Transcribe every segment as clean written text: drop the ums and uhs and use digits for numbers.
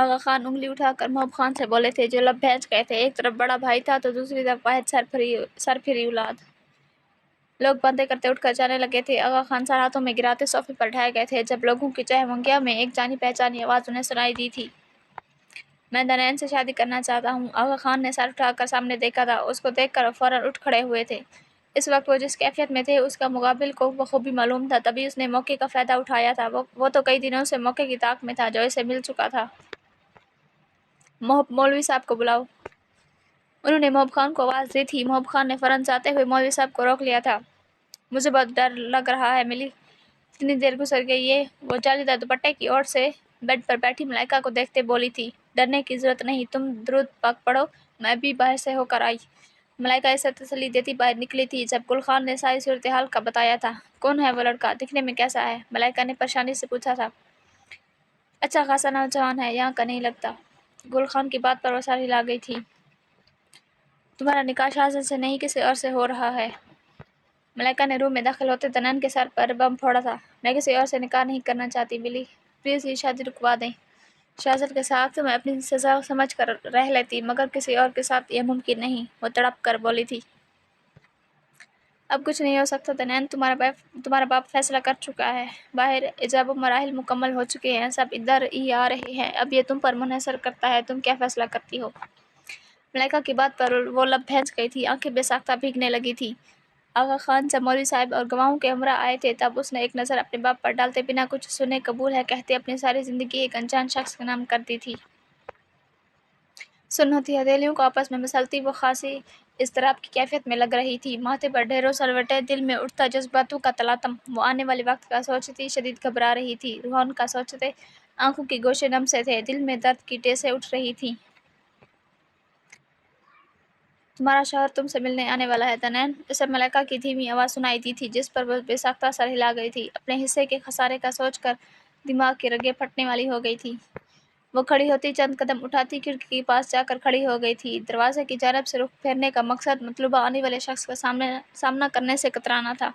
آغا خان انگلی اٹھا کر محب خان سے بولے تھے جو لب بھینچ گئے تھے۔ ایک طرف بڑا بھائی تھا تو دوسری طرف واحد سرپھری اولاد۔ لوگ باتیں کرتے اٹھ کر جانے لگے تھے۔ آغا خان سر ہاتھوں میں گراتے صوفے پر ڈھائے گئے تھے جب لوگوں کی چہمنگیا میں ایک جانی پہچانی آواز انہیں سنائی دی تھی۔ میں دنین سے شادی کرنا چاہتا ہوں۔ آغا خان نے سر اٹھا کر سامنے دیکھا تھا۔ اس کو دیکھ کر وہ فوراً اٹھ کھڑے ہوئے تھے۔ اس وقت وہ جس کیفیت میں تھے اس کا مقابل کو بخوبی معلوم تھا، تبھی اس نے موقع کا فائدہ اٹھایا تھا۔ وہ تو کئی دنوں سے موقع کی طاق میں تھا جو اسے مل چکا تھا۔ مولوی صاحب کو بلاؤ۔ انہوں نے محب خان کو آواز دی تھی۔ محب خان نے فوراً جاتے ہوئے مولوی صاحب کو روک لیا تھا۔ مجھے بہت ڈر لگ رہا ہے ملی۔ اتنی دیر گزر گئی ہے۔ وہ جالیدار دوپٹے کی اوٹ سے بیڈ پر بیٹھی ملائکہ کو دیکھتے بولی تھی، ڈرنے کی ضرورت نہیں، تم درود پاک پڑھو، میں ابھی باہر سے ہو کر آئی۔ ملائکہ اسے تسلی دیتی باہر نکلی تھی جب گل خان نے ساری صورتحال کا بتایا تھا۔ کون ہے وہ لڑکا؟ دکھنے میں کیسا ہے؟ ملائکہ نے پریشانی سے پوچھا تھا۔ اچھا خاصا نوجوان ہے، یہاں کا نہیں لگتا۔ گل خان کی بات پر وہ ساری ہلا گئی تھی۔ تمہارا نکاح شاہزاد سے نہیں کسی اور سے ہو رہا ہے؟ ملائکہ نے روم میں داخل ہوتے دنان کے سر پر بم پھوڑا تھا۔ میں کسی اور سے نکاح نہیں کرنا چاہتی بلی، پلیز یہ شادی رکوا دیں۔ شاہزاد کے ساتھ تو میں اپنی سزا سمجھ کر رہ لیتی، مگر کسی اور کے ساتھ یہ ممکن نہیں، وہ تڑپ کر بولی تھی۔ اب کچھ نہیں ہو سکتا دنین، تمہارا باپ فیصلہ کر چکا ہے۔ باہر ایجاب و مراحل مکمل ہو چکے ہیں، سب ادھر ہی آ رہے ہیں، اب یہ تم پر منحصر کرتا ہے تم کیا فیصلہ کرتی ہو۔ ملائکہ کی بات پر وہ لب بھینچ گئی تھی، آنکھیں بے ساختہ بھیگنے لگی تھیں۔ آغا خان جب مولوی صاحب اور گواہوں کے ہمراہ آئے تھے تب اس نے ایک نظر اپنے باپ پر ڈالتے بنا کچھ سنے قبول ہے کہتے اپنی ساری زندگی ایک انجان شخص کے نام کر دی تھی۔ سنہتی ہتھیلیوں کو آپس میں مسلتی وہ خاصی اضطراب کی کیفیت میں لگ رہی تھی، ماتھے پر ڈھیروں سلوٹیں، دل میں اٹھتا جذباتوں کا تلاطم۔ وہ آنے والے وقت کا سوچتی شدید گھبرا رہی تھی، روحان کا سوچتے آنکھوں کے گوشے نم سے تھے، دل میں درد کی ٹیسیں اٹھ رہی تھیں۔ تمہارا شوہر تم سے ملنے آنے والا ہے دنین، اسے ملائکہ کی دھیمی آواز سنائی دی تھی جس پر وہ بے ساختہ سر ہلا گئی تھی۔ اپنے حصے کے خسارے کا سوچ کر دماغ کی رگیں پھٹنے والی ہو گئی تھی۔ وہ کھڑی ہوتی چند قدم اٹھاتی کھڑکی کے پاس جا کر کھڑی ہو گئی تھی۔ دروازے کی جانب سے رخ پھیرنے کا مقصد مطلوبہ آنے والے شخص کا سامنا کرنے سے کترانا تھا۔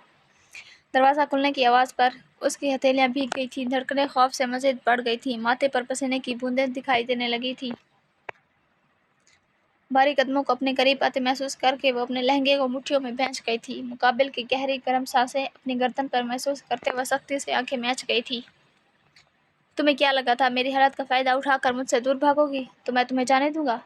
دروازہ کھلنے کی آواز پر اس کی ہتھیلیاں بھیگ گئی تھیں، دھڑکنیں خوف سے مزید بڑھ گئی تھیں، ماتھے پر پسینے کی بوندیں دکھائی دینے لگی تھیں۔ بھاری قدموں کو اپنے قریب آتے محسوس کر کے وہ اپنے لہنگے کو مٹھیوں میں بھینچ گئی تھی، مقابل کی گہری گرم سانسیں اپنی گردن پر محسوس کرتے وہ سختی سے آنکھیں میچ گئی تھی۔ تمہیں کیا لگا تھا میری حالت کا فائدہ اٹھا کر مجھ سے دور بھاگو گی تو میں تمہیں جانے دوں گا؟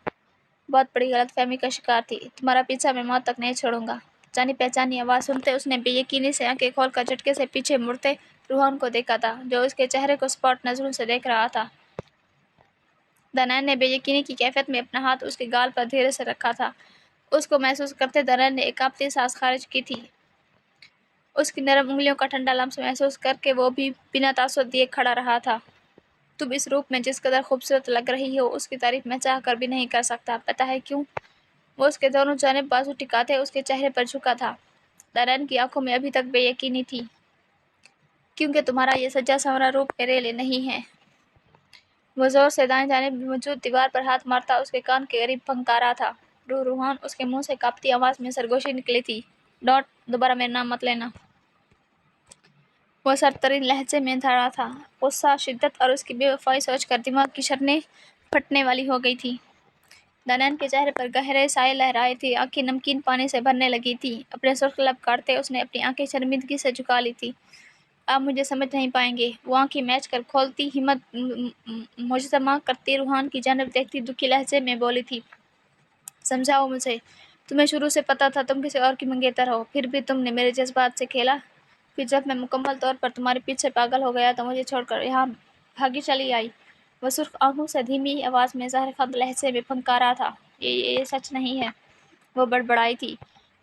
بہت بڑی غلط فہمی کا شکار تھی، تمہارا پیچھا میں موت تک نہیں چھوڑوں گا۔ جانی پہچانی آواز سنتے اس نے بے یقینی سے آنکھیں کھول کر جھٹکے سے پیچھے مڑتے روحان کو دیکھا تھا جو اس کے چہرے کو سپاٹ نظروں سے دیکھ رہا تھا۔ دنین نے بے یقینی کی کیفیت میں اپنا ہاتھ اس کے گال پر دھیرے سے رکھا تھا۔ اس کو محسوس کرتے دنین نے ایک کانپتی سانس خارج کی تھی۔ اس کی نرم انگلیوں کا ٹھنڈا لمس محسوس کر کے وہ بھی بنا تاثر دیے کھڑا رہا تھا۔ تم اس روپ میں جس قدر خوبصورت لگ رہی ہو اس کی تعریف میں چاہ کر بھی نہیں کر سکتا، پتہ ہے کیوں؟ وہ اس کے دونوں جانب بازو ٹکاتے اس کے چہرے پر جھکا تھا۔ دنین کی آنکھوں میں ابھی تک بے یقینی تھی۔ کیونکہ تمہارا یہ سجا سنورا روپ میرے لیے نہیں ہے۔ وہ زور سے دائیں جانب موجود دیوار پر ہاتھ مارتا اس کے کان کے قریب پھنکارا تھا۔ روحان، اس کے منہ سے کانپتی آواز میں سرگوشی نکلی تھی، ڈونٹ، دوبارہ میرا نام مت لینا۔ وہ سرد ترین لہجے میں دھڑا تھا۔ غصہ، شدت اور اس کی بے وفائی سوچ کر دماغ کی شرنیں پھٹنے والی ہو گئی تھیں۔ دنین کے چہرے پر گہرے سائے لہرائے تھے، آنکھیں نمکین پانی سے بھرنے لگی تھیں۔ اپنے سرخ لب کاٹتے اس نے اپنی آنکھیں شرمندگی سے جھکا لی تھیں۔ آپ مجھے سمجھ نہیں پائیں گے، وہ آنکھیں میچ کر کھولتی، ہمت مجسمہ کرتی روحان کی جانب دیکھتی دکھی لہجے میں بولی تھی، سمجھاؤ مجھے، تمہیں شروع سے پتہ تھا تم کسی اور کی منگیتر ہو، پھر بھی تم نے میرے جذبات سے کھیلا۔ پھر جب میں مکمل طور پر تمہارے پیچھے پاگل ہو گیا تو مجھے چھوڑ کر یہاں بھاگی چلی آئی۔ وہ سرخ آنکھوں سے دھیمی آواز میں زہر خند لہجے میں پھنکارا تھا، یہ سچ نہیں ہے، وہ بڑبڑائی تھی۔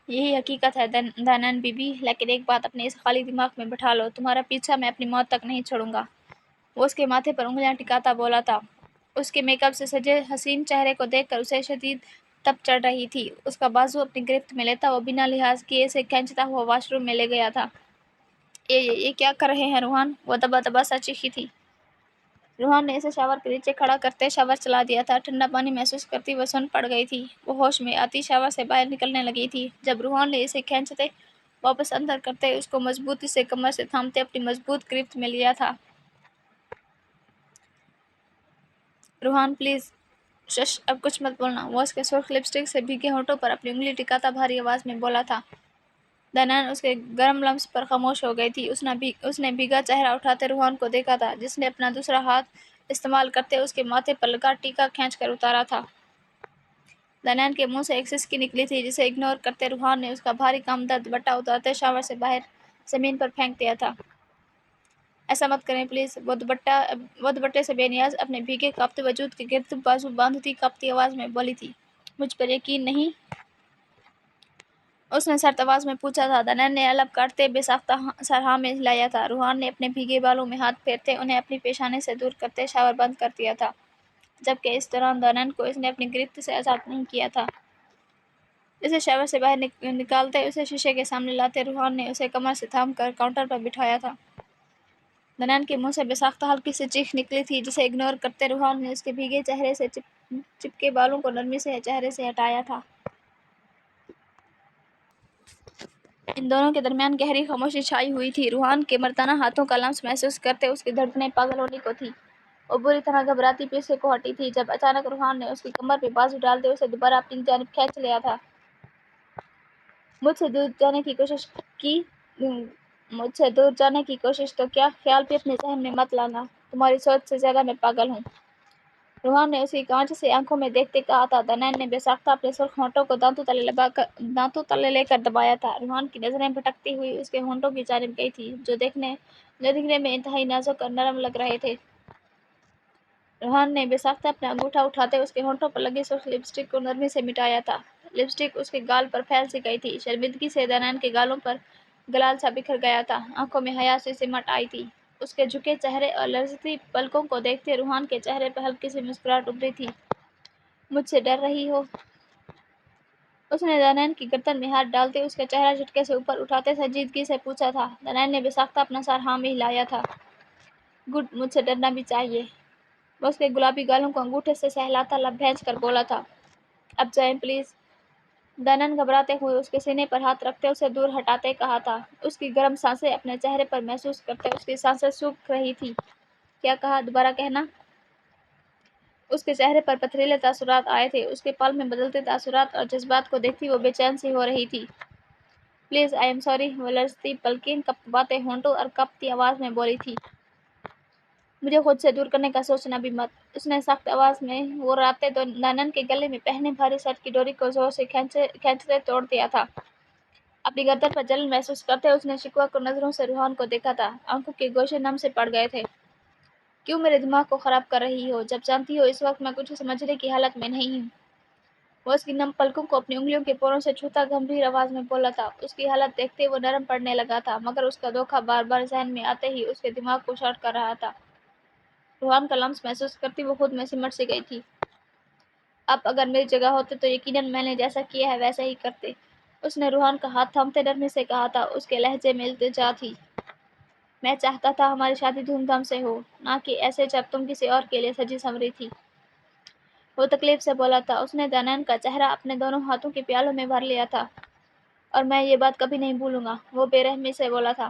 یہی حقیقت ہے دنین بی بی، لیکن ایک بات اپنے اس خالی دماغ میں بٹھا لو، تمہارا پیچھا میں اپنی موت تک نہیں چھوڑوں گا۔ وہ اس کے ماتھے پر انگلیاں ٹکاتا بولا تھا۔ اس کے میک اپ سے سجے حسین چہرے کو دیکھ کر اسے شدید تپ چڑھ رہی تھی۔ اس کا بازو اپنی گرفت میں لیتا وہ بنا لحاظ کیے اسے کھینچتا ہوا واش روم میں لے گیا تھا۔ یہ کیا کر رہے ہیں روحان؟ وہ دبا دبا سا چیخی تھی۔ روحان نے اسے شاور کے نیچے کھڑا کرتے شاور چلا دیا تھا۔ ٹھنڈا پانی محسوس کرتی وہ سن پڑ گئی تھی۔ وہ ہوش میں آتی شاور سے باہر نکلنے لگی تھی جب روحان نے اسے کھینچتے واپس اندر کرتے اس کو مضبوطی سے کمر سے تھامتے اپنی مضبوط گرفت میں لیا تھا۔ روحان پلیز شش، اب کچھ مت بولنا، وہ اس کے سرخ لپسٹک سے بھیگے ہونٹوں پر اپنی انگلی ٹکاتا بھاری آواز میں بولا تھا۔ دنان اس کے گرم لمس پر خاموش ہو گئی تھی۔ اس نے بھیگا چہرہ اٹھاتے روحان کو دیکھا تھا، جس نے اپنا دوسرا ہاتھ استعمال کرتے اس کے ماتھے پر لگا ٹیکا کھینچ کر اتارا تھا۔ دنان کے منہ سے ایک سسکی نکلی تھی، جسے اگنور کرتے روحان نے اس کا بھاری کامدہ دوپٹہ اتارتے شاور سے باہر زمین پر پھینک دیا تھا۔ ایسا مت کریں پلیز، وہ دوپٹے سے بے نیاز اپنے بھیگے کانپتے وجود کے گرد بازو باندھتی کانپتی آواز میں بولی تھی۔ مجھ پر یقین نہیں؟ اس نے سرد آواز میں پوچھا تھا۔ دنان نے الب کاٹتے بے ساختہ سر ہاں میں ہلایا تھا۔ روحان نے اپنے بھیگے بالوں میں ہاتھ پھیرتے انہیں اپنی پیشانی سے دور کرتے شاور بند کر دیا تھا، جبکہ اس دوران دنان کو اس نے اپنی گرفت سے آزاد نہیں کیا تھا۔ اسے شاور سے باہر نکالتے اسے شیشے کے سامنے لاتے روحان نے اسے کمر سے تھام کر کاؤنٹر پر بٹھایا تھا۔ دنان کے منہ سے بے ساختہ ہلکی سی چیخ نکلی تھی، جسے اگنور کرتے روحان نے اس کے بھیگے چہرے سے چپکے بالوں کو نرمی سے چہرے سے ہٹایا تھا۔ ان دونوں کے درمیان گہری خاموشی چھائی ہوئی تھی۔ روحان کے مردانہ ہاتھوں کا لمس محسوس کرتے اس کی دھڑکنیں پاگل ہونے کو تھی۔ وہ بری طرح گھبراتی پیچھے کو ہٹی تھی، جب اچانک روحان نے اس کی کمر پہ بازو ڈالتے اسے دوبارہ اپنی جانب کھینچ لیا تھا۔ مجھ سے دور جانے کی کوشش تو کیا، خیال بھی اپنے ذہن میں مت لانا، تمہاری سوچ سے زیادہ میں پاگل ہوں، روحان نے اسی کانچ سے آنکھوں میں دیکھتے کہا تھا۔ دنان نے بے ساختہ اپنے سرخ ہونٹوں کو دانتوں تلے لے کر دبایا تھا۔ روحان کی نظریں بھٹکتی ہوئی اس کے ہونٹوں کی جانب گئی تھی، جو دکھنے میں انتہائی نازک اور نرم لگ رہے تھے۔ روحان نے بے ساختہ اپنا انگوٹھا اٹھاتے اس کے ہونٹوں پر لگی سرخ لپسٹک کو نرمی سے مٹایا تھا۔ لپسٹک اس کے گال پر پھیل سی گئی تھی، شرمندگی سے دنان کے گالوں پر گلال سا بکھر گیا تھا، آنکھوں میں حیا سی سمٹ آئی تھی۔ اس کے جھکے چہرے اور لرزتی پلکوں کو دیکھتے روحان کے چہرے پر ہلکی سی مسکراہٹ ابھری تھی۔ مجھ سے ڈر رہی ہو؟ اس نے دنان کی گردن میں ہاتھ ڈالتے اس کا چہرہ جھٹکے سے اوپر اٹھاتے سنجیدگی سے پوچھا تھا۔ دنان نے بے ساختہ اپنا سر ہاں میں ہلایا تھا۔ گڈ، مجھ سے ڈرنا بھی چاہیے، وہ اس کے گلابی گالوں کو انگوٹھے سے سہلاتا لب بھینچ کر بولا تھا۔ اب جائیں پلیز، دنان گھبراتے ہوئے اس کے سینے پر ہاتھ رکھتے اسے دور ہٹاتے کہا تھا، اس کی گرم سانسیں اپنے چہرے پر محسوس کرتے اس کی سانسیں سوکھ رہی تھی۔ کیا کہا، دوبارہ کہنا؟ اس کے چہرے پر پتھریلے تاثرات آئے تھے، اس کے پل میں بدلتے تاثرات اور جذبات کو دیکھتی وہ بے چین سی ہو رہی تھی۔ پلیز، آئی ایم سوری، وہ لرزتی پلکیں کپکپاتے ہونٹوں اور کانپتی آواز میں بولی تھی۔ مجھے خود سے دور کرنے کا سوچنا بھی مت، اس نے سخت آواز میں وہ راتے دنان کے گلے میں پہنے بھاری سر کی ڈوری کو زور سے کھینچتے توڑ دیا تھا۔ اپنی گردن پر جلن محسوس کرتے اس نے شکوہ کن نظروں سے روحان کو دیکھا تھا، آنکھوں کے گوشے نم سے پڑ گئے تھے۔ کیوں میرے دماغ کو خراب کر رہی ہو، جب جانتی ہو اس وقت میں کچھ سمجھنے کی حالت میں نہیں ہوں؟ وہ اس کی نم پلکوں کو اپنی انگلیوں کے پوروں سے چھوتا گمبھیر آواز میں بولا تھا۔ اس کی حالت دیکھتے وہ نرم پڑنے لگا تھا، مگر اس کا دھوکہ بار بار ذہن میں آتے ہی اس کے دماغ کو شاٹ کر رہا تھا۔ روحان کا لمس محسوس کرتی وہ خود میں سمٹ سی گئی تھی۔ آپ اگر میری جگہ ہوتے تو یقیناً میں نے جیسا کیا ہے ویسا ہی کرتے، اس نے روحان کا ہاتھ تھامتے نرمی سے کہا تھا، اس کے لہجے میں التجا تھی۔ میں چاہتا تھا ہماری شادی دھوم دھام سے ہو، نہ کہ ایسے جب تم کسی اور کے لیے سجی سنوری تھی، وہ تکلیف سے بولا تھا۔ اس نے دنان کا چہرہ اپنے دونوں ہاتھوں کے پیالوں میں بھر لیا تھا۔ اور میں یہ بات کبھی نہیں بھولوں گا، وہ بے رحمی سے بولا تھا۔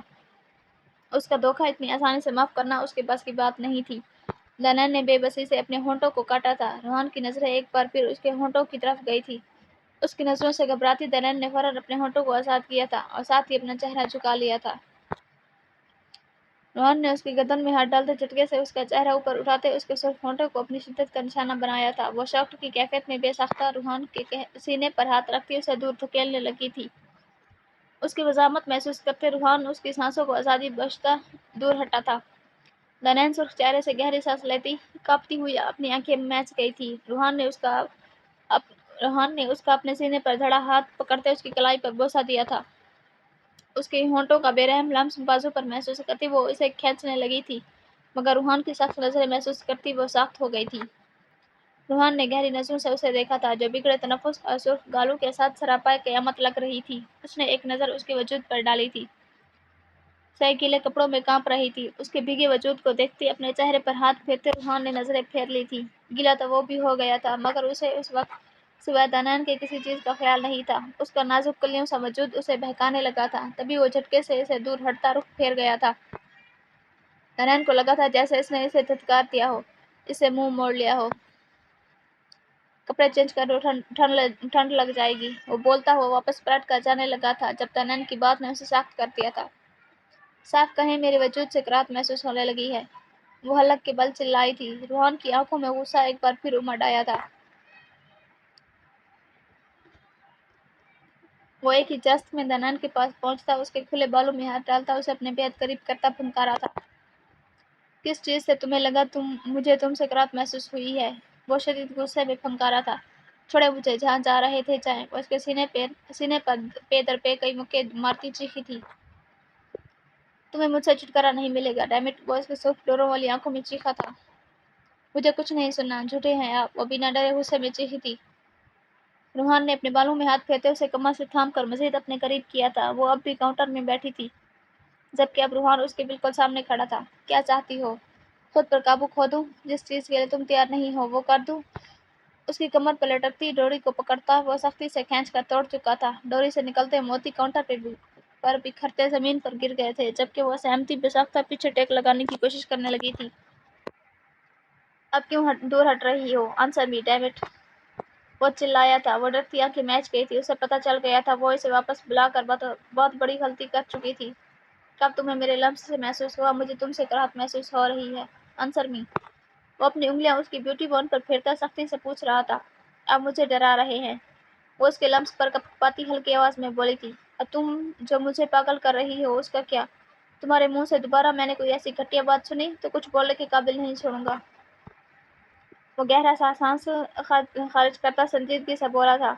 اس کا دھوکہ اتنی آسانی سے معاف کرنا اس کے بس کی بات نہیں تھی۔ دنان نے بے بسی سے اپنے ہونٹوں کو کاٹا تھا۔ روحان کی نظریں ایک بار پھر اس کے ہونٹوں کی طرف گئی تھی۔ اس کی نظروں سے گھبراتی دنان نے فوراً اپنے ہونٹوں کو آزاد کیا تھا اور ساتھ ہی اپنا چہرہ جھکا لیا تھا۔ روحان نے اس کی گردن میں ہاتھ ڈالتے جھٹکے سے اس کا چہرہ اوپر اٹھاتے اس کے سرخ ہونٹوں کو اپنی شدت کا نشانہ بنایا تھا۔ وہ شاکڈ کی کیفیت میں بے ساختہ روحان کے سینے پر ہاتھ رکھتی اسے دور دھکیلنے لگی تھی۔ اس کی وضاحت محسوس کرتے روحان اس کی سانسوں کو آزادی بخشتا دور ہٹا تھا۔ دنان سرخ چہرے سے گہری سانس لیتی کانپتی ہوئی اپنی آنکھیں میچ گئی تھی۔ روحان نے اس کا اپنے سینے پر دھڑا ہاتھ پکڑتے اس کی کلائی پر بوسہ دیا تھا۔ اس کے ہونٹوں کا بے رحم لمس بازو پر محسوس کرتی وہ اسے کھینچنے لگی تھی، مگر روحان کی سخت نظریں محسوس کرتی وہ ساخت ہو گئی تھی۔ روحان نے گہری نظروں سے اسے دیکھا تھا، جو بگڑے تنفس اور سرخ گالوں کے ساتھ سراپا قیامت لگ رہی تھی۔ اس نے ایک نظر اس کے وجود پر ڈالی تھی، سہ گیلے کپڑوں میں کانپ رہی تھی۔ اس کے بھیگے وجود کو دیکھتے اپنے چہرے پر ہاتھ پھیرتے روحان نے نظریں پھیر لی تھی۔ گیلا تو وہ بھی ہو گیا تھا، مگر اسے اس وقت سوائے دنان کے کسی چیز کا خیال نہیں تھا۔ اس کا نازک کلیوں سا وجود اسے بہکانے لگا تھا، تبھی وہ جھٹکے سے اسے دور ہٹتا رخ پھیر گیا تھا۔ دنان کو لگا تھا جیسے اس نے اسے دھتکار دیا ہو، اس سے منہ موڑ لیا ہو۔ कपड़े चेंज कर लो, ठंड लग जाएगी। वो बोलता हुआ वापस पलट कर जाने लगा था जब दनन की बात ने उसे सख्त कर दिया था। साफ कहें मेरे वजूद से कराहत महसूस होने लगी है, वो हलक के बल चिल्लाई थी। रोहन की आंखों में गुस्सा एक बार फिर उमड़ आया था। वो एक ही जस्त में दनन के पास पहुंचता, उसके खुले बालों में हाथ डालता, उसे अपने बेहद करीब करता फुनकारा था। किस चीज से तुम्हें लगा मुझे तुमसे कराहत महसूस हुई है? वो शदीद गुस्से में फुनकारा था। छोड़े मुझे, जहाँ जा रहे थे जाएं। वो उसके सीने पर पे दर पे कई मुक्के मारती चीखी थी। तुम्हें मुझसे छुटकारा नहीं मिलेगा, डैम इट! वो उसके सूख डोरों वाली आंखों में चीखा था। मुझे कुछ नहीं सुनना, झूठे हैं आप! वो बिना डरे गुस्से में चीखी थी। रूहान ने अपने बालों में हाथ फेरते उसे कमर से थाम कर मजीद अपने करीब किया था। वो अब भी काउंटर में बैठी थी, जबकि अब रूहान उसके बिल्कुल सामने खड़ा था। क्या चाहती हो? खुद पर काबू खो दूं? जिस चीज के लिए तुम तैयार नहीं हो वो कर दूं? उसकी कमर पर लटकती डोरी को पकड़ता वो सख्ती से खींचकर तोड़ चुका था। डोरी से निकलते मोती काउंटर पर बिखरते जमीन पर गिर गए थे, जबकि वो सहमति बेसाख्ता पीछे टेक लगाने की कोशिश करने लगी थी। अब क्यों दूर हट रही हो? Answer me, damn it! वो चिल्लाया था। वो डरती आंखें मैच गई थी। उसे पता चल गया था वो इसे वापस बुलाकर बहुत बड़ी गलती कर चुकी थी। कब तुम्हें मेरे लम्स से महसूस हुआ मुझे तुमसे कराहत महसूस हो रही है? Answer me! वो अपनी उंगलियां उसकी ब्यूटी बॉन पर फेरता सख्ती से पूछ रहा था। आप मुझे डरा रहे हैं? वो उसके लम्स पर कपकपाती हल्की आवाज में बोली थी। और तुम जो मुझे पागल कर रही हो उसका क्या? तुम्हारे मुंह से दोबारा मैंने कोई ऐसी घटिया बात सुनी तो कुछ बोलने के काबिल नहीं छोड़ूंगा। वो गहरा सा सांस खारिज करता संजीदगी से बोला था।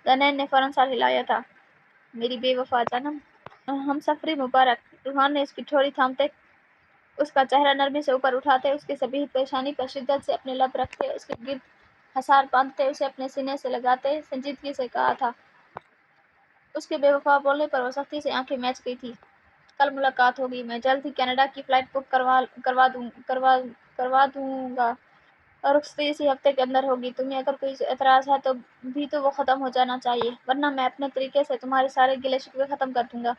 दनैन ने फौरन सर हिलाया था। मेरी बेवफा जानम, हम सफरी मुबारक! रूहान ने उसकी ठोड़ी थामते, उसका चेहरा नरमी से ऊपर उठाते, उसकी सभी पेशानी पर शिद्दत से अपने लब रखते, उसके गिर्द हसार बांधते, उसे अपने सीने से लगाते संजीदगी से कहा था। उसके बेवफा बोलने पर वो सख्ती से आंखें मैच गई थी। कल मुलाकात होगी, मैं जल्द ही कनाडा की फ्लाइट बुक करवा दूंगा और रुखसती इसी हफ्ते के अंदर होगी। तुम्हें अगर कोई एतराज है तो वो खत्म हो जाना चाहिए, वरना मैं अपने तरीके से तुम्हारे सारे गिले शिकवे खत्म कर दूंगा।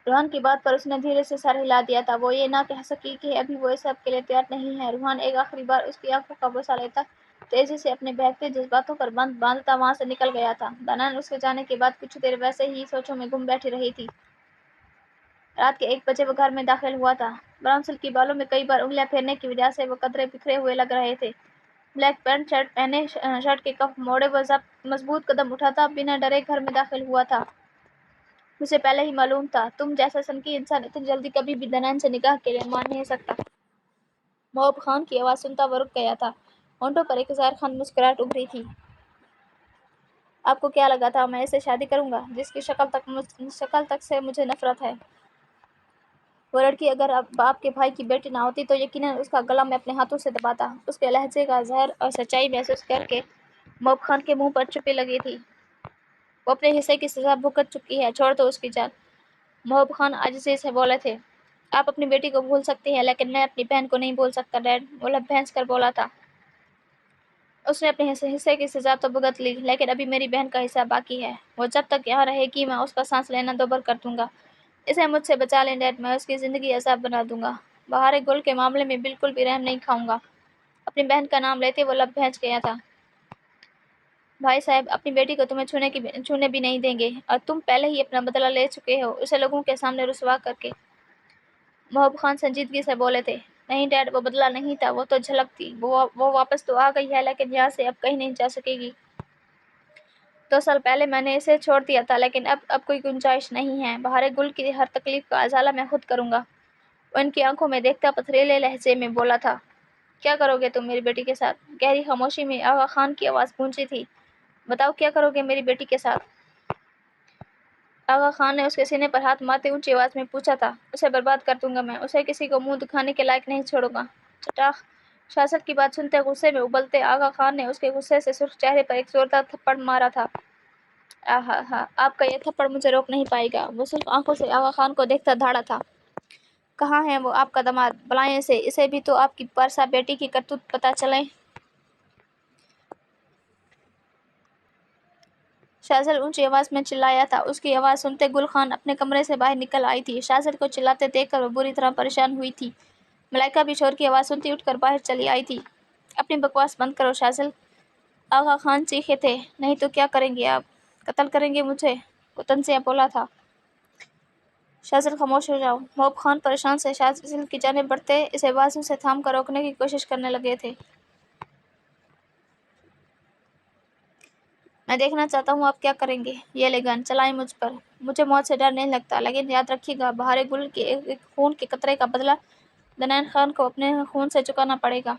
रूहान की बात पर उसने धीरे से सर हिला दिया था। वो ये ना कह सकी कि अभी वो इस सब के लिए तैयार नहीं है। रूहान एक आखिरी बार उसकी आंखों का बोसा लेता तेजी से अपने बहकते जज्बातों पर बांधता वहां से निकल गया था। दनन उसके जाने के बाद कुछ देर वैसे ही सोचों में गुम बैठी रही थी। रात के 1 बजे वो घर में दाखिल हुआ था। ब्राउन सिल्की बालों में कई बार उंगलियां फेरने की वजह से वो कतरे बिखरे हुए लग रहे थे। ब्लैक पैंट शर्ट पहने, शर्ट के कफ मोड़े वो मजबूत कदम उठाता बिना डरे घर में दाखिल हुआ था। मुझे पहले ही मालूम था, तुम जैसा सनकी इंसान इतनी जल्दी कभी भी दनैन से निकाह के लिए मान नहीं सकता। मोहब खान की आवाज सुनता वो रुक गया था। होंठों पर एक ज़ाहिर खान मुस्कुराहट उभरी थी। आपको क्या लगा था मैं इससे शादी करूंगा, जिसकी शक्ल तक से मुझे नफरत है? वो लड़की अगर अब आपके भाई की बेटी ना होती तो यकीनन उसका गला मैं अपने हाथों से दबाता। उसके लहजे का जहर और सच्चाई महसूस करके मोहब खान के मुंह पर चुप्पी लगी थी। वो अपने हिस्से की सजा भुगत चुकी है, छोड़ दो उसकी जान। मोहब खान आजिज़ी से बोले थे। आप अपनी बेटी को भूल सकती हैं, लेकिन मैं अपनी बहन को नहीं भूल सकता डैड, वो लब भैंस कर बोला था। उसने अपने हिस्से की सजा तो भुगत ली, लेकिन अभी मेरी बहन का हिस्सा बाकी है। वो जब तक यहाँ रहेगी मैं उसका सांस लेना दोबर कर दूंगा। इसे मुझसे बचा लें डैड, मैं उसकी ज़िंदगी अज़ाब बना दूंगा। बहार गुल के मामले में बिल्कुल भी रहम नहीं खाऊंगा। अपनी बहन का नाम लेते वो लब भैंस गया था। भाई साहब अपनी बेटी को तुम्हें छूने भी नहीं देंगे, और तुम पहले ही अपना बदला ले चुके हो, उसे लोगों के सामने रुसवा करके। मोहब खान संजीदगी से बोले थे। नहीं डैड, वो बदला नहीं था, वो तो झलक थी। वो वापस तो आ गई है, लेकिन यहाँ से अब कहीं नहीं जा सकेगी। 2 साल पहले मैंने इसे छोड़ दिया था, लेकिन अब कोई गुंजाइश नहीं है। बहार गुल की हर तकलीफ का अजाला मैं खुद करूंगा। वो इनकी आंखों में देखता पथरीले लहजे में बोला था। क्या करोगे तुम मेरी बेटी के साथ? गहरी खामोशी में आगा खान की आवाज़ गूंजी थी। बताओ क्या करोगे मेरी बेटी के साथ? आगा खान ने उसके सीने पर हाथ मारते ऊंची आवाज में पूछा था। उसे बर्बाद कर दूंगा मैं, उसे किसी को मुंह दिखाने के लायक नहीं छोड़ूंगा। चटाख! शासक की बात सुनते गुस्से में उबलते आगा खान ने उसके गुस्से से सुर्ख चेहरे पर एक जोरदार थप्पड़ मारा था। आहा हा, आपका यह थप्पड़ मुझे रोक नहीं पाएगा। वो सिर्फ आंखों से आगा खान को देखता धाड़ा था। कहाँ है वो आपका दामाद? बुलाएं इसे भी तो आपकी परसा बेटी की करतूत पता चले। शाहज़ल ऊंची आवाज में चिल्लाया था। उसकी आवाज सुनते गुल खान अपने कमरे से बाहर निकल आई थी। शाहज़ल को चिल्लाते देखकर वो बुरी तरह परेशान हुई थी। मलाइका भी शोर की आवाज सुनती उठकर बाहर चली आई थी। अपनी बकवास बंद करो शाहज़ल, आगा खान चीखे थे। नहीं तो क्या करेंगे आप? कत्ल करेंगे मुझे? वो तंजिया बोला था। शाजिल खामोश हो जाओ। मोहब खान परेशान से शाजिल की जानिब बढ़ते इसे बाजू से थाम कर रोकने की कोशिश करने लगे थे। मैं देखना चाहता हूँ आप क्या करेंगे। ये ले गन, चलाएं मुझ पर। मुझे मौत से डर नहीं लगता, लेकिन याद रखिएगा बहारे गुल के एक खून के कतरे का बदला दनैन खान को अपने खून से चुकाना पड़ेगा।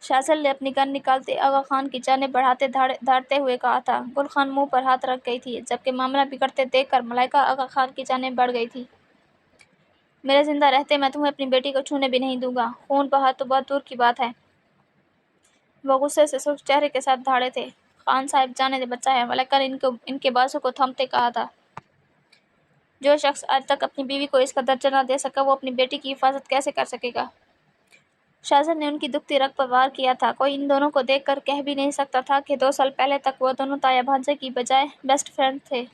शाजिल ने अपनी गन निकालते आगा खान की जानिब बढ़ाते धाड़ते हुए कहा था। गुल खान मुंह पर हाथ रख गई थी, जबकि मामला बिगड़ते देखकर मलाइका आगा खान की जानिब बढ़ गई थी। मेरे जिंदा रहते मैं तुम्हें अपनी बेटी को छूने भी नहीं दूंगा। खून बहा तो बहुत दूर की बात है। वो गुस्से से सुर्ख चेहरे के साथ धाड़े थे। खान साहब जाने दे, बच्चा है। मलाइका ने इनके बाजू को थामते कहा था। जो शख्स आज तक अपनी बीवी को इस कदर जना दे सका, वो अपनी बेटी की हिफाजत कैसे कर सकेगा? शाहजहां ने उनकी दुखती रग पर वार किया था। कोई इन दोनों को देखकर कह भी नहीं सकता था कि 2 साल पहले तक वो दोनों ताया भांजे की बजाय बेस्ट फ्रेंड थे।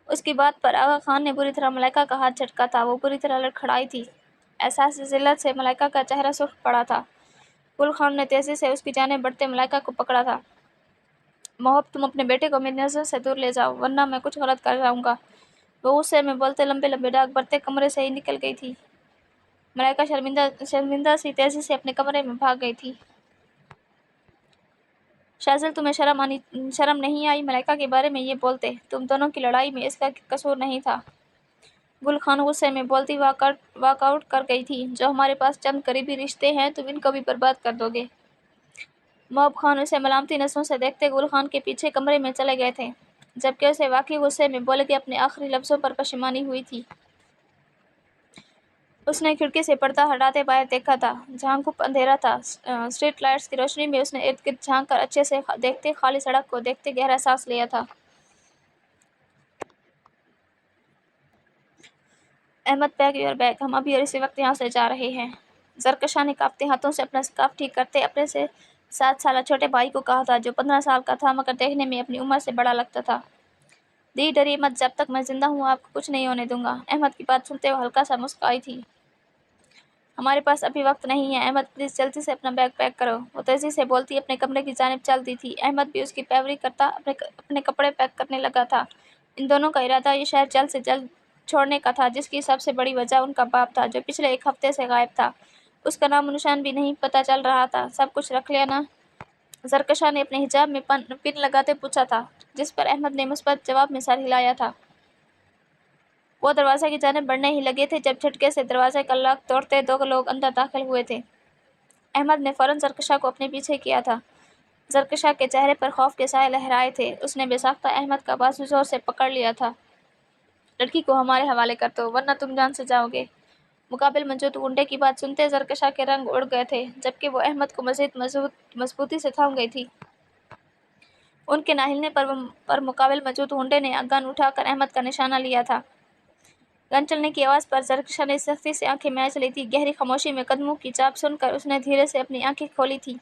उसकी बात पर आगा खान ने बुरी तरह मलाइका का हाथ झटका था। वो बुरी तरह लड़खड़ाई थी। एहसास जिल्लत से मलाइका का चेहरा सुर्ख पड़ा था। गुल खान ने तेजी से उसकी जानिब बढ़ते मलाइका को पकड़ा था। मोहब, तुम अपने बेटे को मेरी नजर से दूर ले जाओ, वरना मैं कुछ गलत कर जाऊंगा। वो गुस्से में बोलते लंबे लंबे डाक बढ़ते कमरे से ही निकल गई थी। मलाइका शर्मिंदा सी तेजी से अपने कमरे में भाग गई थी। शाजिल, तुम्हें शर्म नहीं आई मलाइका के बारे में ये बोलते? तुम दोनों की लड़ाई में इसका कसूर नहीं था। गुल खान गुस्से में बोलती वॉकआउट कर गई थी। जो हमारे पास चंद करीबी रिश्ते हैं, तुम इनको भी बर्बाद कर दोगे। मोहब खान उसे मलामती नजरों से देखते गुल खान के पीछे कमरे में चले गए थे, जबकि उसे वाकई गुस्से में बोले के अपने आखिरी लफ्जों पर पशेमानी हुई थी। उसने खिड़की से पर्दा हटाते बाहर देखा था, जहां खूब अंधेरा था। स्ट्रीट लाइट्स की रोशनी में उसने इर्द गिर्द झांक कर अच्छे से देखते खाली सड़क को देखते गहरा सांस लिया था। अहमद, पैक योर बैग, हम अभी और इसी वक्त यहाँ से जा रहे हैं। जरकशा ने कांपते हाथों से अपना स्कार्फ ठीक करते अपने से 7 साल छोटे भाई को कहा था, जो 15 साल का था मगर देखने में अपनी उम्र से बड़ा लगता था। दी, डरिए मत, जब तक मैं जिंदा हूँ आपको कुछ नहीं होने दूंगा। अहमद की बात सुनते हुए हल्का सा मुस्कुराई थी। हमारे पास अभी वक्त नहीं है। अहमद, प्लीज जल्दी से अपना बैग पैक करो। वो तेजी से बोलती अपने कमरे की जानिब चलती थी। अहमद भी उसकी पैरवी करता अपने कपड़े पैक करने लगा था। इन दोनों का इरादा ये शहर जल्द से जल्द छोड़ने का था, जिसकी सबसे बड़ी वजह उनका बाप था, जो पिछले 1 हफ्ते से गायब था। उसका नामो निशान भी नहीं पता चल रहा था। सब कुछ रख लिया ना? जरकशा ने अपने हिजाब में पिन लगाते पूछा था, जिस पर अहमद ने मुस्बत जवाब में सर हिलाया था। वो दरवाजे की जानिब बढ़ने ही लगे थे जब झटके से दरवाजे का लॉक तोड़ते 2 लोग अंदर दाखिल हुए थे। अहमद ने फौरन जरकशा को अपने पीछे किया था। जरकशा के चेहरे पर खौफ के साए लहराए थे। उसने बेसाख्ता अहमद का बाजू जोर से पकड़ लिया था। लड़की को हमारे हवाले कर दो, वरना तुम जान से जाओगे। मुकाबिल मौजूद गुंडे की बात सुनते जरकशा के रंग उड़ गए थे, जबकि वो अहमद को मजीद मजबूती से थाम गई थी। उनके ना हिलने पर मुकाबिल मौजूद गुंडे ने गन उठाकर अहमद का निशाना लिया था। गन चलने की आवाज़ पर जरकशा ने सख्ती से आंखें मैच ली थी। गहरी खामोशी में कदमों की चाप सुनकर उसने धीरे से अपनी आंखें खोली थी।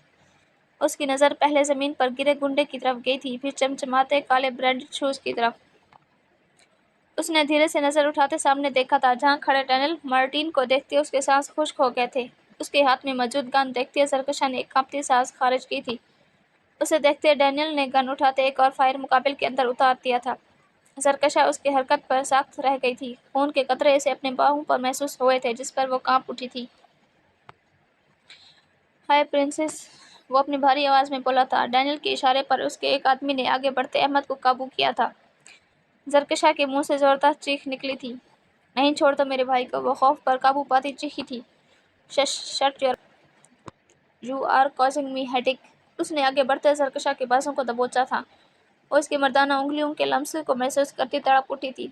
उसकी नज़र पहले ज़मीन पर गिरे गुंडे की तरफ गई थी, फिर चमचमाते काले ब्रांडेड शूज़ की तरफ। उसने धीरे से नज़र उठाते सामने देखा था, जहां खड़े डैनियल मार्टिन को देखते उसके सांस खुश्क हो गए थे। उसके हाथ में मौजूद गन देखते जरकशा ने एक कांपती सांस खारिज की थी। उसे देखते डैनियल ने गन उठाते एक और फायर मुकाबिल के अंदर उतार दिया था। जरकशा उसकी हरकत पर सख्त रह गई थी। खून के कतरे इसे अपने बाहों पर महसूस हुए थे, जिस पर वो कांप उठी थी। हाय प्रिंसेस, वो अपनी भारी आवाज में बोला था। डैनियल के इशारे पर उसके एक आदमी ने आगे बढ़ते अहमद को काबू किया था। जरकशा के मुंह से जोरदार चीख निकली थी। नहीं, छोड़ दो मेरे भाई को, वो खौफ पर काबू पाती चीखी थी। Shut your, you are causing me headache. उसने आगे बढ़ते जरकशा के बाजों को दबोचा था। वो उसकी मर्दाना उंगलियों के लम्स को महसूस करती तड़प उठी थी।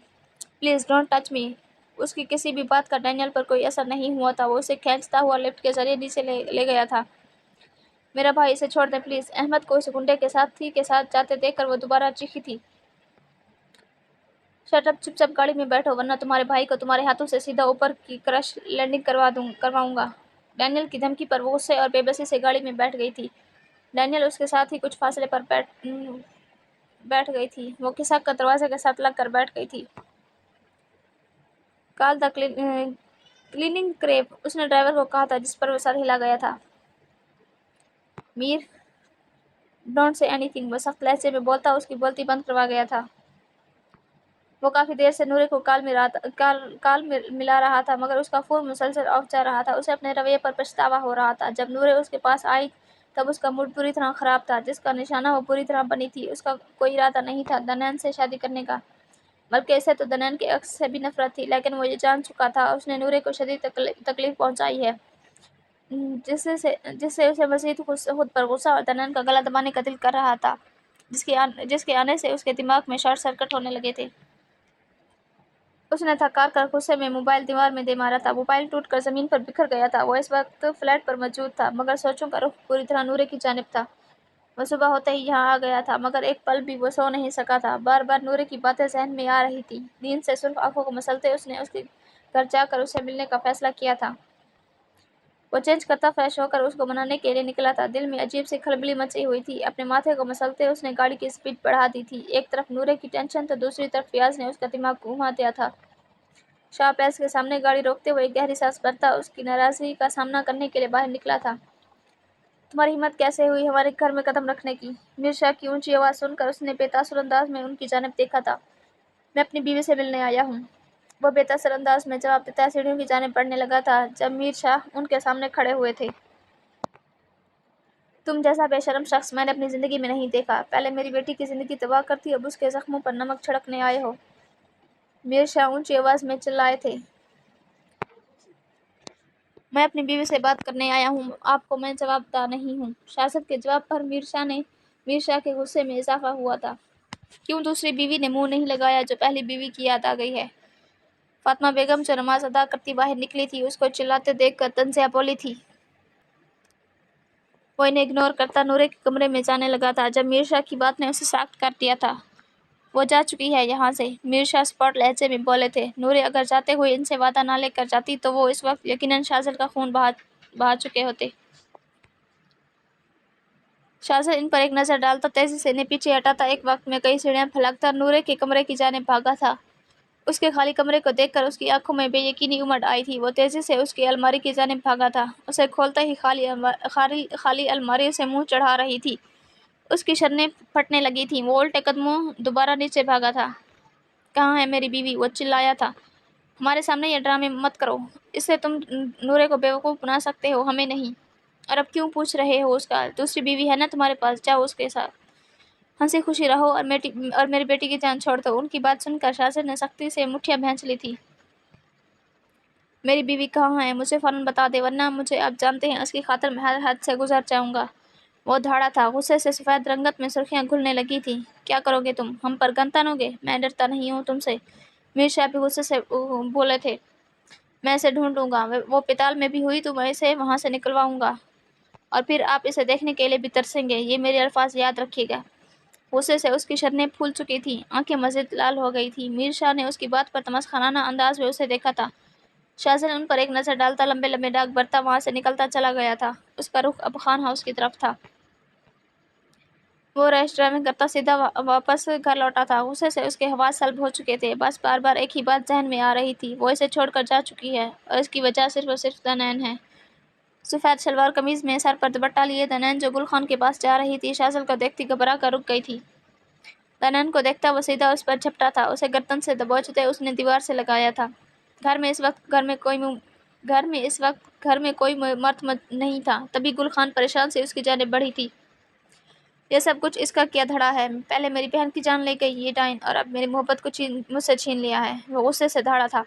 Please don't touch me. उसकी किसी भी बात का डैनियल पर कोई असर नहीं हुआ था। वो उसे खींचता हुआ लिफ्ट के जरिए नीचे ले गया था। मेरा भाई, इसे छोड़ दे प्लीज। अहमद को उस गुंडे के साथ जाते देखकर वो दोबारा चीखी थी। शट अप, चुपचाप गाड़ी में बैठो, वरना तुम्हारे भाई को तुम्हारे हाथों से सीधा ऊपर की क्रश लैंडिंग करवाऊंगा। डैनियल की धमकी पर वो गुस्से और बेबसी से गाड़ी में बैठ गई थी। डैनियल उसके साथ ही कुछ फासले पर बैठ गई थी। वो खिसक कर दरवाजे के साथ लग कर बैठ गई थी। कॉल द क्लीनिंग क्रेप, उसने ड्राइवर को कहा था, जिस पर वो सर हिला गया था। मीर, डोंट से एनीथिंग, वो सख्त लहजे में बोलता उसकी बोलती बंद करवा गया था। वो काफी देर से नूरे को काल मिला रहा था, मगर उसका फोन मुसलसल ऑफ जा रहा था। उसे अपने रवैये पर पछतावा हो रहा था। जब नूरे उसके पास आई तब उसका मूड पूरी तरह खराब था। जिसका निशाना वो पूरी तरह बनी थी। उसका कोई इरादा नहीं था दनैन से शादी करने का, बल्कि इसे तो दनैन के अक्स से भी नफरत थी। लेकिन वो ये जान चुका था उसने नूरे को शदीद तकलीफ पहुंचाई है, जिससे उसे मजीद खुद पर गुस्सा और दनैन का गला दबाने का दिल कर रहा था, जिसके आने से उसके दिमाग में शॉर्ट सर्किट होने लगे थे। उसने थक कर गुस्से में मोबाइल दीवार में दे मारा था। मोबाइल टूटकर जमीन पर बिखर गया था। वो इस वक्त फ्लैट पर मौजूद था, मगर सोचों का रुख पूरी तरह नूरे की जानिब था। वो सुबह होते ही यहाँ आ गया था, मगर एक पल भी वो सो नहीं सका था। बार बार नूरे की बातें जहन में आ रही थी। नींद से सिर्फ आंखों को मसलते उसने उसके घर जाकर उसे मिलने का फैसला किया था। वो चेंज करता फ्रेश होकर उसको मनाने के लिए निकला था। दिल में अजीब सी खलबली मची हुई थी। अपने माथे को मसलते उसने गाड़ी की स्पीड बढ़ा दी थी। एक तरफ नूरे की टेंशन तो दूसरी तरफ फियाज ने उसका दिमाग घुमा दिया था। शाहपैस के सामने गाड़ी रोकते हुए गहरी सांस भरता उसकी नाराजगी का सामना करने के लिए बाहर निकला था। तुम्हारी हिम्मत कैसे हुई हमारे घर में कदम रखने की? मिर्शा की ऊंची आवाज सुनकर उसने बेतासुर अंदाज में उनकी जानिब देखा था। मैं अपनी बीवी से मिलने आया हूँ, वो बेतासुर अंदाज में जवाब देता सीढ़ियों की जानिब बढ़ने लगा था जब मीर शाह उनके सामने खड़े हुए थे। तुम जैसा बेशर्म शख्स मैंने अपनी जिंदगी में नहीं देखा। पहले मेरी बेटी की जिंदगी तबाह करती, अब उसके जख्मों पर नमक छिड़कने आए हो। मीर शाह ऊंची आवाज में चिल्लाए थे। मैं अपनी बीवी से बात करने आया हूँ, आपको मैं जवाबदार नहीं हूँ। शासक के जवाब पर मीर शाह के गुस्से में इजाफा हुआ था। क्यों दूसरी बीवी ने मुंह नहीं लगाया जो पहली बीवी की याद आ गई है? फातिमा बेगम जो नमाज अदा करती बाहर निकली थी, उसको चिल्लाते देखकर तंजिया बोली थी। वो इन्हें इग्नोर करता नूरे के कमरे में जाने लगा था जब मीर शाह की बात ने उसे सख्त कर दिया था। वो जा चुकी है यहाँ से, मीर शाह स्पॉट लहजे में बोले थे। नूरे अगर जाते हुए इनसे वादा ना लेकर जाती तो वो इस वक्त यकीनन शाज़िल का खून बहा चुके होते। शाज़िल इन पर एक नज़र डालता तेजी से इन्हें पीछे हटाता एक वक्त में कई सीढ़ियां फलकता नूरे के कमरे की जानिब भागा था। उसके खाली कमरे को देखकर उसकी आंखों में बेयकीनी उमड़ आई थी। वो तेजी से उसकी अलमारी की जानिब भागा था। उसे खोलते ही खाली अलमारी उसे मुंह चढ़ा रही थी। उसकी शर्नें फटने लगी थीं। वो उल्टे कदमों दोबारा नीचे भागा था। कहाँ है मेरी बीवी? वो चिल्लाया था। हमारे सामने ये ड्रामे मत करो। इससे तुम नूरे को बेवकूफ़ बना सकते हो, हमें नहीं। और अब क्यों पूछ रहे हो उसका? दूसरी बीवी है ना तुम्हारे पास, जाओ उसके साथ हंसी खुशी रहो और मेरी बेटी की जान छोड़ दो। उनकी बात सुनकर शाज़िल ने सख्ती से मुठ्ठियां भींच ली थी। मेरी बीवी कहाँ है? मुझे फौरन बता दे, वरना मुझे आप जानते हैं उसकी खातिर मैं हर हद से गुजर जाऊंगा। वो धाड़ा था। गुस्से से सफ़ेद रंगत में सुर्खियां घुलने लगी थी। क्या करोगे तुम? हम पर गन तानोगे? मैं डरता नहीं हूँ तुमसे, मीर शाह भी गुस्से से बोले थे। मैं इसे ढूंढूंगा, वो पिताल में भी हुई तो मैं इसे वहां से निकलवाऊंगा, और फिर आप इसे देखने के लिए भी तरसेंगे। ये मेरे अल्फाज याद रखिएगा। गुस्से से उसकी शर्नें फूल चुकी थीं, आंखें मजीद लाल हो गई थीं। मीर शाह ने उसकी बात पर तमसखाना अंदाज में उसे देखा था। शाज़िल उन पर एक नज़र डालता लंबे लंबे डाक भरता वहां से निकलता चला गया था। उसका रुख अब खान हाउस की तरफ था। वो रैश ड्राइविंग करता सीधा वापस घर लौटा था। गुस्से से उसके हवास सल्ब हो चुके थे। बस बार बार एक ही बात जहन में आ रही थी, वो इसे छोड़कर जा चुकी है और इसकी वजह सिर्फ और सिर्फ दनैन है। सफ़ेद शलवार कमीज में सर पर दुपट्टा लिए दनैन जो गुल खान के पास जा रही थी, शाज़िल को देखती घबरा कर रुक गई थी। दनैन को देखता वो सीधा उस पर झपटा था। उसे गर्दन से दबोचते उसने दीवार से लगाया था। घर में इस वक्त घर में कोई मर्द नहीं था। तभी गुल खान परेशान से उसकी जानिब बढ़ी थी। ये सब कुछ इसका क्या धड़ा है? पहले मेरी बहन की जान ले गई ये डाइन, और अब मेरी मोहब्बत को मुझसे छीन लिया है। वो गुस्से से धाड़ा था।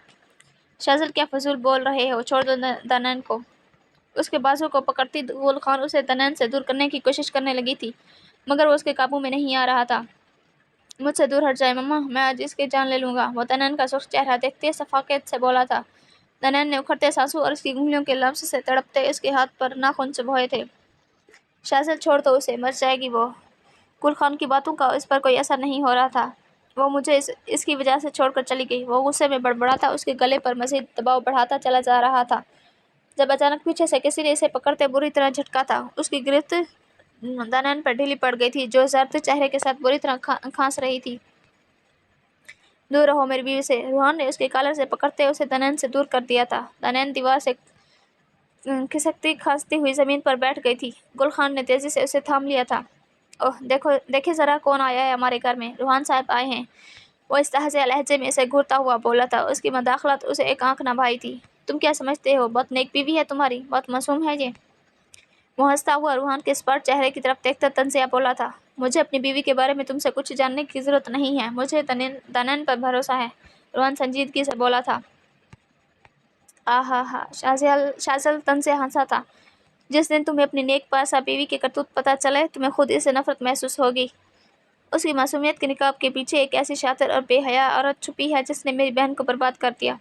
शाज़िल क्या फजूल बोल रहे हो? छोड़ दो दनैन को। उसके बाजू को पकड़ती गुल खान उसे दनैन से दूर करने की कोशिश करने लगी थी, मगर वो उसके काबू में नहीं आ रहा था। मुझसे दूर हट जाए मम्मा, मैं आज इसकी जान ले लूँगा, वो दनैन का सुर्ख चेहरा देखते सफाकत से बोला था। दनैन ने उखड़ते सांसू और उसकी उंगलियों के लम्स से तड़पते इसके हाथ पर नाखून चुभोए थे। शाज़िल छोड़ दो उसे, मर जाएगी वो। गुल खान की बातों का इस पर कोई असर नहीं हो रहा था। वो मुझे इसकी वजह से छोड़कर चली गई। वो गुस्से में बड़बड़ाता उसके गले पर मजीद दबाव बढ़ाता चला जा रहा था जब अचानक पीछे से किसी ने इसे पकड़ते बुरी तरह झटका था। उसकी गिरफ्त दनैन पर ढीली पड़ गई थी, जो जर्द चेहरे के साथ बुरी तरह खांस रही थी। दूर रहो मेरी बीवी से। रूहान ने उसके कॉलर से पकड़ते उसे दनैन से दूर कर दिया था। दनैन दीवार से खिसकती खांसती हुई जमीन पर बैठ गई थी। गुल खान ने तेजी से उसे थाम लिया था। ओह देखो, देखिए ज़रा कौन आया है हमारे घर में। रूहान साहब आए हैं। वो इस तहज़िया लहजे में इसे घूरता हुआ बोला था। उसकी मदाखलत उसे एक आंख न भाई थी। तुम क्या समझते हो, बहुत नेक बीवी है तुम्हारी, बहुत मासूम है ये। वो हंसता हुआ रूहान के स्पष्ट चेहरे की तरफ देखता तंजिया बोला था। मुझे अपनी बीवी के बारे में तुमसे कुछ जानने की ज़रूरत नहीं है, मुझे दनन पर भरोसा है। रूहान संजीदगी से बोला था। आहा, शाहजल तन से हंसा था। जिस दिन तुम्हें अपनी नेक पासा बीवी के करतूत पता चले, तुम्हें खुद इससे नफरत महसूस होगी। उसकी मासूमियत के निकाब के पीछे एक ऐसी शातिर और बेहया औरत छुपी है जिसने मेरी बहन को बर्बाद कर दिया।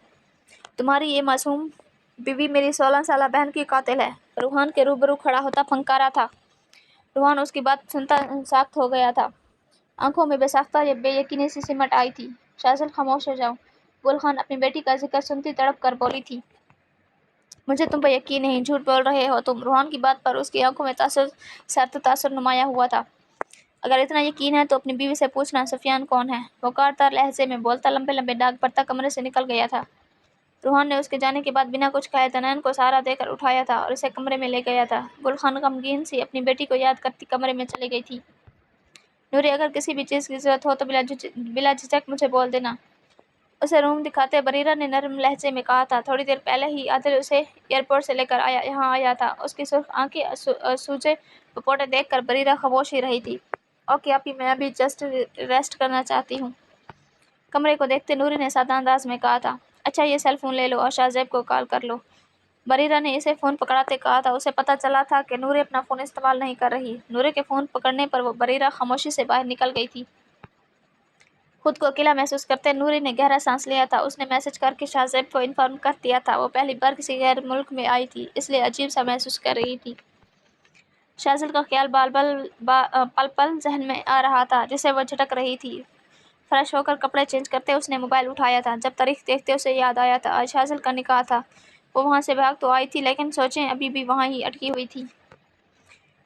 तुम्हारी ये मासूम बीवी मेरी 16 साला बहन की कातिल है। रूहान के रूबरू खड़ा होता फंकारा था। रूहान उसकी बात सुनता साख्त हो गया था। आंखों में बेसाख्ता ये बेयकीनी सी सिमट आई थी। शाहजल खामोश हो जाओ। गुल खान अपनी बेटी का जिक्र सुनती तड़प कर बोली थी। मुझे तुम पर यकीन नहीं, झूठ बोल रहे हो तुम। रूहान की बात पर उसकी आंखों में तासुर नुमाया हुआ था। अगर इतना यकीन है तो अपनी बीवी से पूछना सफियान कौन है। वो कारदार लहजे में बोलता लंबे लंबे डाक पड़ता कमरे से निकल गया था। रूहान ने उसके जाने के बाद बिना कुछ कहे तनैन को सहारा देकर उठाया था और उसे कमरे में ले गया था। गुल खान गमगीन सी अपनी बेटी को याद करती कमरे में चली गई थी। नूरी, अगर किसी भी चीज़ की जरूरत हो तो बिला झिझक मुझे बोल देना, उसे रूम दिखाते बरीरा ने नरम लहजे में कहा था। थोड़ी देर पहले ही आदिल उसे एयरपोर्ट से लेकर यहाँ आया था। उसकी सुर्ख आंखें सूजे पपोटे देखकर बरीरा खामोश ही रही थी। ओके आपी, मैं अभी जस्ट रेस्ट करना चाहती हूँ, कमरे को देखते नूरी ने सादा अंदाज में कहा था। अच्छा, ये सेल फोन ले लो और शाहजेब को कॉल कर लो। बरीरा ने इसे फ़ोन पकड़ाते कहा था। उसे पता चला था कि नूरी अपना फ़ोन इस्तेमाल नहीं कर रही। नूरी के फ़ोन पकड़ने पर वो बरीरा खामोशी से बाहर निकल गई थी। खुद को अकेला महसूस करते नूरी ने गहरा सांस लिया था। उसने मैसेज करके शाहजेब को इन्फॉर्म कर दिया था। वो पहली बार किसी गैर मुल्क में आई थी, इसलिए अजीब सा महसूस कर रही थी। शाहजल का ख्याल पल पल जहन में आ रहा था, जिसे वो झटक रही थी। फ्रेश होकर कपड़े चेंज करते उसने मोबाइल उठाया था। जब तारीख देखते उसे याद आया था आज शाहजल का निकाह था। वो वहाँ से भाग तो आई थी, लेकिन सोचें अभी भी वहाँ ही अटकी हुई थी।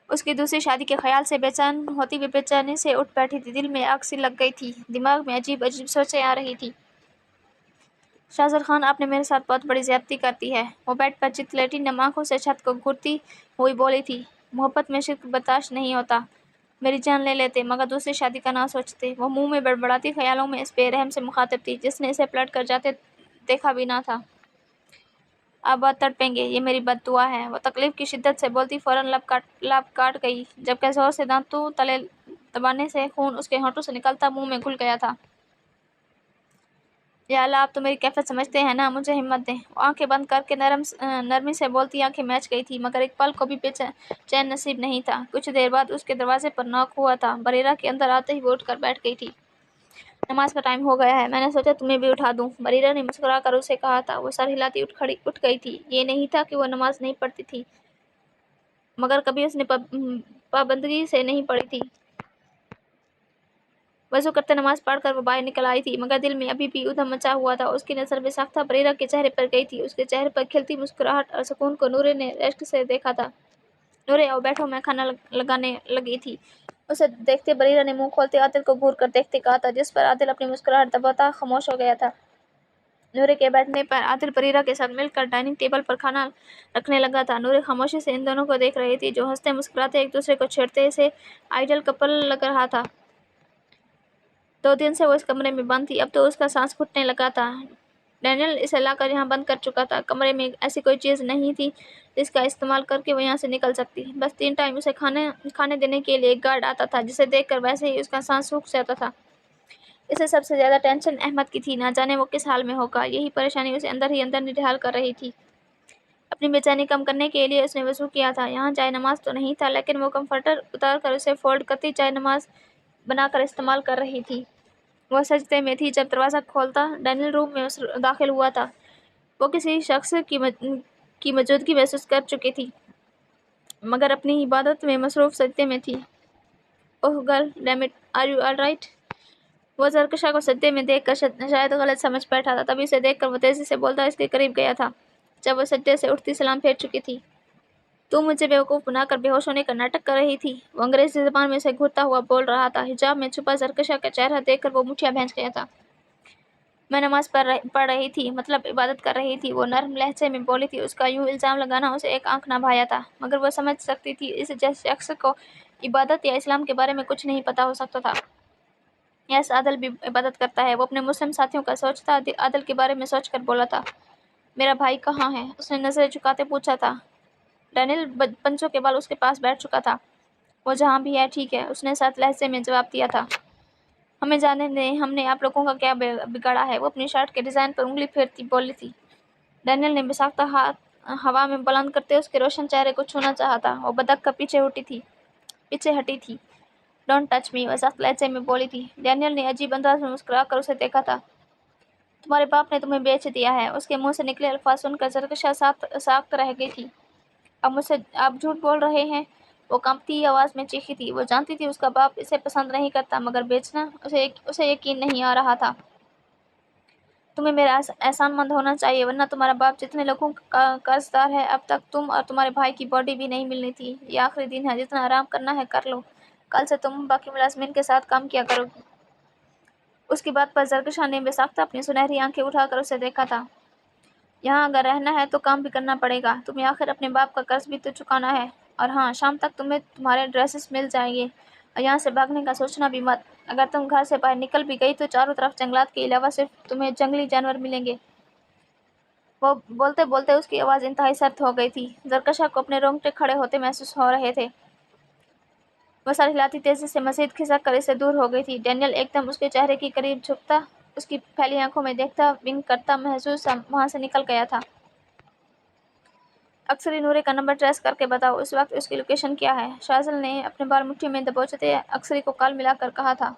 उसकी दूसरी शादी के ख्याल से बेचैन होती हुई बेचैनी से उठ बैठी थी। दिल में आग सी लग गई थी। दिमाग में अजीब अजीब सोचें आ रही थी। शाहजल खान, आपने मेरे साथ बहुत बड़ी ज्यादती कर दी है। वो बेड पर चित लेटी नम आंखों से छत को घूरती हुई बोली थी। मोहब्बत में शिर्क बर्दाश्त नहीं होता। मेरी जान ले लेते मगर दूसरी शादी का ना सोचते। वो मुंह में बड़बड़ाती ख्यालों में इस बेरहम से मुखातिब थी जिसने इसे पलट कर जाते देखा भी ना था। आप बहुत तड़पेंगे, ये मेरी बद्दुआ है। वो तकलीफ की शिद्दत से बोलती फौरन लब काट गई, जबकि जोर से दांतों तले दबाने से खून उसके होंठों से निकलता मुंह में घुल गया था। या अल्लाह, आप तो मेरी कैफियत समझते हैं ना, मुझे हिम्मत दें। वो आंखें बंद करके नरमी से बोलती आंखें मैच गई थी, मगर एक पल को भी चैन नसीब नहीं था। कुछ देर बाद उसके दरवाजे पर नॉक हुआ था। बरीरा के अंदर आते ही वो उठकर बैठ गई थी। नमाज का टाइम हो गया है, मैंने सोचा तुम्हें भी उठा दूं, बरीरा ने मुस्कुराकर उसे कहा था। वो सर हिलाती उठ गई थी। ये नहीं था कि वो नमाज नहीं पढ़ती थी, मगर कभी उसने पाबंदगी से नहीं पढ़ी थी। वज़ू करते नमाज पढ़कर वो बाहर निकल आई थी, मगर दिल में अभी भी उधम मचा हुआ था। उसकी नज़र बेसाख्ता बरीरा के चेहरे पर गई थी। उसके चेहरे पर खिलती मुस्कुराहट और सुकून को नूरे ने इश्क से देखा था। नूरे, आओ बैठो, मैं खाना लगाने लगी थी। उसे देखते बरीरा ने मुंह खोलते आदिल को घूर कर देखते कहा था, जिस पर आदिल अपनी मुस्कुराहट दबाता खामोश हो गया था। नूरे के बैठने पर आदिल बरीरा के साथ मिलकर डाइनिंग टेबल पर खाना रखने लगा था। नूरे खामोशी से इन दोनों को देख रही थी, जो हंसते मुस्कुराते एक दूसरे को छेड़ते से आइडल कपल लग रहा था। 2 दिन से वो इस कमरे में बंद थी, अब तो उसका सांस घुटने लगा था। डैनियल इसे लाकर यहाँ बंद कर चुका था। कमरे में ऐसी कोई चीज़ नहीं थी जिसका इस्तेमाल करके वो यहाँ से निकल सकती। बस 3 टाइम उसे खाने देने के लिए एक गार्ड आता था, जिसे देखकर वैसे ही उसका सांस सूख जाता था। इसे सबसे ज़्यादा टेंशन अहमद की थी। ना जाने वो किस हाल में होगा। यही परेशानी उसे अंदर ही अंदर निढाल कर रही थी। अपनी बेचैनी कम करने के लिए उसने वज़ू किया था। यहाँ चाय नमाज तो नहीं था, लेकिन वो कम्फर्टर उतार कर उसे फोल्ड करती चाय नमाज बनाकर इस्तेमाल कर रही थी। वह सजदे में थी जब दरवाज़ा खोलता डैनियल रूम में दाखिल हुआ था। वो किसी शख्स की मौजूदगी महसूस कर चुकी थी, मगर अपनी इबादत में मसरूफ़ सजदे में थी। Oh girl, damn it, are you all right? वो जरकशा को सजदे में देखकर शायद गलत समझ बैठा था। तभी उसे देखकर वो तेज़ी से बोलता इसके करीब गया था। जब वो सजदे से उठती सलाम फेर चुकी थी। तू मुझे बेवकूफ़ बनाकर बेहोश होने का नाटक कर रही थी, वो अंग्रेज़ी ज़बान में उसे घूरता हुआ बोल रहा था। हिजाब में छुपा जरकशा का चेहरा देखकर वो मुठियाँ भींच गया था। मैं नमाज पढ़ रही थी, मतलब इबादत कर रही थी, वो नर्म लहजे में बोली थी। उसका यूं इल्ज़ाम लगाना उसे एक आंख ना भाया था, मगर वो समझ सकती थी इस शख्स को عبادت یا اسلام کے بارے میں کچھ نہیں پتا ہو سکتا تھا۔ یس، عادل بھی عبادت کرتا ہے۔ وہ اپنے مسلم ساتھیوں کا سوچتا عادل کے بارے میں سوچ کر بولا تھا، میرا بھائی کہاں ہے؟ اس نے نظریں جھکاتے پوچھا تھا۔ ڈینیل پنچوں کے بال اس کے پاس بیٹھ چکا تھا۔ وہ جہاں بھی ہے ٹھیک ہے، اس نے سخت لہجے میں جواب دیا تھا۔ ہمیں جانے دیں، ہم نے آپ لوگوں کا کیا بگاڑا ہے؟ وہ اپنی شرٹ کے ڈیزائن پر انگلی پھیرتی بولی تھی۔ ڈینیل نے بساختہ ہاتھ ہوا میں بلند کرتے اس کے روشن چہرے کو چھونا چاہا تھا۔ وہ بدک پیچھے ہٹی تھی۔ ڈونٹ ٹچ می، وہ سخت لہجے میں بولی تھی۔ ڈینیل نے عجیب انداز میں مسکرا کر اسے دیکھا تھا۔ تمہارے باپ نے تمہیں بیچ دیا ہے۔ اس کے منہ سے نکلے الفاظ سن کر زرکشا ساکت رہ گئی تھی۔ آپ جھوٹ بول رہے ہیں، وہ کانپتی آواز میں چیخی تھی۔ وہ جانتی تھی اس کا باپ اسے پسند نہیں کرتا، مگر بیچنا اسے یقین نہیں آ رہا تھا۔ تمہیں میرا احسان مند ہونا چاہیے، ورنہ تمہارا باپ جتنے لوگوں کا قرض دار ہے، اب تک تم اور تمہارے بھائی کی باڈی بھی نہیں ملنی تھی۔ یہ آخری دن ہے، جتنا آرام کرنا ہے کر لو، کل سے تم باقی ملازمین کے ساتھ کام کیا کرو گی۔ اس کی بات پر زرکشا نے بساختہ اپنی سنہری آنکھیں اٹھا کر اسے دیکھا تھا۔ یہاں اگر رہنا ہے تو کام بھی کرنا پڑے گا، تمہیں آخر اپنے باپ کا قرض بھی تو چکانا ہے۔ اور ہاں، شام تک تمہیں تمہارے ڈریسز مل جائیں گے، اور یہاں سے بھاگنے کا سوچنا بھی مت۔ اگر تم گھر سے باہر نکل بھی گئی تو چاروں طرف جنگلات کے علاوہ صرف تمہیں جنگلی جانور ملیں گے۔ وہ بولتے بولتے اس کی آواز انتہائی سرد ہو گئی تھی۔ زرکشا کو اپنے رونگٹے کھڑے ہوتے محسوس ہو رہے تھے۔ وہ سر ہلاتی تیزی سے مزید کھسک کر اس سے دور ہو گئی تھی۔ ڈینیل ایک دم اس کے چہرے کے قریب جھکتا، اس کی پھیلی آنکھوں میں دیکھتا، ونک کرتا محسوس وہاں سے نکل گیا تھا۔ اکثری نورے کا نمبر ٹریس کر کے بتاؤ، اس وقت اس کی لوکیشن کیا ہے؟ شازل نے اپنے بال مٹھی میں دبوچتے اکثری کو کال ملا کر کہا تھا۔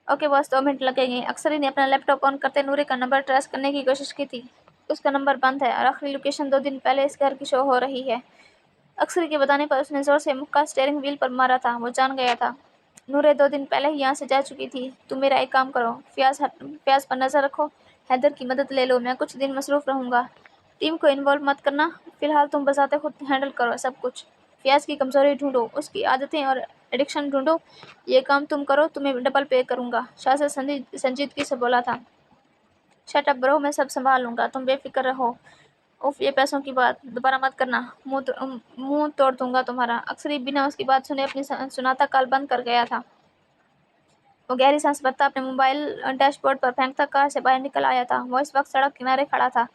اوکے باس، 2 منٹ لگیں گے۔ اکثری نے اپنا لیپ ٹاپ آن کرتے نورے کا نمبر ٹریس کرنے کی کوشش کی تھی۔ اس کا نمبر بند ہے اور آخری لوکیشن 2 دن پہلے اس گھر کی شو ہو رہی ہے۔ اکثری کے بتانے پر اس نے زور سے مکہ اسٹیئرنگ وہیل پر مارا تھا۔ وہ جان گیا تھا نورے 2 دن پہلے ہی یہاں سے جا چکی تھی۔ تم میرا ایک کام کرو، فیاض پر نظر رکھو، حیدر کی مدد لے لو، میں کچھ دن مصروف رہوں گا، ٹیم کو انوالو مت کرنا، فی الحال تم بذات خود ہینڈل کرو سب کچھ۔ فیاض کی کمزوری ڈھونڈو، اس کی عادتیں اور ایڈکشن ڈھونڈو، یہ کام تم کرو، تمہیں ڈبل پے کروں گا، شازل سنجیدگی سے بولا تھا۔ شٹ اپ برو، میں سب سنبھال لوں گا، تم بے فکر رہو۔ اف، یہ پیسوں کی بات دوبارہ مت کرنا، منہ توڑ دوں گا تمہارا۔ اکثری بنا اس کی بات سنے اپنی سناتا کال بند کر گیا تھا۔ وہ گہری سانس بھرتا اپنے موبائل ڈیش بورڈ پر پھینکتا کار سے باہر نکل آیا تھا۔ وہ اس وقت سڑک کنارے کھڑا تھا۔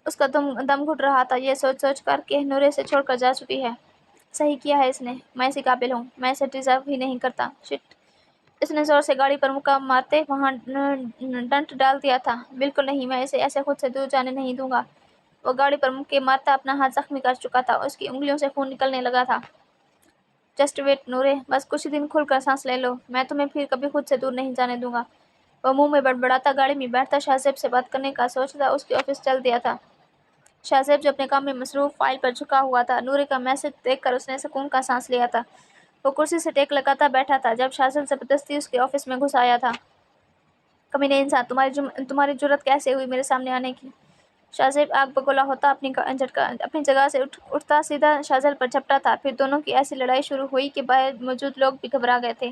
اس کا دم گھٹ رہا تھا، یہ سوچ کر کہ نورے سے چھوڑ کر جا چکی ہے۔ صحیح کیا ہے اس نے، میں اسی قابل ہوں، میں اسے ڈیزرو ہی نہیں کرتا۔ شٹ! اس نے زور سے گاڑی پر مکہ مارتے وہاں ڈنٹ ڈال دیا تھا۔ بالکل نہیں، میں اسے ایسے خود سے دور جانے نہیں دوں گا۔ وہ گاڑی پر مکے مارتا اپنا ہاتھ زخمی کر چکا تھا، اس کی انگلیوں سے خون نکلنے لگا تھا۔ جسٹ ویٹ نورے، بس کچھ دن کھل کر سانس لے لو، میں تمہیں پھر کبھی خود سے دور نہیں جانے دوں گا۔ وہ منہ میں بڑبڑاتا گاڑی میں بیٹھتا شاہ سے بات کرنے کا سوچتا اس کے آفس چل دیا تھا۔ شاہ جو اپنے کام میں مصروف فائل پر جھکا ہوا تھا، نورے کا میسج دیکھ کر اس نے سکون کا سانس لیا تھا۔ وہ کرسی سے ٹیک لگاتا بیٹھا تھا جب شازل زبردستی اس کے آفس میں گھس آیا تھا۔ کمینے انسان، تمہاری جرأت کیسے ہوئی میرے سامنے آنے کی؟ شازیب آگ بگولا ہوتا اپنی جگہ سے اٹھتا سیدھا شازل پر جھپٹا تھا۔ پھر دونوں کی ایسی لڑائی شروع ہوئی کہ باہر موجود لوگ بھی گھبرا گئے تھے۔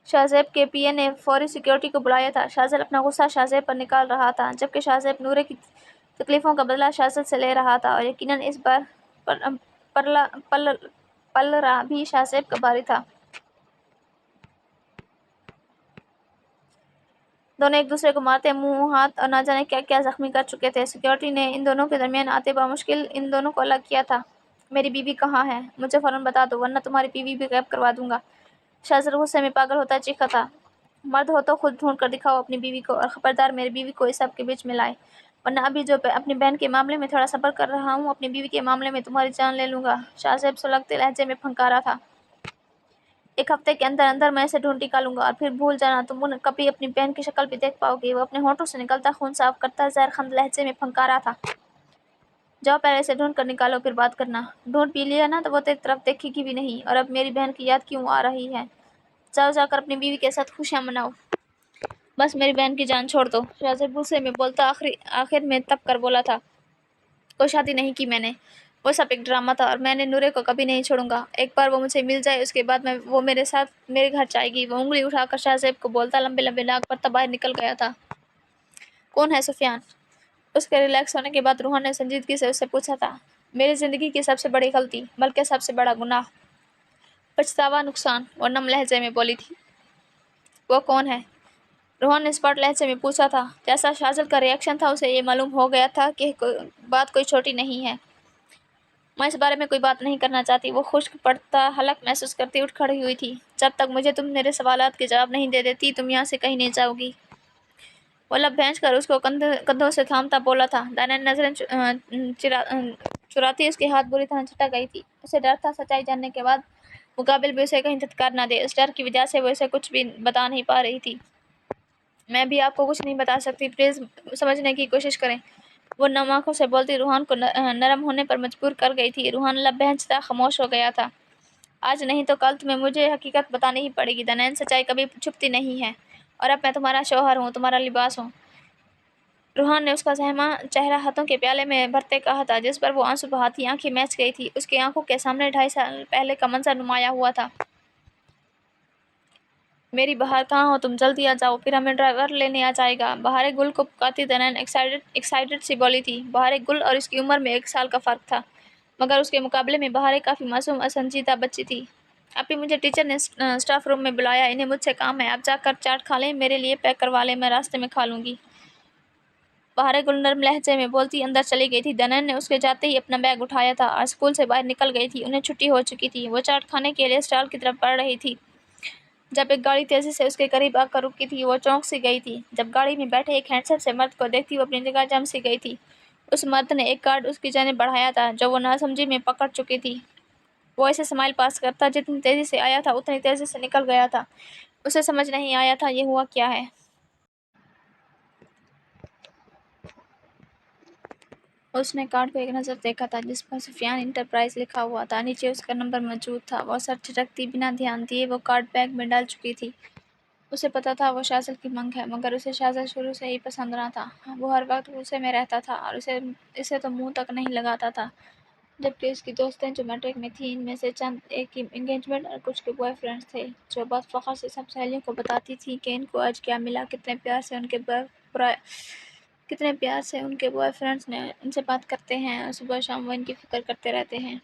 شازیب کے پی اے نے فوری سیکیورٹی کو بلایا تھا۔ شازل اپنا غصہ شازیب پر نکال رہا تھا، جبکہ شازیب نورے کی تکلیفوں کا بدلہ شازل سے لے رہا تھا، اور یقیناً اس بار پلڑا بھی شازیب کا بھاری تھا۔ دونوں ایک دوسرے کو مارتے منہ ہاتھ اور نہ جانے کیا کیا زخمی کر چکے تھے۔ سیکیورٹی نے ان دونوں کے درمیان آتے بامشکل ان دونوں کو الگ کیا تھا۔ میری بیوی کہاں ہے؟ مجھے فوراً بتا دو، ورنہ تمہاری بیوی بھی غائب کروا دوں گا، شازل غصے میں پاگل ہوتا چیخا تھا۔ مرد ہو تو خود ڈھونڈ کر دکھاؤ اپنی بیوی کو، اور خبردار میری بیوی کو اس سب کے بیچ میں لائے، ورنہ ابھی جو اپنی بہن کے معاملے میں تھوڑا صبر کر رہا ہوں، اپنی بیوی کے معاملے میں تمہاری جان لے لوں گا، شازیب سلگتے لہجے میں پھنکارا تھا۔ 1 ہفتے کے اندر اندر میں اسے ڈھونڈ نکالوں گا، اور پھر بھول جانا تم کبھی اپنی بہن کی شکل بھی دیکھ پاؤ گی۔ وہ اپنے ہونٹوں سے نکلتا خون صاف کرتا زہرخند لہجے میں پھنکارا تھا۔ جاؤ، پہلے اسے ڈھونڈ کر نکالو، پھر بات کرنا۔ ڈھونڈ بھی لیا نا تو وہ تیری طرف دیکھے گی بھی نہیں، اور اب میری بہن کی یاد کیوں آ رہی ہے؟ جاؤ، جا کر اپنی بیوی کے ساتھ خوشیاں مناؤ، بس میری بہن کی جان چھوڑ دو، شازیب غصے میں بولتا آخر میں تپ کر بولا تھا۔ کوئی شادی نہیں کی میں نے، وہ سب ایک ڈرامہ تھا، اور میں نے نورے کو کبھی نہیں چھوڑوں گا۔ ایک بار وہ مجھے مل جائے، اس کے بعد وہ میرے ساتھ میرے گھر جائے گی۔ وہ انگلی اٹھا کر شازیب کو بولتا لمبے لمبے ناک پر باہر نکل گیا تھا۔ کون ہے سفیان؟ اس کے ریلیکس ہونے کے بعد روحان نے سنجیدگی سے اس سے پوچھا تھا۔ मेरी ज़िंदगी की सबसे बड़ी गलती, बल्कि सबसे बड़ा गुनाह, पछतावा, नुकसान, वो नम लहजे में बोली थी। वो कौन है? रोहन ने स्पष्ट लहजे में पूछा था। जैसा शाज़िल का रिएक्शन था, उसे ये मालूम हो गया था कि बात कोई छोटी नहीं है। मैं इस बारे में कोई बात नहीं करना चाहती। वो खुश्क पड़ता हलक महसूस करती उठ खड़ी हुई थी। जब तक मुझे तुम मेरे सवालात के जवाब नहीं दे देती, तुम यहाँ से कहीं नहीं जाओगी। वो लब भैंस कर उसको कंधों से थामता बोला था। दानिया ने नजरें चुराती उसके हाथ बुरी तरह झटक गई थी। उसे डर था सच्चाई जानने के बाद मुकाबिल भी उसे कहीं धत्कार न दे। इस डर की वजह से वो उसे कुछ भी बता नहीं पा रही थी। मैं भी आपको कुछ नहीं बता सकती, प्लीज समझने की कोशिश करें, वो नम आंखों से बोलती रूहान को नरम होने पर मजबूर कर गई थी। रूहान लब भैंसता खामोश हो गया था। आज नहीं तो कल तुम्हें मुझे हकीकत बतानी ही पड़ेगी दनैन, सच्चाई कभी छुपती नहीं है, और अब मैं तुम्हारा शौहर हूँ, तुम्हारा लिबास हूँ। रूहान ने उसका सहमा चेहरा हाथों के प्याले में भरते कहा था, जिस पर वो आंसू बहाती आंखें मैच गई थी। उसकी आंखों के सामने 2.5 साल पहले का मंजर नुमाया हुआ था। मेरी बहार कहाँ हो तुम? जल्दी आ जाओ, फिर हमें ड्राइवर लेने आ जाएगा। बहार गुल को पुकारती दनैन एक्साइटेड सी बोली थी। बहार गुल और इसकी उम्र में 1 साल का फर्क था, मगर उसके मुकाबले में बहार काफ़ी मासूम असंजीदा बच्ची थी। अभी मुझे टीचर ने स्टाफ रूम में बुलाया, इन्हें मुझसे काम है। आप जाकर चाट खा लें, मेरे लिए पैक करवा लें, मैं रास्ते में खा लूँगी। बहार गुल नरम लहजे में बोलती अंदर चली गई थी। दनैन ने उसके जाते ही अपना बैग उठाया था और स्कूल से बाहर निकल गई थी। उन्हें छुट्टी हो चुकी थी। वो चाट खाने के लिए स्टॉल की तरफ बढ़ रही थी। जब एक गाड़ी तेजी से उसके करीब आकर रुकी थी, वो चौंक सी गई थी। जब गाड़ी में बैठे एक हैंडसम से मर्द को देखती वो अपनी जगह जम सी गई थी। उस मर्द ने एक कार्ड उसकी जानिब बढ़ाया था, जो वो नासमझी में पकड़ चुकी थी। वो ऐसे स्माइल पास करता, जितनी तेजी से आया था उतनी तेजी से निकल गया था। उसे समझ नहीं आया था ये हुआ क्या है। उसने कार्ड को एक नज़र देखा था, जिस पर सुफियान इंटरप्राइज लिखा हुआ था। नीचे उसका नंबर मौजूद था। वो सर झटकती बिना ध्यान दिए वो कार्ड बैग में डाल चुकी थी। उसे पता था वो शाज़िल की मंग है, मगर उसे शाज़िल शुरू से ही पसंद न था। वो हर वक्त गुस्से में रहता था और इसे तो मुंह तक नहीं लगाता था। जबकि उसकी दोस्तें जो मैट्रिक में थीं, इनमें से चंद एक की एंगेजमेंट और कुछ के बॉयफ्रेंड्स थे, जो बहुत फ़ख्र से सब सहेलियों को बताती थीं कि इनको आज क्या मिला, कितने प्यार से उनके बॉयफ्रेंड्स ने उनसे बात करते हैं और सुबह शाम वो इनकी फ़िक्र करते रहते हैं।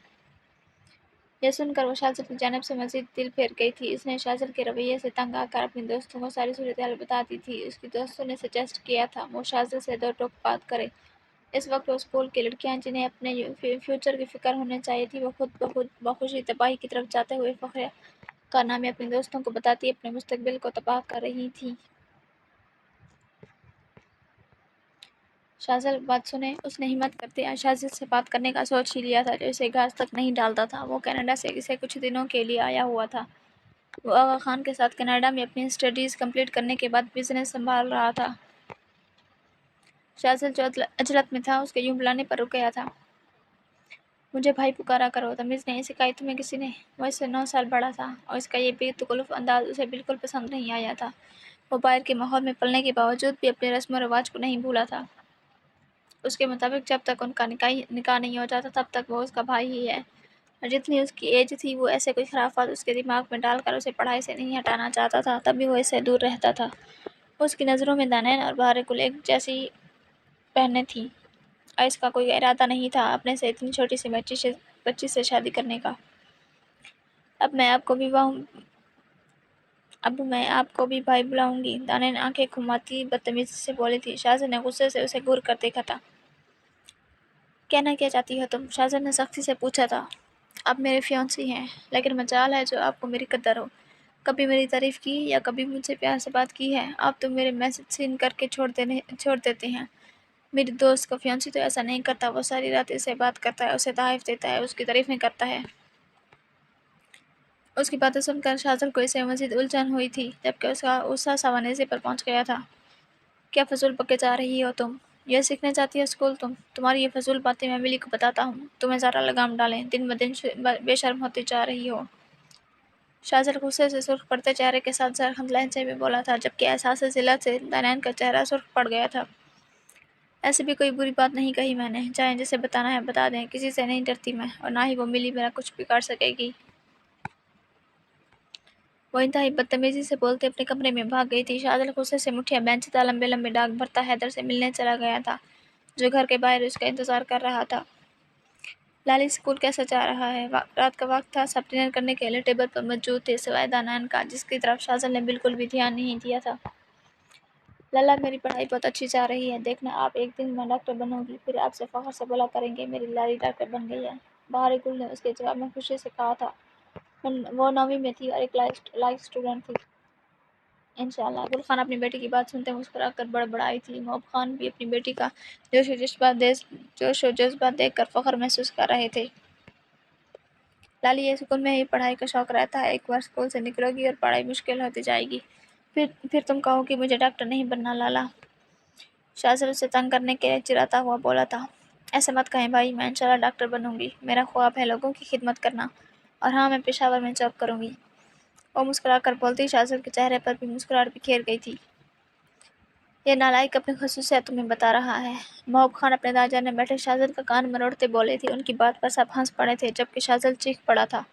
यह सुनकर वो शाज़िल की जानिब से मज़ीद दिल फेर गई थी। उसने शाज़िल के रवैये से तंग आकर अपनी दोस्तों को सारी सूरत-हाल बता दी थी। उसकी दोस्तों ने सजेस्ट किया था वो शाज़िल से दो टोक बात करे। इस वक्त वो स्कूल की लड़कियां, जिन्हें अपने फ्यूचर की फ़िक्र होनी चाहिए थी, वो खुद बखुशी तबाही की तरफ जाते हुए फ़ख्र कारनामे अपने दोस्तों को बताती अपने मुस्तकबिल को तबाह कर रही थी। शाज़िल बात सुने, उसने हिम्मत करते शाज़िल से बात करने का सोच ही लिया था, जो इसे घास तक नहीं डालता था। वो कनाडा से इसे कुछ दिनों के लिए आया हुआ था। वो आगा खान के साथ कनाडा में अपनी स्टडीज़ कंप्लीट करने के बाद बिजनेस संभाल रहा था। शाज़िल जो अजलत में था, उसके यूं बुलाने पर रुक गया था। मुझे भाई पुकारा करो, तमीज़ नहीं सिखाई तुम्हें किसी ने? वो इससे 9 साल बड़ा था और इसका ये बेतकल्लुफ़ अंदाज़ उसे बिल्कुल पसंद नहीं आया था। वो बाहर के माहौल में पलने के बावजूद भी अपने रस्म व रिवाज को नहीं भूला था। उसके मुताबिक जब तक उनका निकाह नहीं हो जाता, तब तक वो उसका भाई ही है, और जितनी उसकी एज थी, वो ऐसे कोई खराफात उसके दिमाग में डालकर उसे पढ़ाई से नहीं हटाना चाहता था, तभी वो इससे दूर रहता था। उसकी नज़रों में दानैन और बहार गुल एक जैसी बहनें थीं, और इसका कोई इरादा नहीं था अपने से इतनी छोटी सी बच्ची से शादी करने का। अब मैं आपको भी भाई बुलाऊंगी, दानैन आंखें घुमाती बदतमीजी से बोली थी। शाज़िल ने गुस्से से उसे घूर कर देखा था। कहना क्या चाहती हो तुम? शाज़िल ने सख्ती से पूछा था। आप मेरे फियांसी हैं, लेकिन मजाल है जो आपको मेरी कद्र हो। कभी मेरी तारीफ़ की या कभी मुझसे प्यार से बात की है? आप तो मेरे मैसेज सीन करके छोड़ देते हैं। मेरी दोस्त का फियांसी तो ऐसा नहीं करता। वो सारी रात इससे बात करता है, उसे तहफ़ देता है, उसकी तारीफ़ें करता है। उसकी बातें सुनकर शाज़िल को इससे मज़ीद उलझन हुई थी, जबकि उसका गुस्सा सावानेज़े पर पहुँच गया था। क्या फ़िज़ूल बके जा रही हो तुम? यह सीखने जाती है स्कूल तुम? तुम्हारी ये फ़िज़ूल बातें मैं मिली को बताता हूँ। तुम्हें ज़रा लगाम डालें, दिन ब दिन बेशर्म होती जा रही हो। शाज़िल गुस्से से सुर्ख पड़ते चेहरे के साथ ज़रख़त लहजे में बोला था, जबकि एहसास ज़िल्लत से दानैन का चेहरा सुर्ख पड़ गया था। ऐसी भी कोई बुरी बात नहीं कही मैंने। चाहे जिसे बताना है बता दें, किसी से नहीं डरती मैं, और ना ही वो मिली मेरा कुछ बिगाड़ सकेगी। वो इंतहाई बदतमीजी से बोलते अपने कमरे में भाग गई थी। शाज़िल गुस्से से मुठ्ठियाँ बेंचता लंबे लंबे डाक भरता हैदर से मिलने चला गया था, जो घर के बाहर उसका इंतज़ार कर रहा था। लाली स्कूल कैसा जा रहा है? रात का वक्त था, सब डिनर करने के लिए टेबल पर मौजूद थे सिवाय दानान का, जिसकी तरफ शाज़ल ने बिल्कुल भी ध्यान नहीं दिया था। लला, मेरी पढ़ाई बहुत अच्छी जा रही है। देखना, आप एक दिन मैं डॉक्टर बनूंगी, फिर आपसे फख्र से बोला करेंगे मेरी लाली डॉक्टर बन गई है। बाहरी गुल ने उसके जवाब में खुशी से कहा था। वो 9वीं में थी और एक लाइक स्टूडेंट थी। इंशाल्लाह। गुल खान अपनी बेटी की बात सुनते मुस्कुराकर बड़बड़ाई थी। मोहब खान भी अपनी बेटी का जोश व जज्बा देख कर फख्र महसूस कर रहे थे। लाली, ये स्कूल में ही पढ़ाई का शौक रहता है। एक बार स्कूल से निकलोगी और पढ़ाई मुश्किल होती जाएगी, फिर तुम कहोगी मुझे डॉक्टर नहीं बनना। लाला, शाज़ल उसे तंग करने के लिए चिढ़ाता हुआ बोला था। ऐसे मत कहें भाई, मैं इंशाल्लाह डॉक्टर बनूंगी। मेरा ख्वाब है लोगों की खिदमत करना, और हाँ, मैं पेशावर में जॉब करूंगी। वो मुस्कुराकर बोलती, शाज़ल के चेहरे पर भी मुस्कुराहट बिखेर गई थी। ये नालायक अपनी खसूसियात तुम्हें बता रहा है। मोहब खान अपने दाजा ने बैठे शाज़ल का कान मरोड़ते बोले थे। उनकी बात पर सब हंस पड़े थे, जबकि शाज़ल चीख पड़ा था।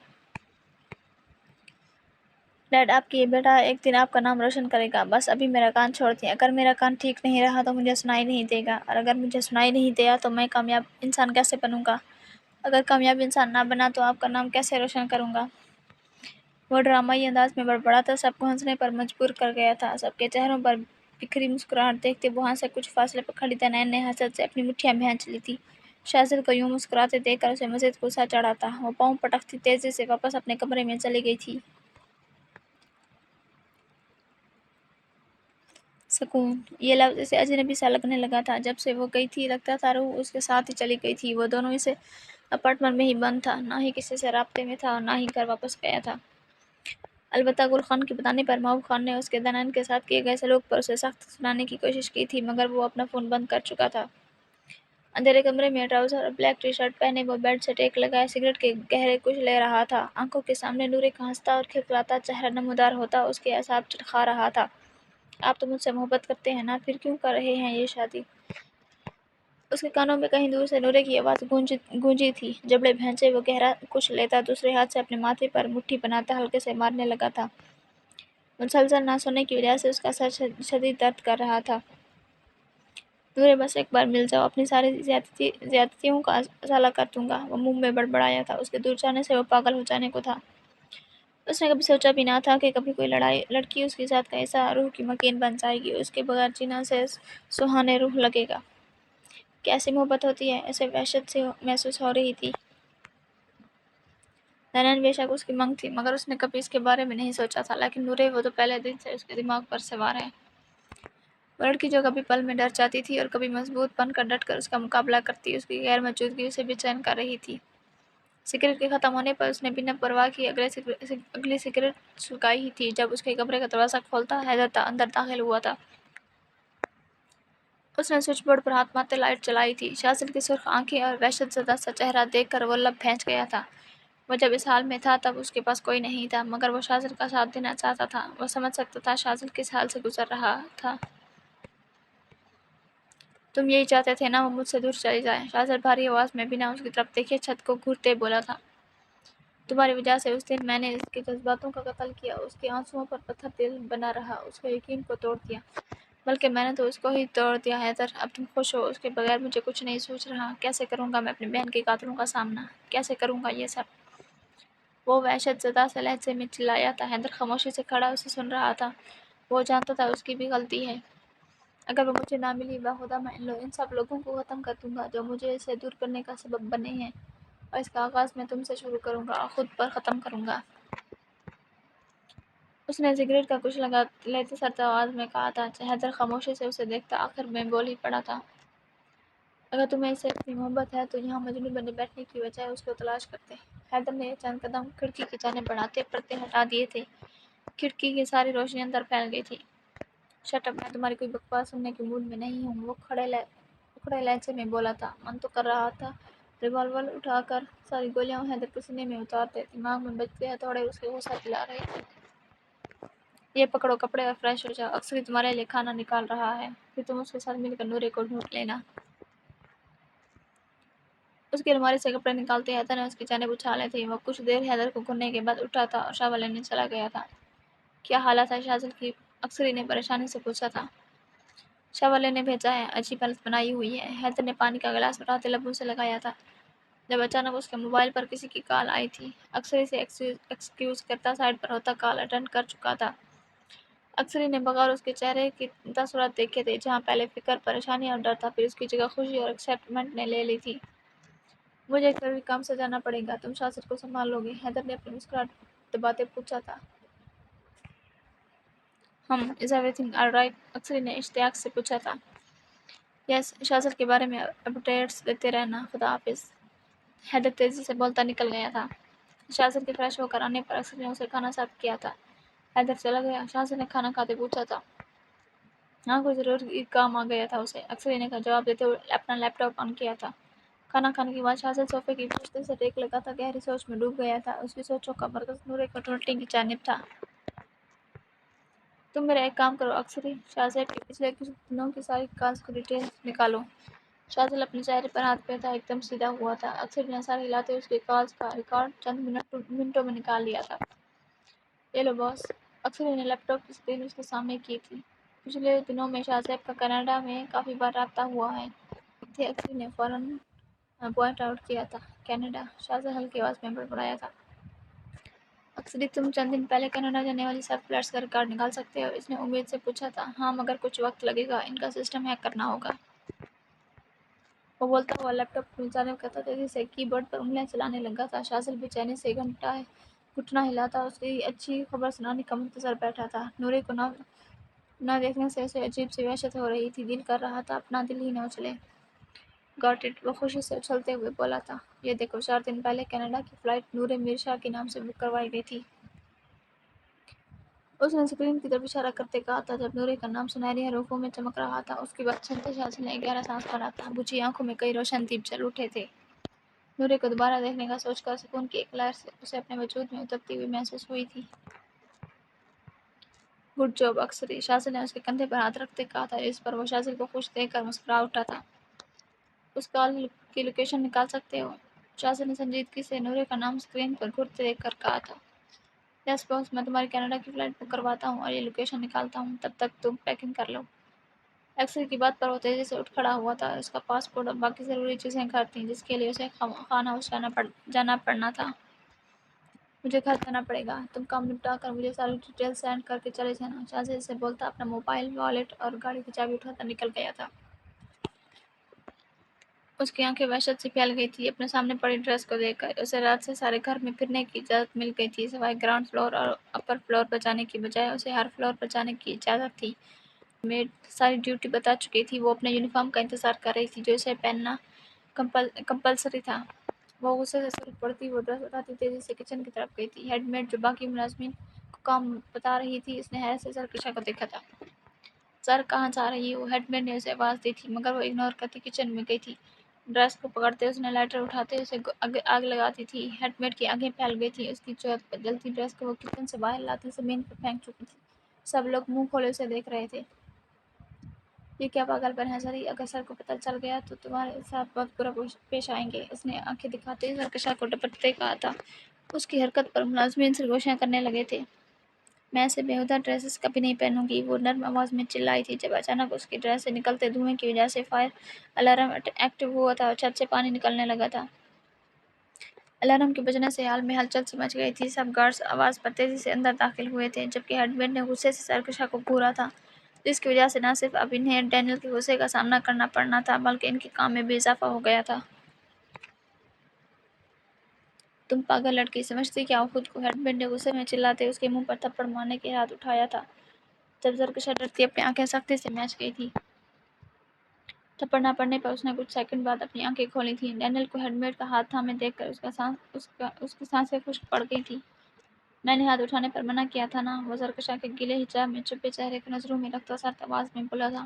डैड, आपकी ये बेटा एक दिन आपका नाम रोशन करेगा। बस अभी मेरा कान छोड़ दिया। अगर मेरा कान ठीक नहीं रहा तो मुझे सुनाई नहीं देगा, और अगर मुझे सुनाई नहीं दिया तो मैं कामयाब इंसान कैसे बनूंगा? अगर कामयाब इंसान ना बना तो आपका नाम कैसे रोशन करूंगा? वो ड्रामाई अंदाज में बड़बड़ाता सबको हंसने पर मजबूर कर गया था। सबके चेहरों पर बिखरी मुस्कुराहट देखते वहां से कुछ फासले पर खड़ी दनैन ने हसरत से अपनी मुट्ठियां भींच ली थी। शाज़िल को यूं मुस्कुराते देखकर उसे मज़ीद गुस्सा चढ़ा था। वो पाँव पटकती तेजी से वापस अपने कमरे में चली गई थी। सुकून, ये लफ्ज़ इसे अजनबी सा लगने लगा था। जब से वो गई थी लगता था रूह उसके साथ ही चली गई थी। वो दोनों इसे अपार्टमेंट में ही बंद था, ना ही किसी से राब्ते में था और ना ही घर वापस गया था। अलबत्ता गुल खान के बताने पर महबूब खान ने उसके दनान के साथ किए गए सलूक पर उसे सख्त सुनाने की कोशिश की थी, मगर वो अपना फ़ोन बंद कर चुका था। अंधेरे कमरे में ट्राउज़र और ब्लैक टी शर्ट पहने वो बेड से टेक लगाए सिगरेट के गहरे कुछ ले रहा था। आंखों के सामने नूरे का हंसता और खिलखिलाता चेहरा नमूदार होता उसके असाब चटखा रहा था। आप तो मुझसे मोहब्बत करते हैं ना, फिर क्यों कर रहे हैं ये शादी? उसके कानों में कहीं दूर से नूरे की आवाज़ गूंजी थी। जबड़े भैंचे वो गहरा कुछ लेता दूसरे हाथ से अपने माथे पर मुट्ठी बनाता हल्के से मारने लगा था। मुसलसल ना सोने की वजह से उसका सर शदीद दर्द कर रहा था। नूरे, बस एक बार मिल जाओ, अपनी सारी ज्यादतियों का साला कर दूंगा। वो मुंह में बड़बड़ाया था। उसके दूर जाने से वो पागल हो जाने को था। उसने कभी सोचा भी ना था कि कभी कोई लड़की उसके साथ ऐसा रूह की मकीन बन जाएगी। उसके बगैर जीना से सुहाने रूह लगेगा। कैसी मोहब्बत होती है, ऐसे वहशत से महसूस हो रही थी। नैनन बेशक उसकी मंग थी, मगर उसने कभी इसके बारे में नहीं सोचा था। लेकिन नूरे, वो तो पहले दिन से उसके दिमाग पर सवार है। वो लड़की जो कभी पल में डर जाती थी और कभी मजबूत बनकर डटकर उसका मुकाबला करती, उसकी गैर मौजूदगी उसे बेचैन कर रही थी। सिगरेट के खत्म होने पर उसने बिना परवाह किए अगली सिगरेट सुलगाई ही थी। जब उसके कमरे का दरवाज़ा खोलता हैदर अंदर दाखिल हुआ था। उसने स्विच बोर्ड पर हाथ मारते लाइट जलाई थी। शाज़िल की सुर्ख आंखें और वहशतज़दा सा चेहरा देखकर वो लब भैंच गया था। वो जब इस हाल में था तब उसके पास कोई नहीं था, मगर वो शाज़िल का साथ देना चाहता था। वो समझ सकता था शाज़िल किस हाल से गुजर रहा था। तुम यही चाहते थे ना वो मुझसे दूर चली जाए? शाज़िल भारी आवाज़ में बिना उसकी तरफ देखे छत को घूरते बोला था। तुम्हारी वजह से उस दिन मैंने इसके जज्बातों का कत्ल किया। उसके आंसुओं पर पत्थर दिल बना रहा, उसके यकीन को तोड़ दिया। बल्कि मैंने तो उसको ही तोड़ दिया। हैदर, अब तुम खुश हो? उसके बगैर मुझे कुछ नहीं सोच रहा। कैसे करूँगा मैं अपनी बहन के कातिलों का सामना? कैसे करूँगा ये सब? वो वहशतज़दा से लहजे में चिल्लाया था। हैदर खामोशी से खड़ा उसे सुन रहा था। वो जानता था उसकी भी गलती है। अगर वो मुझे ना मिली, बाखुदा मैं इन सब लोगों को ख़त्म कर दूंगा जो मुझे इसे दूर करने का सबब बने हैं, और इसका आगाज़ मैं तुमसे शुरू करूँगा और ख़ुद पर ख़त्म करूँगा। उसने सिगरेट का कुछ लगा लेते सरता आवाज़ में कहा था। हैदर खामोशी से उसे देखता आखिर में बोल ही पड़ा था। अगर तुम्हें इससे इतनी मोहब्बत है तो यहाँ मजनू बने बैठने की बजाय उसको तलाश करते। हैदर ने चंद कदम खिड़की की जाने बढ़ाते पर्दे हटा दिए थे। खिड़की की सारी रोशनी अंदर फैल गई थी। शट अप, मैं तुम्हारी कोई बकवास सुनने के मूड में नहीं हूँ। वो उखड़े लहजे में बोला था। मन तो कर रहा था रिवॉल्वर उठाकर सारी गोलियां हैदर के सीने में उतारते। दिमाग में बजते हथौड़े उसके गुस्सा दिला रहे थे। ये पकड़ो कपड़े और फ्रेश हो जाओ। अक्सर तुम्हारे लिए खाना निकाल रहा है, फिर तुम उसके साथ मिलकर नूरे को ढूंढ लेना। उसकी अलमारी से कपड़े निकालते हैदर ने उसकी जानिब उछाले थे। वो कुछ देर हैदर को घूरने के बाद उठा था और शावर लेने चला गया था। क्या हालत है शाज़िल की? अक्सरी ने परेशानी से पूछा था। शावर लेने भेजा है, अजीब हालत बनाई हुई है। हैदर ने पानी का गिलास उठाते लबों से लगाया था। جب اچانک اس کے موبائل پر کسی کی کال آئی تھی۔ اکثر اسے ایکسکیوز کرتا سائڈ پر ہوتا کال اٹینڈ کر چکا تھا۔ اکثر نے بغیر اس کے چہرے کے تاثرات دیکھے تھے، جہاں پہلے فکر، پریشانی اور ڈر تھا، پھر اس کی جگہ خوشی اور ایکسائٹمنٹ نے لے لی تھی۔ مجھے ایک ضروری کام سے جانا پڑے گا، تم شاذر کو سنبھال لو گے؟ حیدر نے اپنی مسکراہٹ دباتے پوچھا تھا۔ Is every thing all right? اکثر نے اشتیاق سے پوچھا تھا۔ یس، شاذر کے بارے میں اپڈیٹس دیتے رہنا، خدا حافظ۔ حیدر تیزی سے بولتا نکل گیا تھا۔ شاذر کے فریش ہو کر آنے پر اکثر نے اسے کھانا سرو کیا تھا۔ حیدر چلا گیا۔ شاذر نے کھانا کھاتے پوچھا تھا۔ ہاں، کوئی ضروری کام آ گیا تھا اسے، اکثر نے جواب دیتے ہوئے اپنا لیپ ٹاپ آن کیا تھا۔ کھانا کھانے کے بعد شاذر صوفے کی پشت سے ٹیک لگا تھا، گہری سوچ میں ڈوب گیا تھا۔ اس کی سوچوں کا مرکز نورے کٹوٹی کی جانب تھا۔ تم میرا ایک کام کرو اکثری، شاذر کے پچھلے کچھ دنوں کی ساری کالز کو ڈیٹیل نکالو۔ شاذر اپنے چہرے پر ہاتھ پھیرتا ایک دم سیدھا ہوا تھا۔ اکثر نے سر ہلاتے اس کی کالز کا ریکارڈ چند منٹوں میں نکال لیا تھا۔ یہ لو باس۔ اکثر نے لیپ ٹاپ کی اسکرین اس کے سامنے کی تھی۔ پچھلے دنوں میں شاہ زیب کا کینیڈا میں کافی بار رابطہ ہوا ہے تھے، اکثر نے فوراً پوائنٹ آؤٹ کیا تھا۔ کینیڈا؟ شاذر ہلکی آواز میں بڑبڑایا تھا۔ اکثری، تم چند دن پہلے کینیڈا جانے والی سب فلائٹس کا ریکارڈ نکال سکتے ہو؟ اس نے امید سے پوچھا تھا۔ ہاں، مگر کچھ وقت لگے گا، ان کا سسٹم ہیک کرنا ہوگا۔ وہ بولتا ہوا لیپ ٹاپ کی جانب کرتا تیزی سے کی بورڈ پر انگلیاں چلانے لگا تھا۔ شاذر بے چینی سے گھٹنا ہلاتا اس کی اچھی خبر سنانے کا منتظر بیٹھا تھا۔ نورے کو نہ دیکھنے سے اسے عجیب سی وحشت ہو رہی تھی، دل کر رہا تھا اپنا دل ہی نہ اچھلے۔ گاٹ اٹ، وہ خوشی سے اچھلتے ہوئے بولا تھا۔ یہ دیکھو، 4 دن پہلے کینیڈا کی فلائٹ نورے میر شاہ کے نام سے بک کروائی گئی تھی۔ اس نے اسکرین کی طرف اشارہ کرتے کہا تھا۔ جب نورے کا نام سنہری حروفوں میں چمک رہا تھا، اس کی بات سنتے شاذر نے ایک گہرا سانس بھرا تھا۔ بجھی آنکھوں میں کئی روشن دیپ جل اٹھے تھے۔ نورے کو دوبارہ دیکھنے کا سوچ کر سکون کی ایک لہر اسے اپنے وجود میں اترتی ہوئی محسوس ہوئی تھی۔ گڈ جاب اکثری، شاذر نے اس کے کندھے پر ہاتھ رکھتے کہا تھا، اس پر وہ شاذر کو خوش دیکھ کر مسکرا اٹھا تھا۔ اس کال کی لوکیشن نکال سکتے ہو؟ شاذر نے سنجیدگی سے نورے کا نام اسکرین پر گھرتے دیکھ کر کہا تھا۔ یس باس، میں تمہاری کینیڈا کی فلائٹ بک کرواتا ہوں اور یہ لوکیشن نکالتا ہوں، تب تک تم پیکنگ کر لو۔ اکثر کی بات پر وہ تیزی سے اٹھ کھڑا ہوا تھا۔ اس کا پاسپورٹ اور باقی ضروری چیزیں گھر تھیں، جس کے لیے اسے خانہ ہاؤس جانا پڑنا تھا۔ مجھے گھر جانا پڑے گا، تم کام نپٹا کر مجھے ساری ڈیٹیل سینڈ کر کے چلے جانا۔ شاذر سے بولتا اپنا موبائل، والیٹ اور گاڑی کی چابی اٹھاتا نکل گیا تھا۔ اس کی آنکھیں وحشت سے پھیل گئی تھی اپنے سامنے پڑی ڈریس کو دیکھ کر۔ اسے رات سے سارے گھر میں پھرنے کی اجازت مل گئی تھی، سوائے گراؤنڈ فلور اور اپر فلور پر جانے کی بجائے اسے ہر فلور پر جانے کی اجازت تھی۔ میڈ ساری ڈیوٹی بتا چکی تھی، وہ اپنے یونیفارم کا انتظار کر رہی تھی جو اسے پہننا کمپلسری تھا۔ وہ غصے سے سر پڑتی وہ ڈریس اٹھاتی تیزی سے کچن کی طرف گئی تھی۔ ہیڈ میڈ جو باقی ملازمین کو کام بتا رہی تھی، اس نے حیرت سے زرکشا کو دیکھا تھا۔ سر، کہاں جا رہی ہو؟ ہیڈ میڈ نے اسے آواز دی تھی، مگر وہ اگنور کرتی کچن میں گئی تھی۔ ڈریس کو پکڑتے اس نے لائٹر اٹھاتے اسے آگ لگاتی تھی۔ ہیڈ میڈ کی آنکھیں پھیل گئی تھیں، اس کی چوٹ پر جلتی ڈریس کو وہ کچن سے باہر لاتی زمین پر پھینک چکی تھی۔ سب لوگ منہ کھولے اسے دیکھ رہے تھے۔ یہ کیا پاگل پن ہے سری؟ اگر سر کو پتہ چل گیا تو تمہارے ساتھ بہت برا پیش آئیں گے، اس نے آنکھیں دکھاتے زرکشا کو ڈپٹتے کہا تھا۔ اس کی حرکت پر ملازمین سرگوشیاں کرنے لگے تھے۔ میں ایسے بیہودہ ڈریسز کبھی نہیں پہنوں گی، وہ نرم آواز میں چلائی تھی جب اچانک اس کی ڈریس سے نکلتے دھوئیں کی وجہ سے فائر الارم ایکٹیو ہوا تھا اور چھت سے پانی نکلنے لگا تھا۔ الارم کے بجنے سے حال میں ہلچل سی مچ گئی تھی۔ سب گارڈز آواز پر تیزی سے اندر داخل ہوئے تھے، جبکہ ہیڈ میڈ نے غصے سے زرکشا کو گھورا تھا، جس کی وجہ سے نہ صرف اب انہیں ڈینیل کے غصے کا سامنا کرنا پڑنا تھا بلکہ ان کے کام میں بھی اضافہ ہو گیا تھا۔ تم پاگل لڑکی، سمجھتی کیا ہو خود کو؟ ہیڈ میڈ نے غصے میں چلاتے اس کے منہ پر تھپڑ مارنے کے ہاتھ اٹھایا تھا۔ جب زرکشا ڈرتی اپنی آنکھیں سختی سے میچ گئی تھی۔ تھپڑ نہ پڑنے پر اس نے کچھ سیکنڈ بعد اپنی آنکھیں کھولی تھیں۔ ڈینیل کو ہیڈ میڈ کا ہاتھ تھامے دیکھ کر اس کی سانسیں خشک پڑ گئی تھیں۔ میں نے ہاتھ اٹھانے پر منع کیا تھا نا، وہ زرکشا کے گیلے حجاب میں چھپے چہرے کو نظروں میں رکھتا سرد آواز میں بولا تھا۔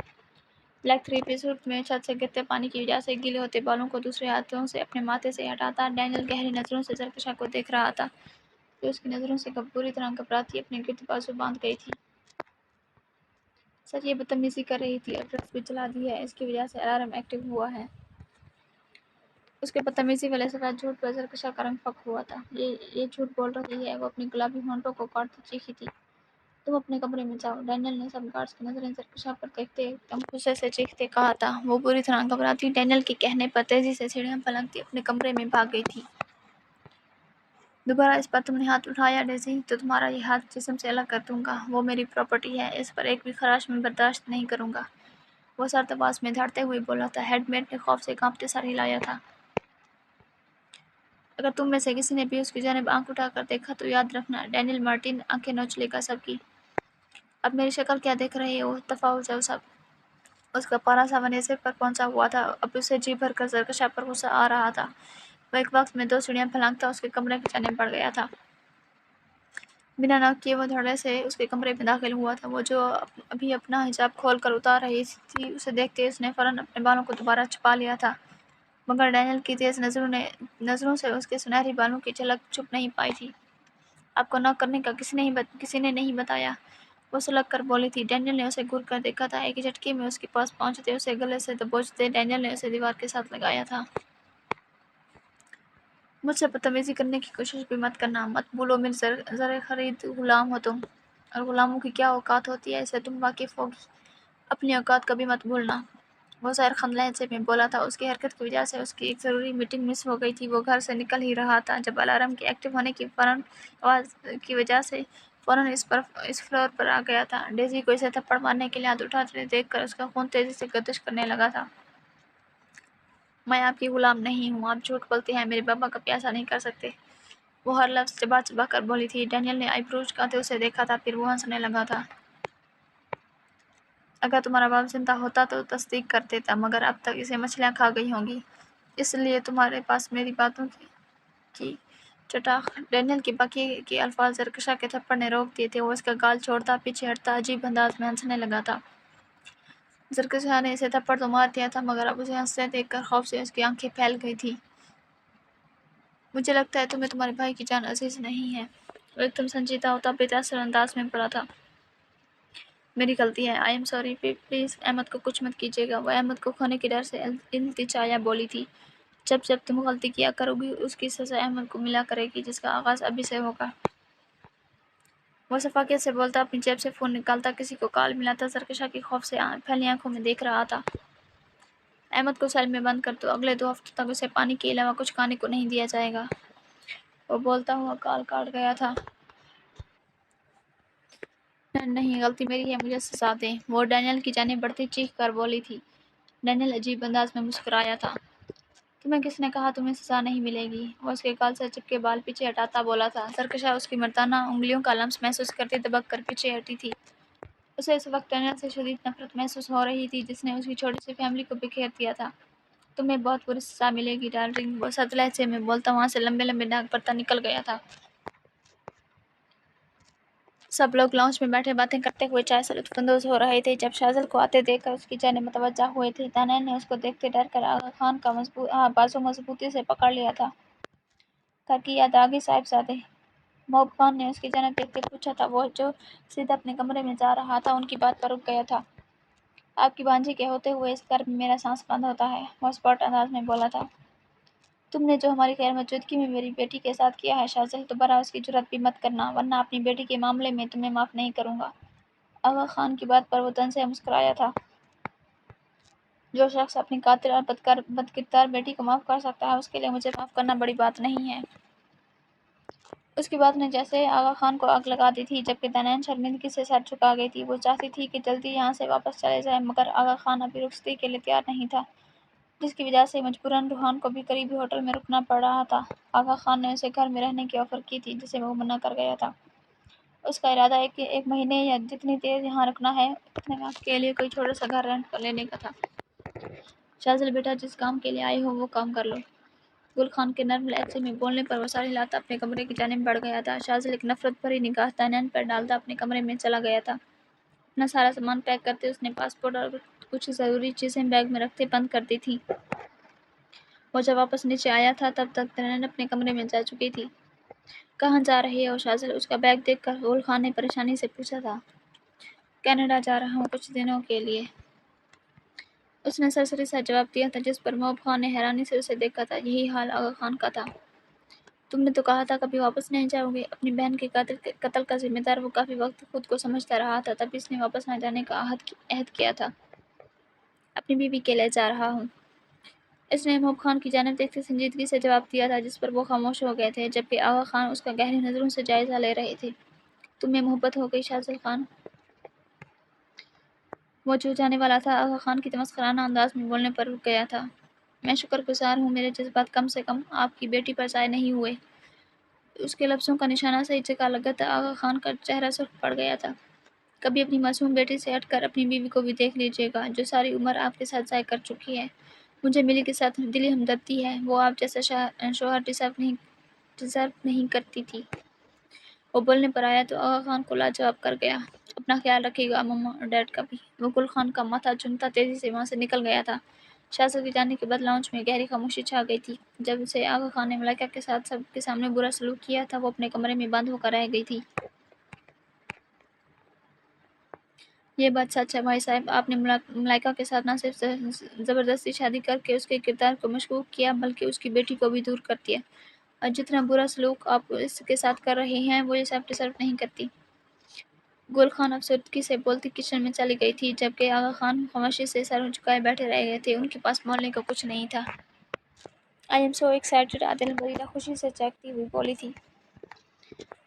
بلیک تھری پیس سوٹ میں چھت سے گرتے پانی کی وجہ سے گیلے ہوتے بالوں کو دوسرے ہاتھوں سے اپنے ماتھے سے ہٹاتا ڈینیل گہری نظروں سے زرکشا کو دیکھ رہا تھا، جو اس کی نظروں سے بری طرح گھبراتی اپنے گرد بازو باندھ گئی تھی۔ سر، یہ بدتمیزی کر رہی تھی اور ڈرس بھی چلا دی ہے، اس کی وجہ سے الارم ایکٹیو ہوا ہے۔ اس کے بدتمیزی والے سفید جھوٹ پر زرکشا کا رنگ پھک ہوا تھا۔ یہ جھوٹ بول رہی ہے، وہ اپنی گلابی ہونٹوں کو کاٹتی چیخی تھی۔ تم اپنے کمرے میں جاؤ، ڈینیل نے سب گارڈز کی نظریں زرکشا پر دیکھتے ایک دم غصے سے چیختے کہا تھا۔ وہ بری طرح گھبراتی ڈینیل کے کہنے پر تیزی سے سیڑھیاں پلنگتی اپنے کمرے میں بھاگ گئی تھی۔ دوبارہ اس پر تم نے ہاتھ اٹھایا ڈیزی تو تمہارا یہ ہاتھ جسم سے الگ کر دوں گا۔ وہ میری پراپرٹی ہے، اس پر ایک بھی خراش میں برداشت نہیں کروں گا، وہ سرطباز میں دھڑتے ہوئے بولا تھا۔ ہیڈ میٹ نے خوف سے کانپتے سر ہلایا تھا۔ اگر تم میں سے کسی نے بھی اس کی جانب آنکھ اٹھا کر دیکھا تو یاد رکھنا ڈینیل مارٹن آنکھیں نوچ لے گا سب کی۔ اب میری شکل کیا دیکھ رہے ہو؟ دفعہ ہو جاؤ سب۔ اس کا پارا ساونے سر پر پہنچا ہوا تھا، اب اسے جی بھر کر زرکشا پر غصہ آ رہا تھا۔ وہ ایک وقت میں 2 سیڑھیاں پھلانگتا اس کے کمرے کی جانب بڑھ گیا تھا۔ بنا ناک کیے وہ دھڑے سے اس کے کمرے میں داخل ہوا تھا۔ وہ جو ابھی اپنا حجاب کھول کر اتار رہی تھی اسے دیکھتے اس نے فوراً اپنے بالوں کو دوبارہ چھپا لیا تھا، مگر ڈینیل کی تیز نظروں سے اس کے سنہری بالوں کی جھلک چھپ نہیں پائی تھی۔ آپ کو ناک کرنے کا کسی نے نہیں بتایا، وہ سلگ کر بولی تھی۔ ڈینیل نے اسے گھور کر دیکھا تھا، ایک جھٹکے میں اس کے پاس پہنچتے اسے گلے سے دبوچتے ڈینیل نے اسے دیوار کے ساتھ لگایا تھا۔ مجھ سے بدتمیزی کرنے کی کوشش بھی مت کرنا، مت بھولو میرے زر خرید غلام ہو تم، اور غلاموں کی کیا اوقات ہوتی ہے اسے تم واقف ہوگی، اپنی اوقات کبھی مت بھولنا، وہ زہر خند لہجے میں بولا تھا۔ اس کی حرکت کی وجہ سے اس کی ایک ضروری میٹنگ مس ہو گئی تھی۔ وہ گھر سے نکل ہی رہا تھا جب الارم کے ایکٹیو ہونے کی آواز کی وجہ سے فوراً اس فلور پر آ گیا تھا۔ ڈیزی کو اسے تھپڑ مارنے کے لیے ہاتھ اٹھاتے دیکھ کر اس کا خون تیزی سے گردش کرنے لگا تھا۔ میں آپ کی غلام نہیں ہوں، آپ جھوٹ بولتے ہیں، میرے بابا کبھی ایسا نہیں کر سکتے، وہ ہر لفظ چبا چبا کر بولی تھی۔ ڈینیل نے آئی بروز جھکاتے اسے دیکھا تھا، پھر وہ ہنسنے لگا تھا۔ اگر تمہارا باپ زندہ ہوتا تو تصدیق کر دیتا، مگر اب تک اسے مچھلیاں کھا گئی ہوں گی، اس لیے تمہارے پاس میری باتوں کی چٹاخ۔ ڈینیل کے باقی کے الفاظ زرکشا کے تھپڑ نے روک دیے تھے۔ وہ اس کا گال چھوڑتا، پیچھے ہٹتا، عجیب انداز میں ہنسنے لگا تھا۔ زرکشا نے اسے تھپڑ تو مار دیا تھا، مگر اب اسے ہنستے دیکھ کر خوف سے اس کی آنکھیں پھیل گئی تھیں۔ مجھے لگتا ہے تمہیں تمہارے بھائی کی جان عزیز نہیں ہے، وہ ایک دم سنجیدہ ہوتا بے-تاثر انداز میں بولا تھا۔ میری غلطی ہے، I'm sorry, please Ahmed کو کچھ مت کیجیے گا، وہ احمد کو کھونے کے ڈر سے التجایا بولی تھی۔ جب تم غلطی کیا کرو گی اس کی سزا احمد کو ملا کرے گی، جس کا آغاز ابھی سے ہوگا۔ وہ شفقت سے بولتا، اپنی جیب سے فون نکالتا، کسی کو کال ملاتا۔ زرکشا کی خوف سے پھیلی آنکھوں میں دیکھ رہا تھا۔ احمد کو سیل میں بند کر دو، اگلے 2 ہفتوں تک اسے پانی کے علاوہ کچھ کھانے کو نہیں دیا جائے گا، وہ بولتا ہوا کال کاٹ گیا تھا۔ نہیں، غلطی میری ہے، مجھے سزا دیں، وہ ڈینیل کی جانب بڑھتی چیخ کر بولی تھی۔ ڈینیل عجیب انداز میں مسکرایا تھا۔ تمہیں کس نے کہا تمہیں سزا نہیں ملے گی؟ وہ اس کے گال سے چپکے بال پیچھے ہٹاتا بولا تھا۔ زرکشا اس کی مردانہ انگلیوں کا لمس محسوس کرتی دبک کر پیچھے ہٹی تھی۔ اسے اس وقت ڈینیل سے شدید نفرت محسوس ہو رہی تھی، جس نے اس کی چھوٹی سی فیملی کو بکھیر دیا تھا۔ تمہیں بہت بری سزا ملے گی ڈارلنگ، وہ سرد لہجے میں بولتا وہاں سے لمبے لمبے ڈاک برتا نکل گیا تھا۔ سب لوگ لاؤنج میں بیٹھے باتیں کرتے ہوئے چائے سے لطف اندوز ہو رہے تھے جب شازل کو آتے دیکھ کر اس کی جانب متوجہ ہوئے تھے۔ دانیال نے اس کو دیکھتے ڈر کر آغا خان کا بازو مضبوطی سے پکڑ لیا تھا۔ گھر کی یاد آ گئی صاحبزادے؟ محب خان نے اس کی جانب دیکھتے پوچھا تھا۔ وہ جو سیدھا اپنے کمرے میں جا رہا تھا ان کی بات پر رک گیا تھا۔ آپ کی بانجی کے ہوتے ہوئے اس گھر میں میرا سانس بند ہوتا ہے، وہ اسپاٹ انداز میں بولا تھا۔ تم نے جو ہماری غیر موجودگی میں میری بیٹی کے ساتھ کیا ہے شازل، دوبارہ اس کی جرات بھی مت کرنا، ورنہ اپنی بیٹی کے معاملے میں تمہیں معاف نہیں کروں گا۔ آغا خان کی بات پر وہ طنز سے مسکرایا تھا۔ جو شخص اپنی قاتل اور بدکردار بیٹی کو معاف کر سکتا ہے اس کے لیے مجھے معاف کرنا بڑی بات نہیں ہے۔ اس کی بات نے جیسے آغا خان کو آگ لگا دی تھی، جبکہ دانیال شرمندگی سے سر جھکا گئی تھی۔ وہ چاہتی تھی کہ جلدی یہاں سے واپس چلے جائے، مگر آغا خان ابھی رخصتی کے لیے تیار نہیں تھا، جس کی وجہ سے مجبوراً روحان کو بھی قریبی ہوٹل میں رکنا پڑ رہا تھا۔ آغا خان نے اسے گھر میں رہنے کی آفر کی تھی، جسے وہ منع کر گیا تھا۔ اس کا ارادہ ایک مہینے یا جتنی دیر یہاں رکنا ہے اتنے وقت کے لیے کوئی چھوٹا سا گھر رینٹ پر لینے کا تھا۔ شازل بیٹا، جس کام کے لیے آئے ہو وہ کام کر لو، گل خان کے نرم لہجے میں بولنے پر وہ سر ہلاتا اپنے کمرے کی جانب بڑھ گیا تھا۔ شازل ایک نفرت بھری نگاہ دانیال پر ڈالتا اپنے کمرے میں چلا گیا تھا۔ اپنا سارا سامان پیک کرتے اس نے پاسپورٹ اور کچھ ضروری چیزیں بیگ میں رکھتے بند کر دی تھیں۔ وہ جب واپس نیچے آیا تھا تب تک دانیال اپنے کمرے میں جا چکی تھی۔ کہاں جا رہی ہو شازل؟ اس کا بیگ دیکھ کر گل خان نے پریشانی سے پوچھا تھا۔ کینیڈا جا رہا ہوں کچھ دنوں کے لیے، اس نے سرسری سا جواب دیا تھا، جس پر محب خان نے حیرانی سے اسے دیکھا تھا۔ یہی حال آغا خان کا تھا۔ تم نے تو کہا تھا کبھی واپس نہیں جاؤگے۔ اپنی بہن کے قتل کا ذمہ دار وہ کافی وقت خود کو سمجھتا رہا تھا، تب اس نے واپس نہ جانے کا عہد کیا تھا۔ اپنی بیوی کے لیے جا رہا ہوں، اس نے محب خان کی جانب دیکھتے سنجیدگی سے جواب دیا تھا، جس پر وہ خاموش ہو گئے تھے، جبکہ آغا خان اس کا گہری نظروں سے جائزہ لے رہے تھے۔ تمہیں محبت ہو گئی شاذل خان؟ وہ جو جانے والا تھا آغا خان کی تمسخرانہ انداز میں بولنے پر رک گیا تھا۔ میں شکر گزار ہوں میرے جذبات کم سے کم آپ کی بیٹی پر ضائع نہیں ہوئے۔ اس کے لفظوں کا نشانہ صحیح جگہ لگا تھا۔ آغا خان کا چہرہ سرخ پڑ گیا تھا۔ کبھی اپنی معصوم بیٹی سے ہٹ کر اپنی بیوی کو بھی دیکھ لیجیے گا، جو ساری عمر آپ کے ساتھ ضائع کر چکی ہے۔ مجھے ملی کے ساتھ دلی ہمدردی ہے، وہ آپ جیسا شوہر ڈیزرو نہیں کرتی تھی۔ وہ بولنے پر آیا تو آغا خان کو لاجواب کر گیا۔ اپنا خیال رکھیے گا مما اور ڈیڈ کا بھی۔ وہ گل خان کا ماتھا چومتا تیزی سے وہاں سے نکل گیا تھا۔ شاہزادی جانے کے بعد لاؤنج میں گہری خاموشی چھا گئی تھی۔ جب سے آغا خان نے ملائکہ کے ساتھ سب کے سامنے برا سلوک کیا تھا، وہ اپنے کمرے میں بند ہو کر رہ گئی تھی۔ یہ بات سچ ہے بھائی صاحب، آپ نے ملائکہ کے ساتھ نہ صرف زبردستی شادی کر کے اس کے کردار کو مشکوک کیا، بلکہ اس کی بیٹی کو بھی دور کر دیا، اور جتنا برا سلوک آپ اس کے ساتھ کر رہے ہیں وہ یہ سب ڈیزرو نہیں کرتی۔ گل خان افسردگی سے بولتی کچن میں چلی گئی تھی، جبکہ آغا خان خاموشی سے سر جھکائے بیٹھے رہ گئے تھے۔ ان کے پاس بولنے کو کچھ نہیں تھا۔ آئی ایم سو ایکسائٹڈ، عادل بریرہ خوشی سے چہکتی ہوئی بولی تھی۔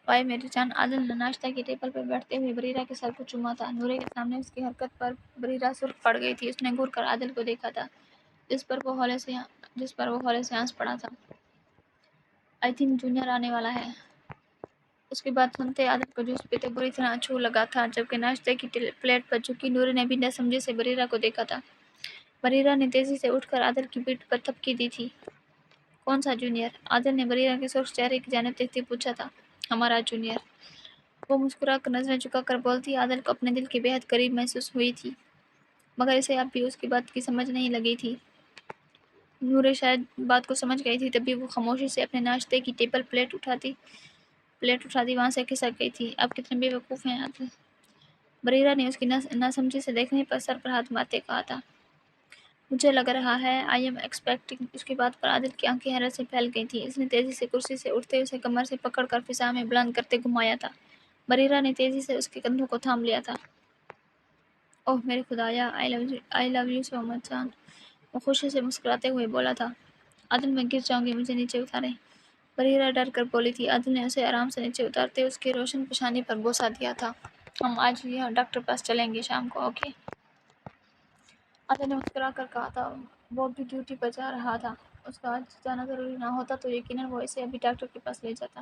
وائے میری جان! عادل نے ناشتہ کی ٹیبل پر بیٹھتے ہوئے بریرہ کے سر کو چوما تھا۔ نورے کے سامنے اس کی حرکت پر بریرہ سرخ پڑ گئی تھی۔ اس نے گھور کر عادل کو دیکھا تھا، جس پر وہ ہولے سے ہنس پڑا تھا۔ آئی تھنک جونیئر آنے والا ہے۔ اس کی بات سنتے عادل کو جوس پیتے بری طرح چھو لگا تھا، جبکہ ناشتے کی پلیٹ پر جھکی نورے نے بھی ناسمجھی سے بریرہ کو دیکھا تھا۔ بریرہ نے تیزی سے اٹھ کر عادل کی پیٹھ پر تھپکی دی تھی۔ کون سا جونیئر؟ عادل نے بریرہ کے سرخ چہرے کی جانب دیکھتے پوچھا تھا۔ ہمارا جونیئر، وہ مسکرا کر نظریں جھکا کر بولتی۔ عادل کو اپنے دل کے بے حد قریب محسوس ہوئی تھی، مگر اسے اب بھی اس کی بات کی سمجھ نہیں لگی تھی۔ نورے شاید بات کو سمجھ گئی تھی، تبھی وہ خاموشی سے اپنے ناشتے کی ٹیبل پلیٹ اٹھاتی وہاں سے کھسک گئی تھی۔ آپ کتنے بے وقوف ہیں عادل! بریرہ نے اس کی ناسمجھی سے دیکھنے پر سر پر ہاتھ مارتے کہا تھا۔ مجھے لگ رہا ہے آئی ایم ایکسپیکٹنگ۔ اس کی بات پر عادل کی آنکھیں حیرت سے پھیل گئی تھیں۔ اس نے تیزی سے کرسی سے اٹھتے اسے کمر سے پکڑ کر فضا میں بلند کرتے گھمایا تھا۔ بریرہ نے تیزی سے اس کے کندھوں کو تھام لیا تھا۔ اوہ میرے خدایا، آئی لو یو سو مچ جان! وہ خوشی سے مسکراتے ہوئے بولا تھا۔ عادل میں گر جاؤں گی، مجھے نیچے اتاریں! بریرہ ڈر کر بولی تھی۔ عادل نے اسے آرام سے نیچے اتارتے اس کی روشن پیشانی پر بوسہ دیا تھا۔ ہم آج ہی ڈاکٹر پاس چلیں گے شام کو، اوکے؟ عادل نے مسکرا کر کہا تھا۔ وہ بھی ڈیوٹی پر جا رہا تھا۔ اس کا آج جانا ضروری نہ ہوتا تو یقیناً وہ اسے ابھی ڈاکٹر کے پاس لے جاتا۔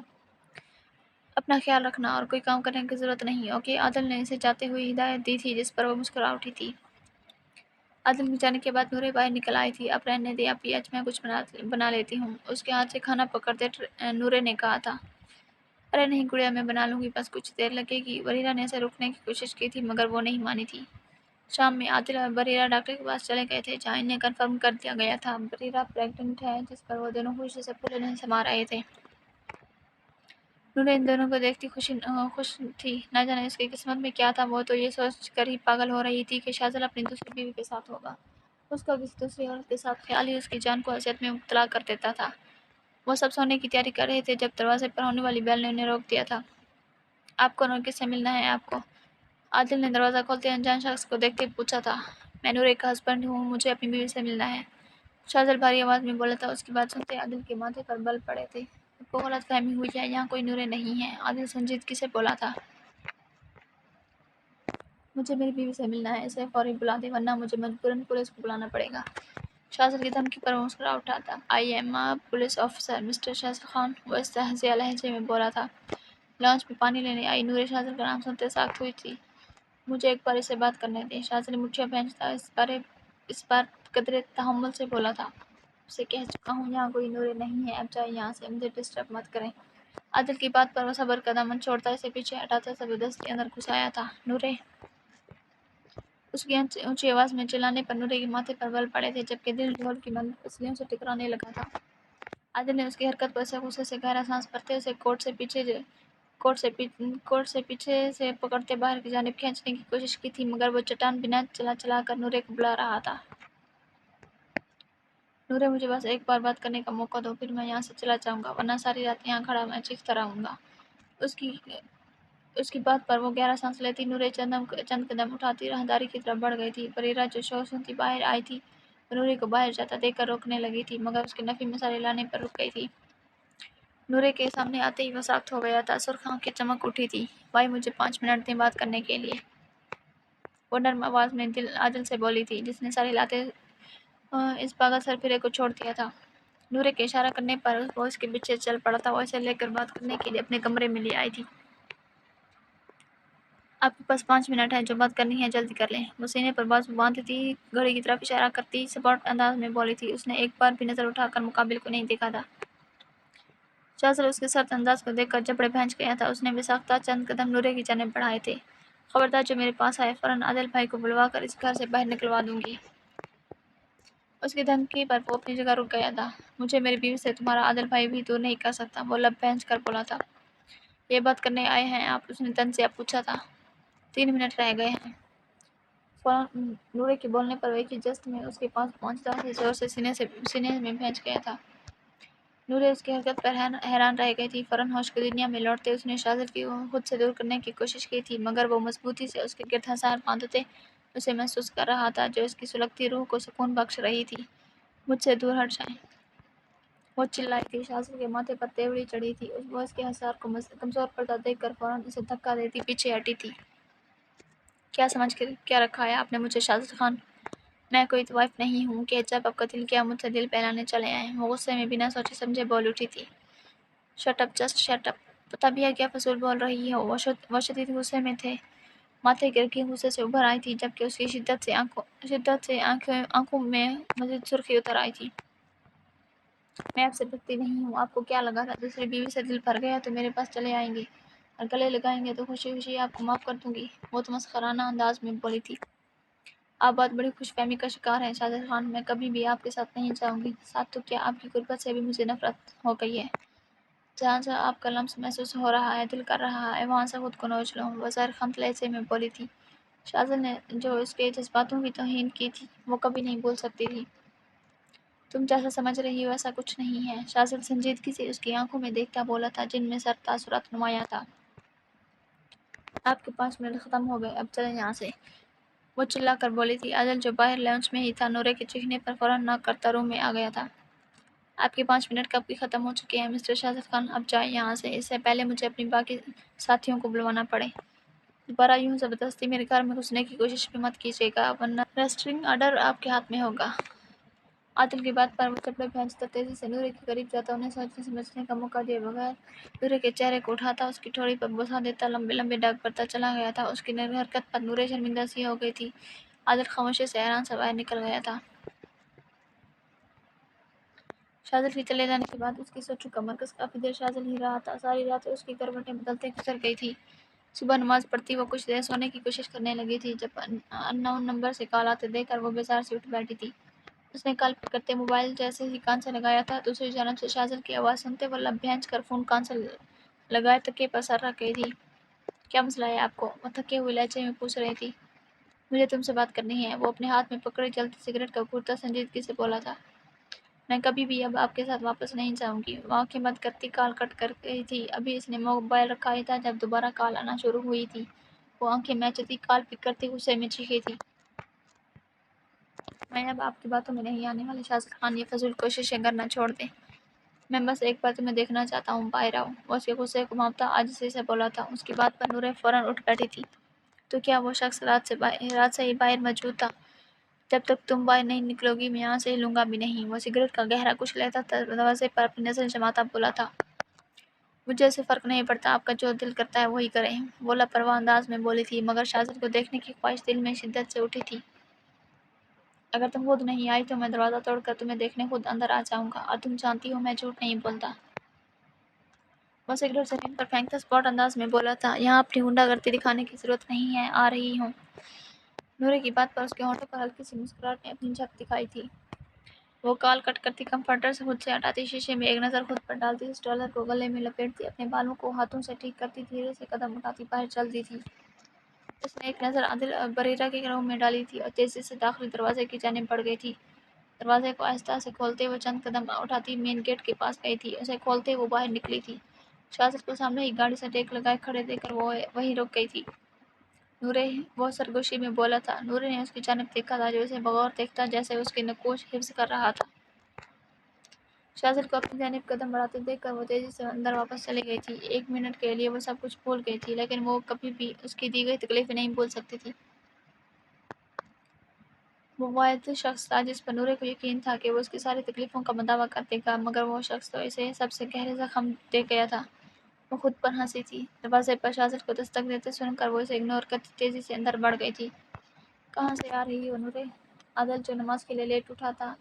اپنا خیال رکھنا اور کوئی کام کرنے کی ضرورت نہیں، اوکے؟ عادل نے اسے جاتے ہوئے ہدایت دی تھی، جس پر وہ مسکرا اٹھی تھی۔ عادل کے جانے کے بعد نورے باہر نکل آئی تھی۔ اب رہنے دے اپی، آج میں کچھ بنا لیتی ہوں، اس کے ہاتھ سے کھانا پکڑتے نورے نے کہا تھا۔ ارے نہیں گڑیا، میں بنا لوں گی، بس کچھ دیر لگے گی۔ بریرہ نے اسے روکنے کی کوشش کی تھی، مگر وہ نہیں مانی تھی۔ شام میں عادل اور بریرہ ڈاکٹر کے پاس چلے گئے تھے، جہاں انہیں کنفرم کر دیا گیا تھا بریرہ پریگننٹ ہے، جس پر وہ دونوں خوشی سے پھولے نہیں سما رہے تھے۔ نورے ان دونوں کو دیکھتی خوش تھی، نہ جانے اس کی قسمت میں کیا تھا۔ وہ تو یہ سوچ کر ہی پاگل ہو رہی تھی کہ شاذل اپنی دوسری بیوی کے ساتھ ہوگا۔ اس کا کسی دوسری عورت کے ساتھ خیال ہی اس کی جان کو اذیت میں مبتلا کر دیتا تھا۔ وہ سب سونے کی تیاری کر رہے تھے جب دروازے پر ہونے والی بیل نے انہیں روک دیا تھا۔ آپ کون اور کس سے ملنا ہے آپ کو؟ عادل نے دروازہ کھولتے انجان شخص کو دیکھتے پوچھا تھا۔ میں نورے کا ہسبینڈ ہوں، مجھے اپنی بیوی سے ملنا ہے، شاذل بھاری آواز میں بولا تھا۔ اس کی بات سنتے عادل کے ماتھے پر بل پڑے تھے۔ آپ کو غلط فہمی ہوئی ہے، یہاں کوئی نورے نہیں ہے، عادل سنجیدگی سے بولا تھا۔ مجھے میری بیوی سے ملنا ہے، اسے فوری بلا دیں ورنہ مجھے مجبوراً پولیس کو بلانا پڑے گا۔ شاذل کی دھمکی پر وہ مسکرا اٹھا تھا۔ I am a police officer mister Shazil Khan, وہ استہزائی لہجے میں بولا تھا۔ لاؤنج میں پانی لینے آئی نورے شاذل کا نام سنتے ساکت ہوئی تھی۔ مجھے ایک بار اسے بات کرنے دیں، شاذل نے مٹھیاں بھینجتا اس بار قدرے تحمل سے بولا تھا۔ اسے کہہ چکا ہوں یہاں کوئی نورے نہیں ہے، اب جائیں یہاں سے، مجھے ڈسٹرب مت کریں۔ عادل کی بات پر وہ صبر کا دامن چھوڑتا اسے پیچھے ہٹاتا زبردستی اندر گھس آیا تھا۔ نورے! اس کی اونچی آواز میں چلانے پر نورے کے ماتھے پر بل پڑے تھے، جبکہ دل ڈھول کی مانند پسلیوں سے ٹکرانے لگا تھا۔ عادل نے اس کی حرکت پر اسے غصے سے گہرا سانس بھرتے اسے کوٹ سے پیچھے سے پکڑتے باہر کی جانب کھینچنے کی کوشش کی تھی، مگر وہ چٹان بنا چلا کر نورے کو بلا رہا تھا۔ नूरे, मुझे बस एक बार बात करने का मौका दो, फिर मैं यहाँ से चला जाऊँगा, वरना सारी रात यहाँ खड़ा मैं चीखता रहूँगा। उसकी उसकी बात पर वो गहरा सांस लेती नूरे चंद कदम उठाती राहदारी की तरफ बढ़ गई थी। बरीरा जो शोर सुनती बाहर आई थी, नूरे को बाहर जाता देखकर रोकने लगी थी, मगर उसके नफी मसाले लाने पर रुक गई थी। नूरे के सामने आते ही वो सख्त हो गया था, सुर्ख आंखें चमक उठी थी। भाई, मुझे 5 मिनट दें बात करने के लिए, वो नर्म आवाज में आदिल से बोली थी, जिसने सारी लाते इस पागल सरफिरे को छोड़ दिया था। नूरे के इशारा करने पर वो उसके पीछे चल पड़ा था। वो इसे लेकर बात करने के लिए अपने कमरे में ले आई थी। आपके पास 5 मिनट है, जो बात करनी है जल्दी कर लें, वो सीने पर बाजू बांधती घड़ी की तरफ इशारा करती सपाट अंदाज में बोली थी। उसने एक बार भी नजर उठाकर मुकाबिल को नहीं देखा था। शाहजल उसके सख्त अंदाज को देखकर जबड़े भैंच गया था। उसने बेसाख्ता चंद कदम नूरे की जानिब बढ़ाए थे। खबरदार जो मेरे पास आए, फौरन आदिल भाई को बुलवा कर इस घर से बाहर निकलवा दूंगी। उसकी धमकी पर वो अपनी जगह रुक गया था। मुझे मेरी बीवी से तुम्हारा आदिल भाई भी दूर नहीं कर सकता, वो लब भैंच कर बोला था। ये बात करने आए हैं आप? उसने तन से अब पूछा था। 3 मिनट रह गए हैं। फौरन नूरे के बोलने पर एक ही जस्त में उसके पास पहुंचता से जोर से सीने में भैंच गया था। नूरे उसकी हरकत पर हैरान रह गई थी। फौरन होश की दुनिया में लौटते उसने शाहजल की खुद से दूर करने की कोशिश की थी, मगर वो मजबूती से उसके गिर्द हसार बांधते उसे महसूस कर रहा था, जो उसकी सुलगती रूह को सुकून बख्श रही थी। मुझसे दूर हट जाएं, वो चिल्लाई थी। शाहजल के माथे पर तेवड़ी चढ़ी थी। वो उसके हसार को कमजोर पड़ता देखकर फौरन उसे धक्का देती पीछे हटी थी। क्या समझ कर क्या रखा है आपने मुझे शाहजल खान? मैं कोई तवाइफ नहीं हूँ कि जब आप कत्ल किया मुझसे दिल बहलाने चले आए। वो गुस्से में बिना सोचे समझे बोल उठी थी। Shut up, just shut up. पता भी है क्या फजूल बोल रही हो? वो शदीद गुस्से में थे। माथे गिरकी गुस्से से उभर आई थी, जबकि उसकी शिद्दत से आंखों में मजीद सुर्खी उतर आई थी। मैं आपसे डरती नहीं हूँ। आपको क्या लगा था दूसरी बीवी से दिल भर गया तो मेरे पास चले आएंगे और गले लगाएंगे तो खुशी खुशी आपको माफ़ कर दूंगी? वो तो मस्खराना अंदाज में बोली थी। आप बहुत बड़ी खुशफहमी का शिकार हैं शाहजहां खान। मैं कभी भी आपके साथ नहीं जाऊंगी। साथ तो क्या, आपकी गुर्बत से भी मुझे नफरत हो गई है। जहाँ जहाँ आपका लम्स महसूस हो रहा है, दिल कर रहा है, वहाँ से खुद को नोच लो, वो ज़हर खंत लहजे में बोली थी। शाहजहां ने जो उसके जज्बातों की तौहीन की थी, वो कभी नहीं बोल सकती थी। तुम जैसा समझ रही हो ऐसा कुछ नहीं है, शाहजहां संजीदगी से उसकी आंखों में देखता बोला था, जिनमें सर तासुरात नुमाया था। आपके 5 मिनट ख़त्म हो गए, अब चलें यहाँ से, वो चिल्ला कर बोली थी। आदिल जो बाहर लाउंज में ही था, नूरे के चीखने पर फौरन न करता रूम में आ गया था। आपके 5 मिनट कब की ख़त्म हो चुके हैं मिस्टर शाहजहां खान, अब जाए यहाँ से, इससे पहले मुझे अपनी बाकी साथियों को बुलवाना पड़े। दोबारा यूं ज़बरदस्ती मेरे घर में घुसने की कोशिश भी मत कीजिएगा, वरना रेस्ट्रिंग ऑर्डर आपके हाथ में होगा। आदिल की बात पर वो चपड़े भैंचता तेजी से नूरे के करीब जाता, उन्हें सोचने समझने का मौका दिए बगैर नूरे के चेहरे को उठाता, उसकी ठोड़ी पर बसा देता, लंबे लंबे दाग पड़ता चला गया था। उसकी हरकत पर नूरे शर्मिंदा सी हो गई थी। आदिल खामोशी से हैरान सा बाहर निकल गया था। शाहजल के चले जाने के बाद उसकी सोचों का मरकज काफी देर शाहजल ही रहा था। सारी रात उसकी करवटें बदलते गुजर गई थी। सुबह नमाज पढ़ती वो कुछ देर सोने की कोशिश करने लगी थी, जब अननोन नंबर से कॉल आते देखकर वो बेजार से उठ बैठी थी। उसने कॉल पिक करते मोबाइल जैसे ही कान से लगाया था, दूसरी जानब से शाहजल की आवाज़ सुनते वो लब भैंच कर फ़ोन कान से लगाए तकिए पर सर रख गई थी। क्या मसला है आपको? वो थके हुए लहजे में पूछ रही थी। मुझे तुमसे बात करनी है, वो अपने हाथ में पकड़े जलती सिगरेट का घूंटता संजीदगी से बोला था। मैं कभी भी अब आपके साथ वापस नहीं जाऊंगी। वो आंखें बंद करती कॉल कट कर गई थी। अभी इसने मोबाइल रखा ही था जब दोबारा कॉल आना शुरू हुई थी। वो आंखें मैचती कॉल पिक करती गुस्से में चीखी थी। मैं अब आपकी बातों में नहीं आने वाली शाहजहां खान, ये फजूल कोशिशें करना छोड़ दें। मैं बस एक बार तुम्हें देखना चाहता हूँ, बाहर आओ। वो उसके गुस्से को मापता आजिज़ी से बोला था। उसकी बात पर नूरे फौरन उठ बैठी थी। तो क्या वो शख्स रात से ही बाहर मौजूद था? जब तक तुम बाहर नहीं निकलोगी मैं यहाँ से हिलूंगा भी नहीं। वो सिगरेट का गहरा कुछ लेता दरवाजे पर अपनी नजर जमाता बोला था। मुझे ऐसे फर्क नहीं पड़ता, आपका जो दिल करता है वही करें, वो लापरवाह अंदाज में बोली थी, मगर शाहजहां को देखने की ख्वाहिश दिल में शिद्दत से उठी थी। अगर तुम खुद नहीं आई तो मैं दरवाज़ा तोड़कर तुम्हें देखने खुद अंदर आ जाऊंगा, और तुम जानती हो मैं झूठ नहीं बोलता। वो सिगरेट ज़मीन पर फेंकता स्पॉट अंदाज में बोला था। यहाँ अपनी गुंडागर्दी दिखाने की ज़रूरत नहीं है, आ रही हूँ। नूरे की बात पर उसके होंठों पर हल्की सी मुस्कुराहट ने अपनी झक दिखाई थी। वो कॉल कट करती, कंफर्टर से खुद से हटाती, शीशे में एक नज़र खुद पर डालती, स्टॉलर को गले में लपेटती, अपने बालों को हाथों से ठीक करती, धीरे से कदम उठाती बाहर चलती थी। उसने एक नज़र आदिल बरीरा के रूम में डाली थी और तेज़ी से दाखिली दरवाजे की जानिब बढ़ गई थी। दरवाजे को आहिस्ता से खोलते हुए चंद कदम उठाती मेन गेट के पास गई थी। उसे खोलते वो बाहर निकली थी। शाजिद को सामने ही गाड़ी से टेक लगाए खड़े देखकर वो वहीं रुक गई थी। नूरे, वो सरगोशी में बोला था। नूरे ने उसकी जानिब देखा था, जो उसे बगौर देखता जैसे उसकी नकोश हिफ्ज कर रहा था। शाजिद को अपनी जानिब कदम बढ़ाते देखकर वो तेजी से अंदर वापस चली गई थी। 1 मिनट के लिए वो सब कुछ भूल गई थी, लेकिन वो कभी भी उसकी दी गई तकलीफें नहीं भूल सकती थी। वो वाहिद शख्स था जिस पर नूरे को यकीन था कि वो उसकी सारी तकलीफों का मदावा कर देगा, मगर वो शख्स तो इसे सबसे गहरे जख्म दे गया था। वो खुद पर हंसी थी। दरवाजे पर शाजिद को दस्तक देते सुनकर वो इसे इग्नोर करती तेजी से अंदर बढ़ गई थी। कहाँ से आ रही हो नूरे? आदल, जो नमाज के लिए लेट उठा था,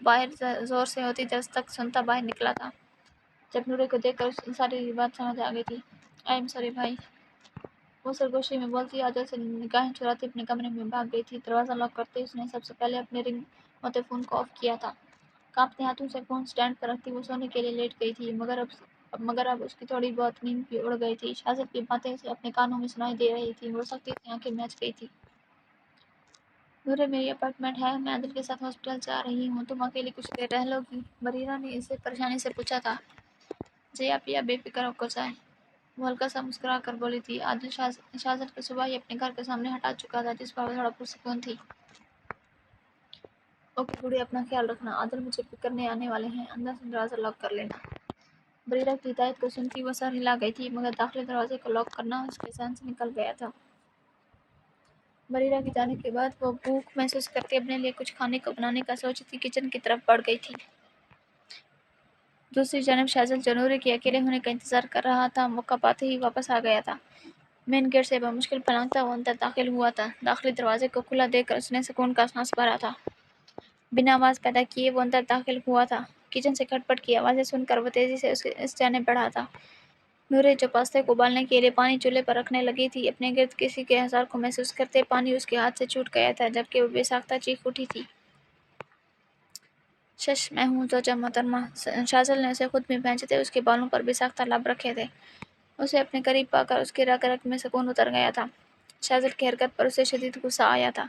बाहर जोर से होती दस्तक सुनता बाहर निकला था। जब नूरे को देखकर उसे सारी बात समझ आ गई थी। आई एम सॉरी भाई, वो सरगोशी में बोलती आदल से निगाहें चुराती अपने कमरे में भाग गई थी। दरवाज़ा लॉक करते उसने सबसे पहले अपने रिंग होते फ़ोन को ऑफ किया था। कांपते हाथों से फ़ोन स्टैंड पर रखती वो सोने के लिए लेट गई थी, मगर अब उसकी थोड़ी बहुत नींद भी उड़ गई थी। शाजिद की बातें उसे अपने कानों में सुनाई दे रही थी। वो सख्ती से आंखें मीच गई थी। नूरे, मेरी अपार्टमेंट है, मैं आदिल के साथ हॉस्पिटल से आ रही हूँ, तुम अकेली कुछ देर रह लोगी? बरीरा ने इसे परेशानी से पूछा था। जी आप या बेफिक्र होकर जाएं, वो हल्का सा मुस्कुरा कर बोली थी। आदिल शाजिद को सुबह ही अपने घर के सामने हटा चुका था, जिस पर वो थोड़ा पुरसुकून थी। ओके गुड़ी, अपना ख्याल रखना। आदिल मुझे पिक करने आने वाले हैं, अंदर से दरवाज़ा लॉक कर लेना। बरीरा की हिदायत को सुनती वो सर हिला गई थी, मगर दाखिली दरवाजे को लॉक करना उसके ज़हन से निकल गया था। बरीरा के जाने के बाद वो भूख महसूस करती अपने लिए कुछ खाने को बनाने का सोचती किचन की तरफ बढ़ गई थी। दूसरी जानब शाजिद, जो नूरे के अकेले होने का इंतजार कर रहा था, मौका पाते ही वापस आ गया था। मेन गेट से बमुश्किल फलांगता हुआ अंदर दाखिल हुआ था। दाखिली दरवाजे को खुला देखकर उसने सुकून का सांस भरा था। बिना आवाज़ पैदा किए वो अंदर दाखिल हुआ था। किचन से खटपट की आवाज़ें सुनकर वो तेजी से उसके इस जाने बढ़ा था। नूरे, जो पास्ते को उबालने के लिए पानी चूल्हे पर रखने लगी थी, अपने गिर्द किसी के हज़ार को महसूस करते पानी उसके हाथ से छूट गया था, जबकि वो बेसाख्ता चीख उठी थी। शश, मैं हूँ ज़ौजा मोहतरमा। शाज़िल ने उसे खुद में भैंचते उसके बालों पर बेसाख्ता लब रखे थे। उसे अपने करीब पाकर उसके रग-रग में सुकून उतर गया था। शाज़िल की हरकत पर उसे शदीद गुस्सा आया था।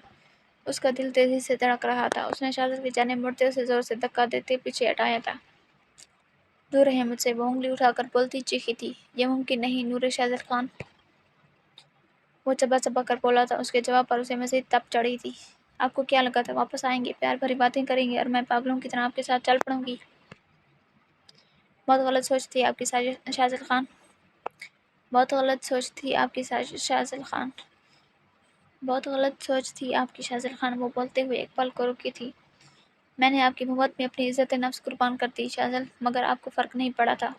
उसका दिल तेज़ी से धड़क रहा था। उसने शाज़िल की जानिब मुड़ते उसे ज़ोर से धक्का देते पीछे हटाया था। दूर रहे मुझसे, वो उंगली उठाकर बोलती चीखी थी। यह मुमकिन नहीं नूरे शाज़िल खान, वो चबा चबा कर बोला था। उसके जवाब पर उसे मज़ीद तप चढ़ी थी। आपको क्या लगा था वापस आएंगे, प्यार भरी बातें करेंगे और मैं पागलों की तरह आपके साथ चल पड़ूंगी? बहुत गलत सोच थी आपकी शाज़िल खान। बहुत गलत सोच थी आपकी शाज़िल खान। बहुत गलत सोच थी आपकी शाज़िल खान, वो बोलते हुए एक पल को रुकी थी। मैंने आपकी मोहब्बत में अपनी इज़्ज़त नफ्स कुर्बान कर दी शाज़िल, मगर आपको फ़र्क नहीं पड़ा था।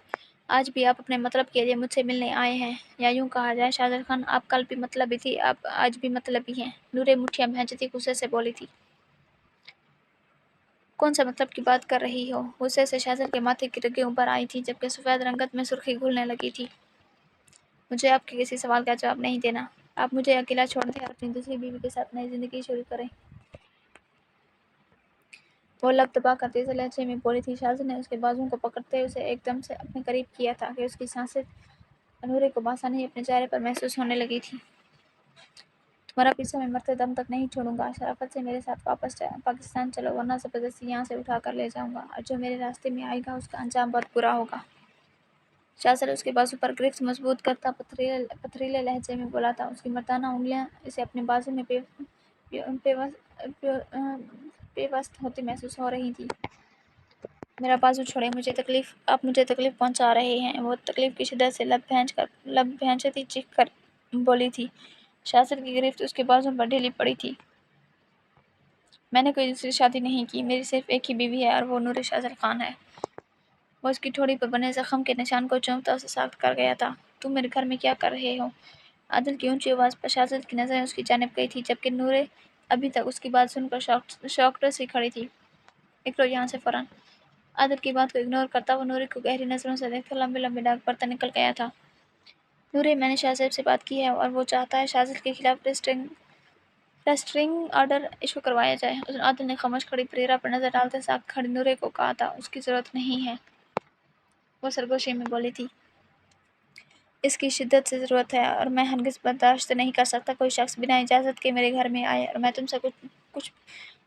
आज भी आप अपने मतलब के लिए मुझसे मिलने आए हैं, या यूँ कहा जाए शाज़िल खान, आप कल भी मतलबी थी, आप आज भी मतलबी हैं। नूरे मुठियाँ भींचती गुस्से से बोली थी। कौन सा मतलब की बात कर रही हो? गुस्से से शाज़िल के माथे की रगें ऊपर आई थी, जबकि सफ़ेद रंगत में सुर्खी घुलने लगी थी। मुझे आपके किसी सवाल का जवाब नहीं देना। आप मुझे अकेला छोड़ दें और अपनी दूसरी बीवी के साथ नई ज़िंदगी शुरू करें। वो लब दबा कर तेज़ लहजे में बोली थी। शाज़िल ने उसके बाजुओं को पकड़ते उसे एकदम से अपने करीब किया था कि उसकी सांसें नूरे को बासानी अपने चेहरे पर महसूस होने लगी थी। तुम्हारा पीछा मैं मरते दम तक नहीं छोड़ूंगा। शराफत से मेरे साथ वापस पाकिस्तान चलो, वरना ज़बरदस्ती यहाँ से उठा कर ले जाऊंगा, और जो मेरे रास्ते में आएगा उसका अंजाम बहुत बुरा होगा। शाज़िल उसके बाजू पर गिरफ्त मजबूत करता पथरीले लहजे में बोला था। उसकी मर्दाना उंगलियां इसे अपने बाजू में बेवस्त होती महसूस हो रही थी। मेरा बाजू छोड़े, आप मुझे तकलीफ पहुंचा रहे हैं, वो तकलीफ की शिद्दत से लब भैंचती चीख कर बोली थी। शाज़िल की गिरफ्त उसके बाजू पर ढीली पड़ी थी। मैंने कोई दूसरी शादी नहीं की, मेरी सिर्फ एक ही बीवी है और वो नूरे शाज़िल खान है। वो उसकी ठोड़ी पर बने जख्म के निशान को चूमता उसे सख्त कर गया था। तुम मेरे घर में क्या कर रहे हो? आदिल की ऊंची आवाज़ पर शाज़िल की नज़रें उसकी जानिब गई थी, जबकि नूरे अभी तक उसकी बात सुनकर शॉक्ड सी खड़ी थी। निकलो यहाँ से फ़ौरन। आदिल की बात को इग्नोर करता वो नूरे को गहरी नज़रों से देखकर लंबे लंबे दाग पड़ता निकल गया था। नूरे, मैंने शाह से बात की है और वो चाहता है शाज़िल के खिलाफ रेस्ट्रिंग ऑर्डर इशू करवाया जाए। आदिल ने खामोश खड़ी प्रेरा पर नज़र डालते साथ खड़ी नूरे को कहा था। उसकी ज़रूरत नहीं है, वो सरगोशी में बोली थी। इसकी शिद्दत से ज़रूरत है, और मैं हरगिज़ बर्दाश्त नहीं कर सकता कोई शख्स बिना इजाज़त के मेरे घर में आए, और मैं तुमसे कुछ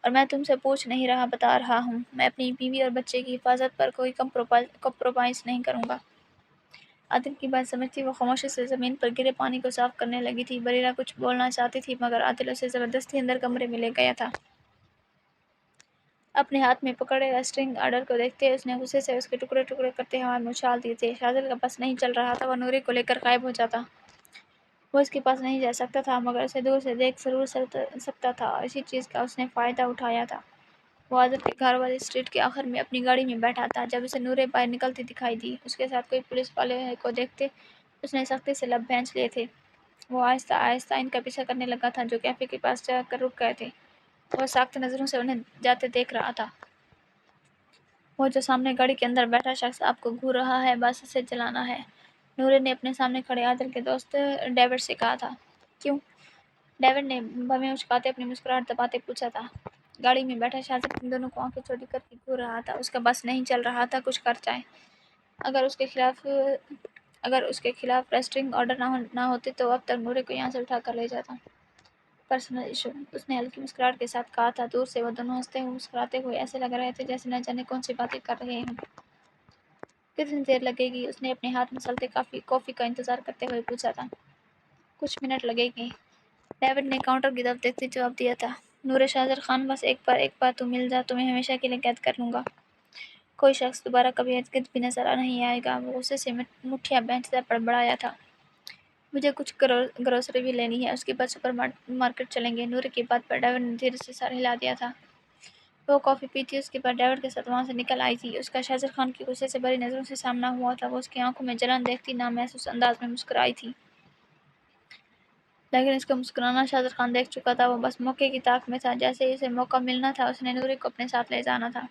اور میں تم سے پوچھ نہیں رہا، بتا رہا ہوں۔ میں اپنی بیوی اور بچے کی حفاظت پر کوئی کمپرومائز نہیں کروں گا۔ عادل کی بات سمجھتی وہ خاموشی سے زمین پر گرے پانی کو صاف کرنے لگی تھی۔ بریرہ کچھ بولنا چاہتی تھی مگر عادل اسے زبردستی اندر کمرے میں لے گیا تھا۔ اپنے ہاتھ میں پکڑے ریسٹرنگ آرڈر کو دیکھتے اس نے غصے سے اس کے ٹکڑے ٹکڑے کرتے ہوا میں اچھال دیے تھے۔ شاذل کا بس نہیں چل رہا تھا، وہ نورے کو لے کر غائب ہو جاتا۔ وہ اس کے پاس نہیں جا سکتا تھا مگر اسے دور سے دیکھ ضرور سکتا تھا، اور اسی چیز کا اس نے فائدہ اٹھایا تھا۔ وہ عادل کے گھر والی اسٹریٹ کے آخر میں اپنی گاڑی میں بیٹھا تھا جب اسے نورے باہر نکلتی دکھائی دی۔ اس کے ساتھ کوئی پولیس والے کو دیکھتے اس نے سختی سے لب بھینچ لیے تھے۔ وہ آہستہ آہستہ ان کا پیچھا کرنے لگا تھا جو کیفے کے پاس جا کر رک گئے تھے۔ وہ ساکت نظروں سے انہیں جاتے دیکھ رہا تھا۔ وہ جو سامنے گاڑی کے اندر بیٹھا شخص آپ کو گھور رہا ہے، بس اسے چلانا ہے، نورے نے اپنے سامنے کھڑے عادل کے دوست ڈیوڈ سے کہا تھا۔ کیوں؟ ڈیوڈ نے بھویں اچکاتے اپنی مسکراہٹ دباتے پوچھا تھا۔ گاڑی میں بیٹھا شاذل ان دونوں کو آنکھیں چھوٹی کر کے گھور رہا تھا۔ اس کا بس نہیں چل رہا تھا، کچھ کر جائے۔ اگر اس کے خلاف ریسٹرنگ آرڈر نہ ہوتے تو اب تک نورے کو یہاں سے اٹھا کر لے جاتا۔ پرسنل ایشو، اس نے ہلکی مسکراہٹ کے ساتھ کہا تھا۔ دور سے وہ دونوں ہنستے ہوئے مسکراتے ہوئے ایسے لگ رہے تھے جیسے نہ جانے کون سی باتیں کر رہے ہوں۔ کتنی دیر لگے گی؟ اس نے اپنے ہاتھ میں چلتے کافی کا انتظار کرتے ہوئے پوچھا تھا۔ کچھ منٹ لگے گی، ڈیوڈ نے کاؤنٹر کی طرف دیکھتے جواب دیا تھا۔ نورے شاذل خان بس ایک بار تو مل جا، تمہیں ہمیشہ کے لیے قید کر لوں گا۔ کوئی شخص دوبارہ کبھی ارد بھی نظر نہیں آئے گا۔ وہ غصے سے مٹھیاں بھینچتا بڑبڑایا تھا۔ مجھے کچھ گروسری بھی لینی ہے، اس کے بعد سپر مارکیٹ چلیں گے۔ نورے کی بات پر ڈیوڈ نے دھیرے سے سر ہلا دیا تھا۔ وہ کافی پیتی اس کے بعد ڈیوڈ کے ساتھ وہاں سے نکل آئی تھی۔ اس کا شاذل خان کی غصے سے بھری نظروں سے سامنا ہوا تھا۔ وہ اس کی آنکھوں میں جلن دیکھتی نامحسوس انداز میں مسکرائی تھی، لیکن اس کا مسکرانا شاذل خان دیکھ چکا تھا۔ وہ بس موقع کی طاق میں تھا، جیسے ہی اسے موقع ملنا تھا اس نے نورے کو اپنے ساتھ لے جانا تھا۔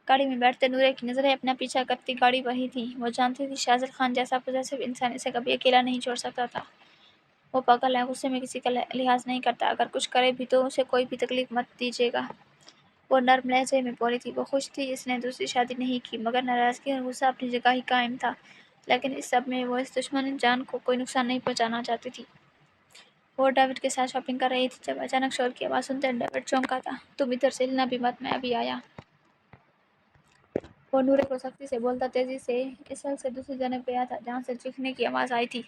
گاڑی میں بیٹھتے نورے کی نظریں اپنا پیچھا کرتی گاڑی وہی تھی۔ وہ جانتی تھی شاذل خان جیسا پوزیسو انسان اسے کبھی اکیلا نہیں چھوڑ سکتا تھا۔ وہ پاگل ہے، غصے میں کسی کا لحاظ نہیں کرتا، اگر کچھ کرے بھی تو اسے کوئی بھی تکلیف مت دیجیے گا۔ وہ نرم لہجے میں بولی تھی۔ وہ خوش تھی اس نے دوسری شادی نہیں کی، مگر ناراضگی اور غصہ اپنی جگہ ہی قائم تھا، لیکن اس سب میں وہ اس دشمن جان کو کوئی نقصان نہیں پہنچانا چاہتی تھی۔ وہ ڈیوڈ کے ساتھ شاپنگ کر رہی تھی جب اچانک شور کی آواز سنتے ڈیوڈ چونکا تھا۔ تم ادھر سے ہلنا بھی مت، میں ابھی آیا۔ وہ نورے کو سختی سے بولتا تیزی سے اس حل سے دوسری جانب گیا تھا جہاں سے چیخنے کی آواز آئی تھی۔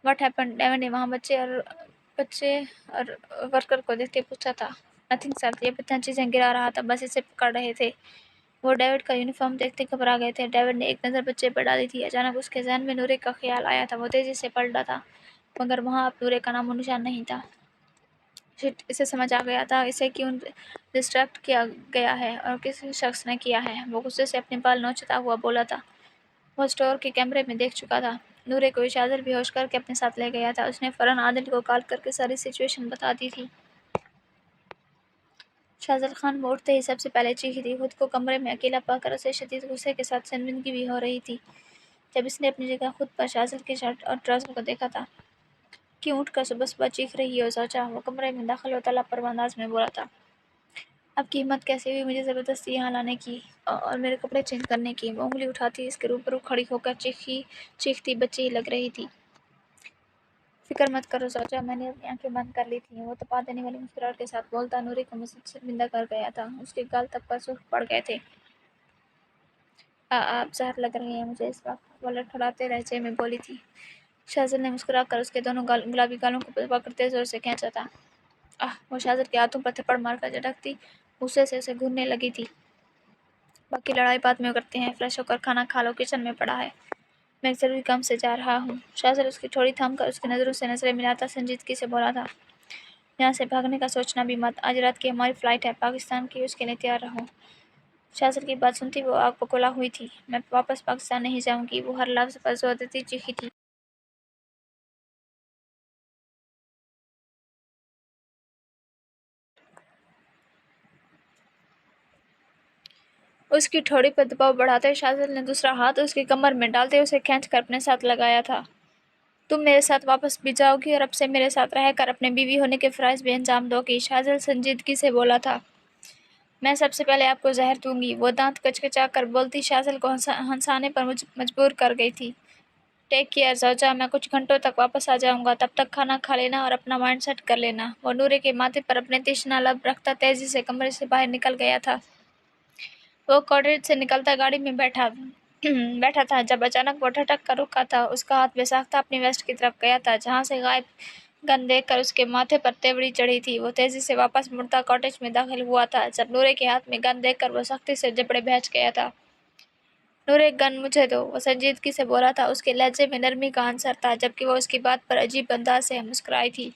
What happened? ڈیوڈ نے وہاں بچے اور ورکر کو دیکھتے پوچھا تھا۔ نتھنگ سر، یہ بچہ چیزیں گرا رہا تھا، بس اسے پکڑ رہے تھے۔ وہ ڈیوڈ کا یونیفارم دیکھتے گھبرا گئے تھے۔ ڈیوڈ نے ایک نظر بچے پر ڈالی تھی۔ اچانک اس کے ذہن میں نورے کا خیال آیا تھا۔ وہ تیزی سے پلٹا تھا مگر وہاں اب نورے کا نام و نشان نہیں تھا۔ شٹ، اسے سمجھ آ گیا تھا اسے کیوں ڈسٹریکٹ کیا گیا ہے اور کس شخص نے کیا ہے۔ وہ غصے سے اپنے بال نوچتا ہوا بولا تھا۔ وہ اسٹور کے کیمرے میں دیکھ چکا تھا۔ نورے کو شاذل بے ہوش کر کے اپنے ساتھ لے گیا تھا۔ اس نے فوراً عادل کو کال کر کے ساری سچویشن بتا دی تھی۔ شاذل خان وہ اٹھتے ہی سب سے پہلے چیخی تھی۔ خود کو کمرے میں اکیلا پا کر اسے شدید غصے کے ساتھ شرمندگی بھی ہو رہی تھی جب اس نے اپنی جگہ خود پر شاذل کے شرٹ اور ٹراؤزر کو دیکھا تھا۔ کیوں اٹھ کر صبح صبح چیخ رہی ہو سوچا۔ وہ کمرے میں داخل ہوتا لاپرواہ انداز میں بولا تھا۔ اب کی ہمت کیسے ہوئی مجھے زبردستی یہاں لانے کی اور میرے کپڑے چینج کرنے کی؟ وہ انگلی اٹھاتی اس کے روبرو کھڑی ہو کر چیختی بچی ہی لگ رہی تھی۔ فکر مت کرو سوچا، میں نے اپنی آنکھیں بند کر لی تھیں، وہ تپا دینے والی مسکراہٹ کے ساتھ بولتا نورے کو مزید شرمندہ کر گیا تھا۔ اس کے گال تب پر سرخ پڑ گئے تھے۔ آپ زہر لگ رہے ہیں مجھے اس وقت، وہ لڑکھڑاتے لہجے میں بولی تھی۔ شاذل نے مسکرا کر اس کے دونوں گلابی گالوں کو پکڑ کے زور سے کھینچا تھا۔ وہ شاذل کے ہاتھوں پر تھپڑ مار کر جھٹکتی غصے سے اسے گھورنے لگی تھی۔ باقی لڑائی بعد میں کرتے ہیں، فریش ہو کر کھانا کھا لو، کچن میں پڑا ہے، میں ایک ضروری کام سے جا رہا ہوں۔ شاذل اس کی ٹھوڑی تھام کر اس کی نظروں سے نظریں ملاتا سنجیدگی سے بولا تھا۔ یہاں سے بھاگنے کا سوچنا بھی مت، آج رات کی ہماری فلائٹ ہے پاکستان کی، اس کے لیے تیار رہو۔ شاذل کی بات سنتی وہ آگ بگولا ہوئی تھی۔ میں واپس پاکستان نہیں جاؤں گی، وہ ہر لفظ پر زور دیتی چیخی تھی۔ اس کی ٹھوڑی پر دباؤ بڑھاتے شاذل نے دوسرا ہاتھ اس کی کمر میں ڈالتے اسے کھینچ کر اپنے ساتھ لگایا تھا۔ تم میرے ساتھ واپس بھی جاؤ گی اور اب سے میرے ساتھ رہ کر اپنے بیوی ہونے کے فرائض بھی انجام دو گی، شاذل سنجیدگی سے بولا تھا۔ میں سب سے پہلے آپ کو زہر دوں گی، وہ دانت کچکچا کر بولتی شاذل کو ہنسانے پر مجبور کر گئی تھی۔ टेक केयर ज़ौजा, मैं कुछ घंटों तक वापस आ जाऊंगा, तब तक खाना खा लेना और अपना माइंड सेट कर लेना। वो नूरे के माथे पर अपने तीक्ष्ण लब रखता तेजी से कमरे से बाहर निकल गया था। वो कॉरिडोर से निकलता गाड़ी में बैठा था जब अचानक वो ठटक कर रुका था। उसका हाथ बेसाख्ता अपनी वेस्ट की तरफ गया था, जहाँ से गायब गन देखकर उसके माथे पर तेवड़ी चढ़ी थी। वो तेजी से वापस मुड़ता कॉटेज में दाखिल हुआ था जब नूरे के हाथ में गन देखकर वो सख्ती से जबड़े बहच गया था। नूरे, गन मुझे दो, वो संजीदगी से बोला था। उसके लहजे में नरमी का आंसर था, जबकि वो उसकी बात पर अजीब अंदाज से मुस्कुराई थी।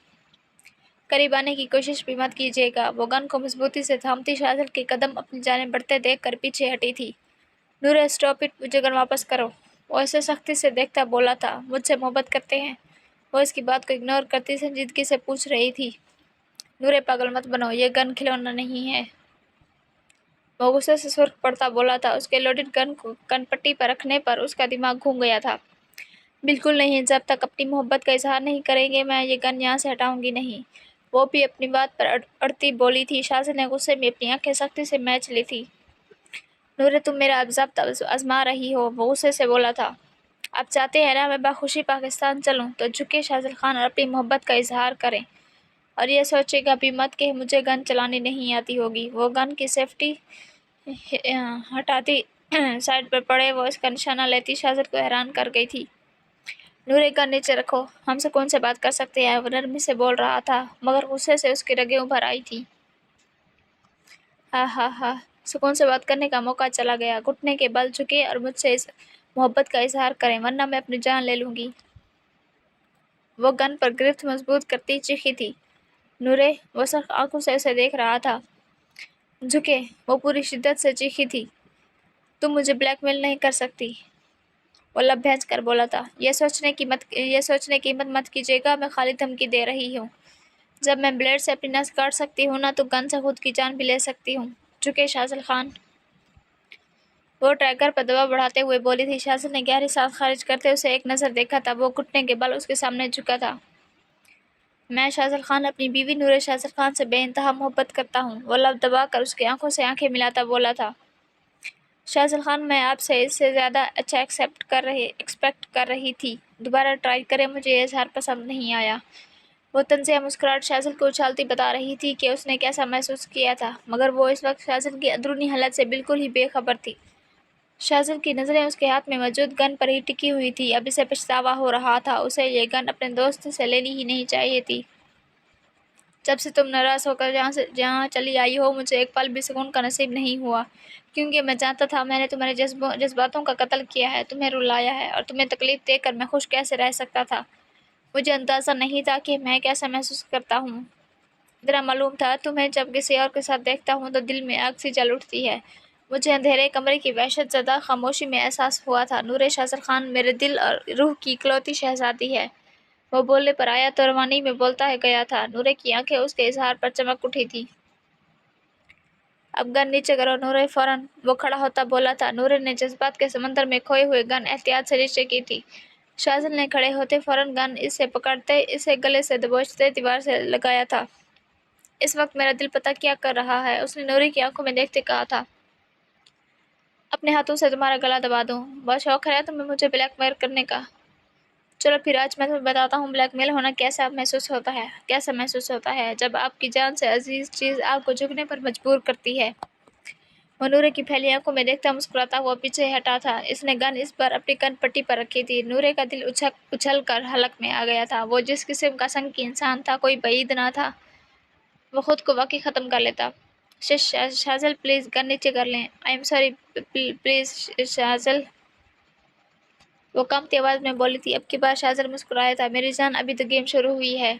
करीब आने की कोशिश भी मत कीजिएगा। वो गन को मजबूती से थामती शाज़िल के कदम अपनी जानिब बढ़ते देखकर पीछे हटी थी। नूरे, स्टॉप इट, मुझे गन वापस करो। वो ऐसे सख्ती से देखता बोला था। मुझसे मोहब्बत करते हैं? वो इसकी बात को इग्नोर करती संजीदगी से पूछ रही थी। नूरे, पागल मत बनो, ये गन खिलौना नहीं है। वो गुस्से से सुर्ख पड़ता बोला था। उसके लोडेड गन को कनपट्टी पर रखने पर उसका दिमाग घूम गया था। बिल्कुल नहीं, जब तक अपनी मोहब्बत का इजहार नहीं करेंगे मैं ये गन यहाँ से हटाऊंगी नहीं। वो भी अपनी बात पर अड़ती बोली थी। शाज़िल ने गुस्से में अपनी आंखें सख्ती से मैच ली थी। नूरे, तुम मेरा अज़ाब आजमा रही हो, वो गुस्से से बोला था। आप चाहते हैं ना मैं बाखुशी पाकिस्तान चलूं, तो झुके शाज़िल खान और अपनी मोहब्बत का इजहार करें, और ये सोचेगा भी मत कि मुझे गन चलानी नहीं आती होगी। वो गन की सेफ्टी हटाती साइड पर पड़े वो इसका निशाना लेती शाज़िल को हैरान कर गई थी। नूरे, गन नीचे रखो, हम सुकून से बात कर सकते हैं, वो नरमी से बोल रहा था, मगर गुस्से से उसकी रगें उभर आई थी। हा हा हा, सुकून से बात करने का मौका चला गया। घुटने के बल झुके और मुझसे इस मोहब्बत का इजहार करें, वरना मैं अपनी जान ले लूंगी। वो गन पर गिरफ्त मजबूत करती चीखी थी। नूरे, वो सख्त आंखों से उसे देख रहा था। झुके, वो पूरी शिद्दत से चीखी थी। तुम मुझे ब्लैकमेल नहीं कर सकती, वो लब भैंच कर बोला था। ये सोचने की हिम्मत मत कीजिएगा, मैं खाली धमकी दे रही हूँ। जब मैं ब्लेड से अपनी नस काट सकती हूँ ना, तो गन से खुद की जान भी ले सकती हूँ। झुके शाज़िल खान, वो ट्रैकर पर दबाव बढ़ाते हुए बोली थी। शाज़िल ने गहरी सांस खारिज करते उसे एक नज़र देखा था। वो घुटने के बल उसके सामने झुका था। मैं शाज़िल खान अपनी बीवी नूरे शाज़िल खान से बेइंतहा मोहब्बत करता हूँ, वो लब दबाकर उसकी आंखों से आंखें मिलाता बोला था। शाज़िल खान, मैं आपसे इससे ज़्यादा अच्छा एक्सपेक्ट कर रही थी। दोबारा ट्राई करें, मुझे ये इजहार पसंद नहीं आया। वो तंज़िया मुस्कुराहट शाज़िल को उछालती बता रही थी कि उसने कैसा महसूस किया था, मगर वो इस वक्त शाज़िल की अंदरूनी हालत से बिल्कुल ही बेखबर थी। शाज़िल की नज़रें उसके हाथ में मौजूद गन पर ही टिकी हुई थी। अब इसे पछतावा हो रहा था, उसे ये गन अपने दोस्त से लेनी ही नहीं चाहिए थी। जब से तुम नाराज़ होकर जहाँ चली आई हो, मुझे एक पल भी सुकून का नसीब नहीं हुआ, क्योंकि मैं जानता था मैंने तुम्हारे जज्बातों का कत्ल किया है, तुम्हें रुलाया है, और तुम्हें तकलीफ देकर मैं खुश कैसे रह सकता था। मुझे अंदाज़ा नहीं था कि मैं कैसा महसूस करता हूँ। इतना मालूम था, तुम्हें जब किसी और के साथ देखता हूँ तो दिल में आग सी जल उठती है। मुझे अंधेरे कमरे की वहशत ज़दा खामोशी में एहसास हुआ था। नूरे शाज़िल खान मेरे दिल और रूह की इकलौती शहज़ादी है। वो बोलने पर आया तो रवानी में बोलता है गया था। नूरे की आंखें उसके इजहार पर चमक उठी थी। अब गन नीचे करो नूरे, फौरन, वो खड़ा होता बोला था। नूरे ने जज्बात के समंदर में खोए हुए गन एहतियात से नीचे की थी। शाज़िल ने खड़े होते फौरन गन इसे पकड़ते, इसे गले से दबोचते दीवार से लगाया था। इस वक्त मेरा दिल पता क्या कर रहा है, उसने नूरे की आंखों में देखते कहा था। अपने हाथों से तुम्हारा गला दबा दूं। बहुत शौक है तुम्हें मुझे ब्लैकमेल करने का। चलो फिर आज मैं तुम्हें बताता हूँ ब्लैकमेल होना कैसा महसूस होता है जब आपकी जान से अजीज चीज़ आपको झुकने पर मजबूर करती है। वो नूरे की फैली आंखों में देखता मुस्कुराता हुआ पीछे हटा था। इसने गन इस बार अपनी कन पट्टी पर रखी थी। नूरे का दिल उछल कर हलक में आ गया था। वो जिस किस्म का संग की इंसान था, कोई बईद ना था, वो खुद को वाकई ख़त्म कर लेता। शाज़िल, प्लीज़ गन नीचे कर लें। आई एम सॉरी, प्लीज़ शाज़िल, वो कमती आवाज़ में बोली थी। अब की बार शाज़िल मुस्कुराया था। मेरी जान, अभी तो गेम शुरू हुई है।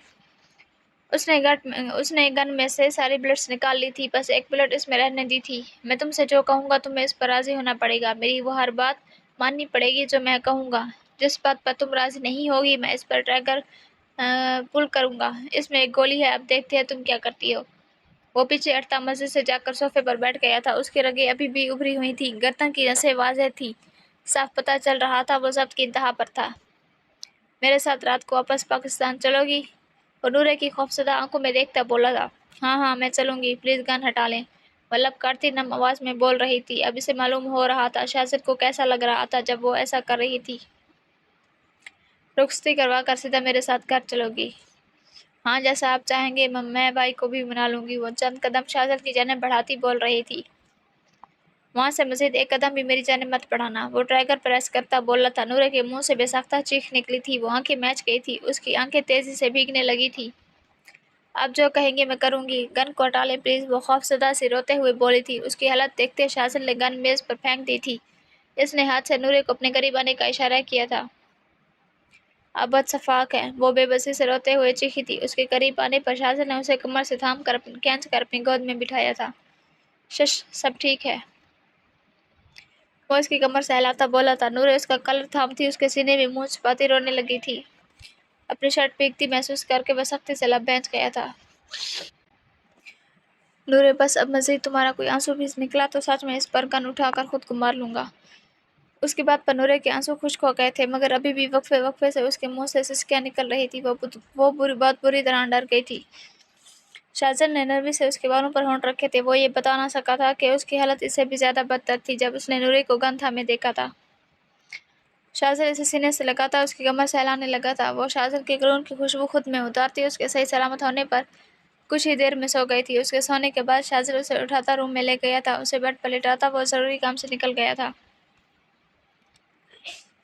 उसने गन में से सारी बुलेट्स निकाल ली थी, बस एक बुलेट इसमें रहने दी थी। मैं तुमसे जो कहूँगा तुम्हें इस पर राज़ी होना पड़ेगा। मेरी वो हर बात माननी पड़ेगी जो मैं कहूँगा। जिस बात पर तुम राज़ी नहीं होगी, मैं इस पर ट्रैगर पुल करूँगा। इसमें एक गोली है, अब देखते हैं तुम क्या करती हो। वो पीछे हटता मस्जिद से जाकर सोफे पर बैठ गया था। उसकी रगें अभी भी उभरी हुई थी, गर्दन की नसें वाज़ेह थी। साफ पता चल रहा था वो ज़ब्त की इंतहा पर था। मेरे साथ रात को वापस पाकिस्तान चलोगी? वो नूरे की खौफज़दा आंखों में देखता बोला था। हाँ हाँ, मैं चलूँगी, प्लीज़ गन हटा लें, वल्लब काटती नम आवाज़ में बोल रही थी। अब इसे मालूम हो रहा था शाज़िल को कैसा लग रहा था जब वो ऐसा कर रही थी। رخصتی کروا کر سیدھا میرے ساتھ گھر چلوگی؟ ہاں، جیسا آپ چاہیں گے میں بھائی کو بھی منا لوں گی۔ وہ چند قدم شاہزل کی جانب بڑھاتی بول رہی تھی، وہاں سے مزید ایک قدم بھی میری جانب مت بڑھانا۔ وہ ٹریگر پریس کرتا بولا تھا۔ نورے کے منہ سے بے ساختہ چیخ نکلی تھی۔ وہ آنکھیں میچ گئی تھی، اس کی آنکھیں تیزی سے بھیگنے لگی تھی۔ آپ جو کہیں گے میں کروں گی۔ گن کو ہٹا لیں پلیز، وہ خوفزدہ سی روتے ہوئے بولی تھی۔ اس کی حالت دیکھتے شاہزل نے گن میز پر پھینک دی تھی۔ اس نے ہاتھ سے نورے کو اپنے قریب آنے کا اشارہ کیا تھا۔ اب اتفاق ہے، وہ بے بسی سے روتے ہوئے چیخی تھی۔ اس کے قریب آنے پر شاہزل نے اسے کمر سے تھام کر کھینچ کر اپنی گود میں بٹھایا تھا۔ شش، سب ٹھیک ہے؟ وہ اس کی کمر سے ہلاتا بولا تھا۔ نورے اس کا کلر تھامتی اس کے سینے میں منہ چھپاتی رونے لگی تھی۔ اپنی شرٹ بھیگتی محسوس کر کے وہ سختی سے لب بھینچ گیا تھا۔ نورے بس اب مزید تمہارا کوئی آنسو بھی نکلا تو سچ میں اس پر گن اٹھا کر خود کو مار لوں گا۔ اس کی بات پر نورے کے آنسو خشک ہو گئے تھے، مگر ابھی بھی وقفے وقفے سے اس کے منہ سے سسکیاں نکل رہی تھی۔ وہ بہت بری طرح ڈر گئی تھی۔ شاہزل نے نرمی سے اس کے بالوں پر ہونٹ رکھے تھے۔ وہ یہ بتا نہ سکا تھا کہ اس کی حالت اس سے بھی زیادہ بدتر تھی جب اس نے نورے کو گن تھامے دیکھا تھا۔ شاہزل اسے سینے سے لگاتا اس کی کمر سے ہلانے لگا تھا۔ وہ شاہزل کے کلون کی خوشبو خود میں اتارتی اس کے صحیح سلامت ہونے پر کچھ ہی دیر میں سو گئی تھی۔ اس کے سونے کے بعد شاہزل اسے اٹھاتا روم میں لے گیا تھا۔ اسے بیڈ پر لٹاتا وہ ضروری کام سے نکل گیا تھا۔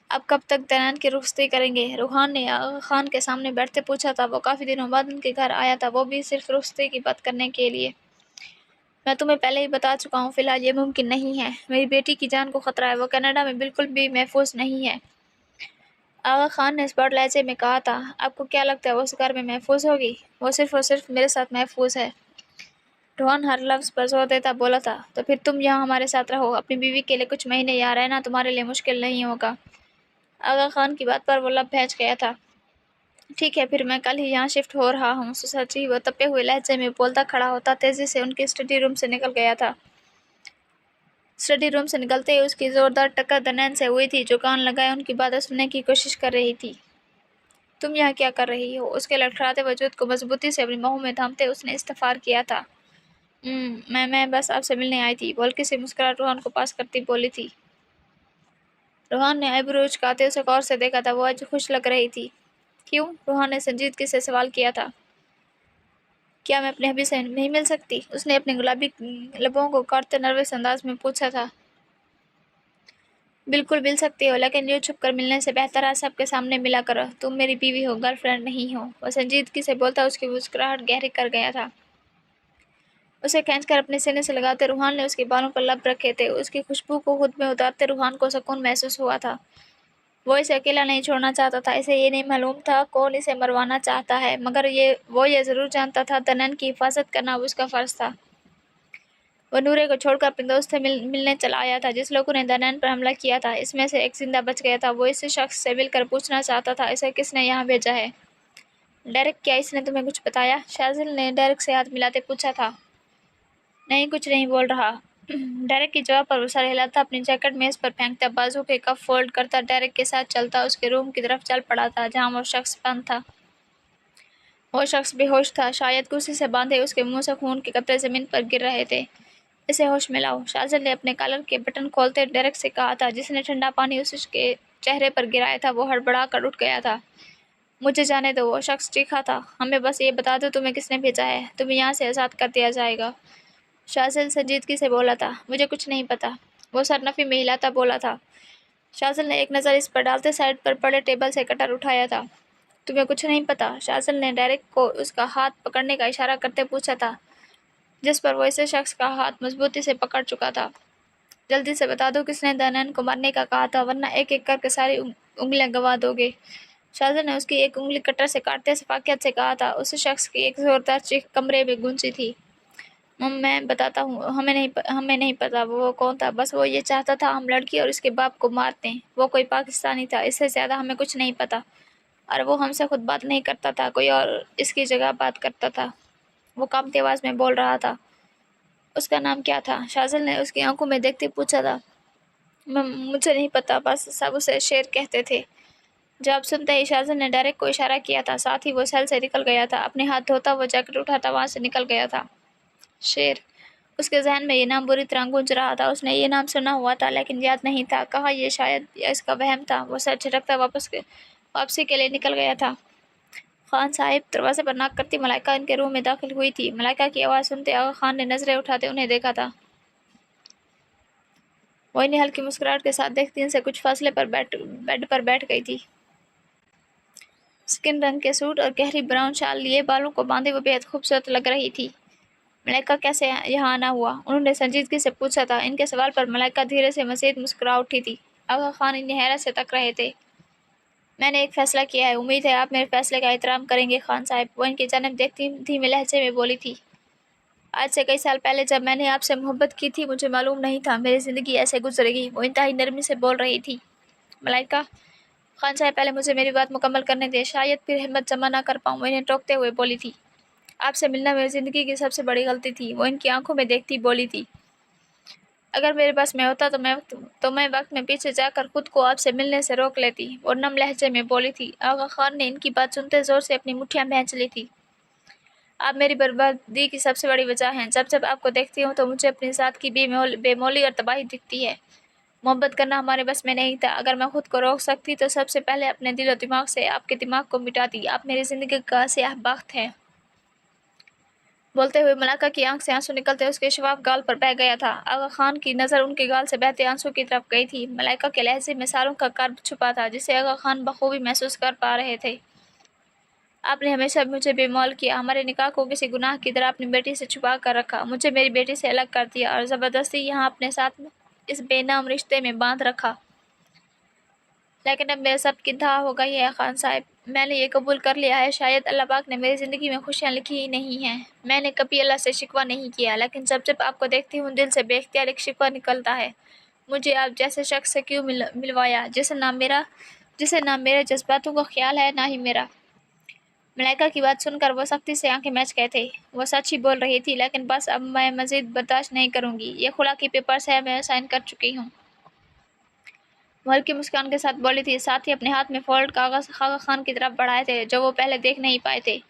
اب کب تک دنان کی رخصتی کریں گے؟ روحان نے آغا خان کے سامنے بیٹھتے پوچھا تھا۔ وہ کافی دنوں بعد ان کے گھر آیا تھا، وہ بھی صرف رخصتی کی بات کرنے کے لیے۔ میں تمہیں پہلے ہی بتا چکا ہوں، فی الحال یہ ممکن نہیں ہے۔ میری بیٹی کی جان کو خطرہ ہے، وہ کینیڈا میں بالکل بھی محفوظ نہیں ہے۔ آغا خان نے اس بڑے لہجے میں کہا تھا۔ آپ کو کیا لگتا ہے وہ اس گھر میں محفوظ ہوگی؟ وہ صرف اور صرف میرے ساتھ محفوظ ہے۔ روحان ہر لفظ پر زور دیتا بولا تھا۔ تو پھر تم یہاں ہمارے ساتھ رہو، اپنی بیوی کے لیے کچھ مہینے یہاں رہنا تمہارے لیے مشکل نہیں ہوگا۔ آغا خان کی بات پر وہ لب بھینچ گیا تھا۔ ٹھیک ہے، پھر میں کل ہی یہاں شفٹ ہو رہا ہوں۔ سچی وہ تپے ہوئے لہجے میں بولتا کھڑا ہوتا تیزی سے ان کے اسٹڈی روم سے نکل گیا تھا۔ اسٹڈی روم سے نکلتے ہی اس کی زوردار ٹکر دنان سے ہوئی تھی جو کان لگائے ان کی باتیں سننے کی کوشش کر رہی تھی۔ تم یہاں کیا کر رہی ہو؟ اس کے لڑکھڑاتے وجود کو مضبوطی سے اپنی باہوں میں تھامتے اس نے استفسار کیا تھا۔ میں بس آپ سے ملنے آئی تھی، بولکی سے مسکراہٹ روحان کو پاس کرتی بولی تھی۔ روحان نے آئی برو اچکاتے اسے غور سے دیکھا تھا۔ وہ آج خوش لگ رہی تھی۔ کیوں؟ روحان نے سنجیدگی سے سوال کیا تھا۔ کیا میں اپنے حبیب سے نہیں مل سکتی؟ اس نے اپنے گلابی لبوں کو کاٹتے نروس انداز میں پوچھا تھا۔ بالکل مل سکتی ہو، لیکن یوں چھپ کر ملنے سے بہتر ہے سب کے سامنے ملا کرو۔ تم میری بیوی ہو، گرل فرینڈ نہیں ہو۔ وہ سنجیدگی سے بولتا اس کی مسکراہٹ گہری کر گیا تھا۔ اسے کھینچ کر اپنے سینے سے لگاتے روحان نے اس کے بالوں پر لب رکھے تھے۔ اس کی خوشبو کو خود میں اتارتے روحان کو سکون محسوس ہوا تھا۔ وہ اسے اکیلا نہیں چھوڑنا چاہتا تھا۔ اسے یہ نہیں معلوم تھا کون اسے مروانا چاہتا ہے، مگر وہ یہ ضرور جانتا تھا دنان کی حفاظت کرنا اب اس کا فرض تھا۔ وہ نورے کو چھوڑ کر اپنے دوست سے ملنے چلا آیا تھا جس لوگوں نے دنان پر حملہ کیا تھا۔ اس میں سے ایک زندہ بچ گیا تھا۔ وہ اس شخص سے مل کر پوچھنا چاہتا تھا اسے کس نے یہاں بھیجا ہے۔ ڈیرک، کیا اس نے تمہیں کچھ بتایا؟ شاہزل نے ڈیرک سے ہاتھ ملاتے پوچھا تھا۔ نہیں، کچھ نہیں بول رہا۔ ڈیرک کے جواب پر وہ سر ہلاتا اپنی جیکٹ میز پر پھینکتا بازو کے کف فولڈ کرتا ڈیرک کے ساتھ چلتا اس کے روم کی طرف چل پڑا تھا جہاں وہ شخص بند تھا۔ وہ شخص بے ہوش تھا، شاید کرسی سے باندھے اس کے منہ سے خون کے قطرے زمین پر گر رہے تھے۔ اسے ہوش میں لاؤ، شاہزل نے اپنے کالر کے بٹن کھولتے ڈیرک سے کہا تھا جس نے ٹھنڈا پانی اس کے چہرے پر گرایا تھا۔ وہ ہڑبڑا کر اٹھ گیا تھا۔ مجھے جانے دو، وہ شخص چیخا تھا۔ ہمیں بس یہ بتا دو تمہیں کس نے بھیجا ہے، تمہیں یہاں سے آزاد کر دیا جائے گا۔ شاہزل سنجیدگی سے بولا تھا۔ مجھے کچھ نہیں پتا، وہ سر نفی میں ہلاتا بولا تھا۔ شاہزل نے ایک نظر اس پر ڈالتے سائڈ پر پڑے ٹیبل سے کٹر اٹھایا تھا۔ تمہیں کچھ نہیں پتا؟ شاہزل نے ڈیرک کو اس کا ہاتھ پکڑنے کا اشارہ کرتے پوچھا تھا جس پر وہ اس شخص کا ہاتھ مضبوطی سے پکڑ چکا تھا۔ جلدی سے بتا دو کس نے دنان کو مارنے کا کہا تھا، ورنہ ایک ایک کر کے ساری انگلیاں گنوا دو گے۔ شاہزل نے اس کی ایک انگلی کٹر سے کاٹتے شفقت سے کہا تھا۔ اس شخص کی ایک زوردار چیخ کمرے میں گونجی تھی۔ میں بتاتا ہوں، ہمیں نہیں پتا وہ کون تھا، بس وہ یہ چاہتا تھا ہم لڑکی اور اس کے باپ کو مار دیں۔ وہ کوئی پاکستانی تھا، اس سے زیادہ ہمیں کچھ نہیں پتا، اور وہ ہم سے خود بات نہیں کرتا تھا، کوئی اور اس کی جگہ بات کرتا تھا۔ وہ کانپتی آواز میں بول رہا تھا۔ اس کا نام کیا تھا؟ شاہزل نے اس کی آنکھوں میں دیکھتے پوچھا تھا۔ مجھے نہیں پتا، بس سب اسے شیر کہتے تھے۔ جواب سنتے ہی شاہزل نے ڈیرک کو اشارہ کیا تھا، ساتھ ہی وہ سیل سے نکل گیا تھا۔ اپنے ہاتھ دھوتا وہ جیکٹ اٹھاتا وہاں سے نکل گیا تھا۔ شیر، اس کے ذہن میں یہ نام بری طرح گونج رہا تھا۔ اس نے یہ نام سنا ہوا تھا لیکن یاد نہیں تھا، کہا یہ شاید یا اس کا وہم تھا۔ وہ سر جھٹکتا वापसी के लिए निकल गया था। खान साहिब दरवाजे पर नॉक करती मलाइका इनके रूम में दाखिल हुई थी। मलाइका की आवाज़ सुनते आगा खान ने नजरें उठाते उन्हें देखा था। वो इन्हें हल्की मुस्कुराहट के साथ देखती इनसे कुछ फासले पर बेड पर बैठ गई थी। स्किन रंग के सूट और गहरी ब्राउन शाल लिए बालों को बांधे वो बेहद खूबसूरत लग रही थी। मलाइका कैसे यहाँ आना हुआ? उन्होंने संजीदगी से पूछा था। इनके सवाल पर मलाइका धीरे से मज़ीद मुस्कुरा उठी थी। आगा खान इन्हें हैरत से तक रहे थे। मैंने एक फैसला किया है, उम्मीद है आप मेरे फैसले का एहतराम करेंगे खान साहब, वो इनकी जानिब देखती धीमे लहजे में बोली थी। आज से कई साल पहले जब मैंने आपसे मोहब्बत की थी मुझे मालूम नहीं था मेरी ज़िंदगी ऐसे गुजरेगी, वो इंतहाई नरमी से बोल रही थी। मलाइका, खान साहब पहले मुझे मेरी बात मुकम्मल करने दें, शायद फिर हिम्मत जमा ना कर पाऊँ, वो इन्हें टोकते हुए बोली थी। आपसे मिलना मेरी ज़िंदगी की सबसे बड़ी गलती थी, वो इनकी आंखों में देखती बोली थी। अगर मेरे पास में होता तो मैं वक्त में पीछे जाकर खुद को आपसे मिलने से रोक लेती, वो नम लहजे में बोली थी। आगा खान ने इनकी बात सुनते जोर से अपनी मुट्ठियां भींच ली थी। आप मेरी बर्बादी की सबसे बड़ी वजह हैं। जब जब आपको देखती हूँ तो मुझे अपनी साथ की बेमौली और तबाही दिखती है। मोहब्बत करना हमारे बस में नहीं था। अगर मैं खुद को रोक सकती तो सबसे पहले अपने दिल और दिमाग से आपके दिमाग को मिटाती। आप मेरी ज़िंदगी का स्याह बख्त हैं। बोलते हुए मलाइका की आंख से आंसू निकलते उसके शफाफ गाल पर बह गया था। आगा खान की नज़र उनके गाल से बहते आंसू की तरफ गई थी। मलाइका के लहजे में सालों का कर्ब छुपा था जिसे आगा खान बखूबी महसूस कर पा रहे थे। आपने हमेशा मुझे बेमौल किया। हमारे निकाह को किसी गुनाह की तरह अपनी बेटी से छुपा कर रखा, मुझे मेरी बेटी से अलग कर दिया और ज़बरदस्ती यहाँ अपने साथ इस बेनाम रिश्ते में बांध रखा। लेकिन अब मेरे सब की इंतहा हो गई है खान साहब। मैंने ये कबूल कर लिया है, शायद अल्लाह पाक ने मेरी ज़िंदगी में खुशियाँ लिखी ही नहीं हैं। मैंने कभी अल्लाह से शिकवा नहीं किया, लेकिन जब जब आपको देखती हूँ दिल से बेख्तियार एक शिकवा निकलता है। मुझे आप जैसे शख्स से क्यों मिलवाया जिसे ना मेरे जज्बातों का ख्याल है ना ही मेरा। मलाइका की बात सुनकर वो सख्ती से आंखें मैच गए थे। वो सच ही बोल रही थी, लेकिन बस अब मैं मज़ीद बर्दाश्त नहीं करूँगी। ये खुला की पेपर्स है, मैं साइन कर चुकी हूँ, वो हल्की मुस्कान के साथ बोली थी। साथ ही अपने हाथ में फोल्ड कागज आगा खान की तरफ बढ़ाए थे जो वो पहले देख नहीं पाए थे।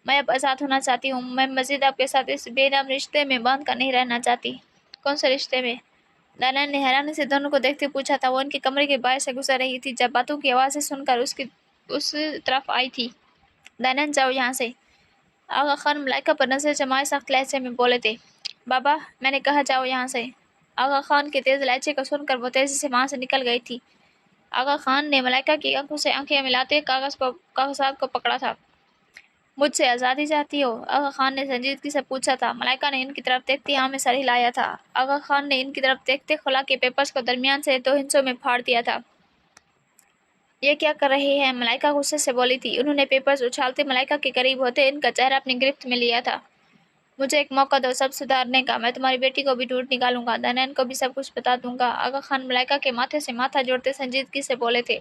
मैं अब आज़ाद होना चाहती हूँ। मैं मज़ीद आपके साथ इस बेनाम रिश्ते में बांध कर नहीं रहना चाहती। कौन से रिश्ते में? दानियाल ने हैरानी से दोनों को देखते पूछा था। वो उनके कमरे के बाहर से गुजर रही थी जब बातों की आवाज़ें सुनकर उस तरफ आई थी। दानियाल, जाओ यहाँ से। आगा खान मलाइका पर नजर जमाए सख्त लहजे में बोले थे। बाबा, मैंने कहा जाओ यहाँ से। आगा खान के तेज लहजे को सुनकर वो तेजी से वहाँ से निकल गई थी। आगा खान ने मलाइका की आंखों से आंखें मिलाते कागजात को पकड़ा था। मुझसे आज़ादी चाहती हो? आगा खान ने संजीदगी से पूछा था। मलाइका ने इनकी तरफ देखते हाँ में सर हिलाया था। आगा खान ने इनकी तरफ देखते खुला के पेपर्स को दरमियान से 2 हिस्सों में फाड़ दिया था। ये क्या कर रहे हैं? मलाइका गुस्से से बोली थी। उन्होंने पेपर्स उछालते मलाइका के करीब होते इनका चेहरा अपनी गिरफ्त में लिया था। मुझे एक मौका दो सब सुधारने का, मैं तुम्हारी बेटी को भी ढूंढ निकालूंगा, दानियाल को भी सब कुछ बता दूंगा। आगा खान मलाइका के माथे से माथा जोड़ते संजीदगी से बोले थे।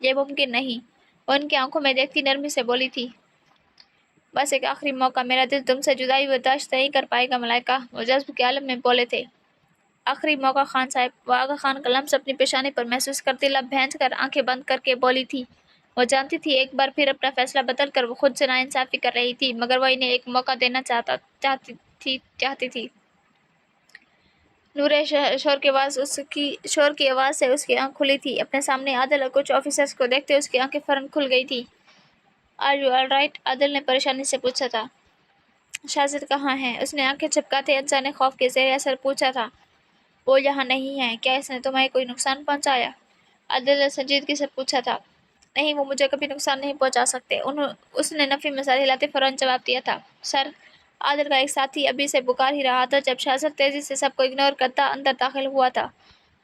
ये मुमकिन नहीं, वो उनकी आंखों में देखती नरमी से बोली थी। बस एक आखिरी मौका, मेरा दिल तुमसे जुदाई बर्दाश्त नहीं कर पाएगा मलाइका, वो जज्ब के आलम में बोले थे। आखिरी मौका खान साहब, वो आगा खान का लम्स अपनी पेशानी पर महसूस करती लब भैंस कर आंखें बंद करके बोली थी। वो जानती थी एक बार फिर अपना फैसला बदल कर वो खुद से नाइंसाफी कर रही थी, मगर वो इन्हें एक मौका देना चाहती थी। नूरे शोर की आवाज़ से उसकी आंख खुली थी। अपने सामने आदिल और कुछ ऑफिसर्स को देखते उसकी आंखें फौरन खुल गई थी। Are you all right? Adil ने परेशानी से पूछा था। शाजिद कहाँ है? उसने आंखें झपकाते अनजाने खौफ के ज़ेर असर पूछा था। वो यहाँ नहीं है। क्या इसने तुम्हें कोई नुकसान पहुँचाया? आदिल ने संजीदगी से पूछा था। नहीं, वो मुझे कभी नुकसान नहीं पहुँचा सकते। उसने नफ़ी में सर हिलाते फौरन जवाब दिया था। सर, आदिल का एक साथी अभी से पुकार ही रहा था जब शाजिद तेज़ी से सबको इग्नोर करता अंदर दाखिल हुआ था।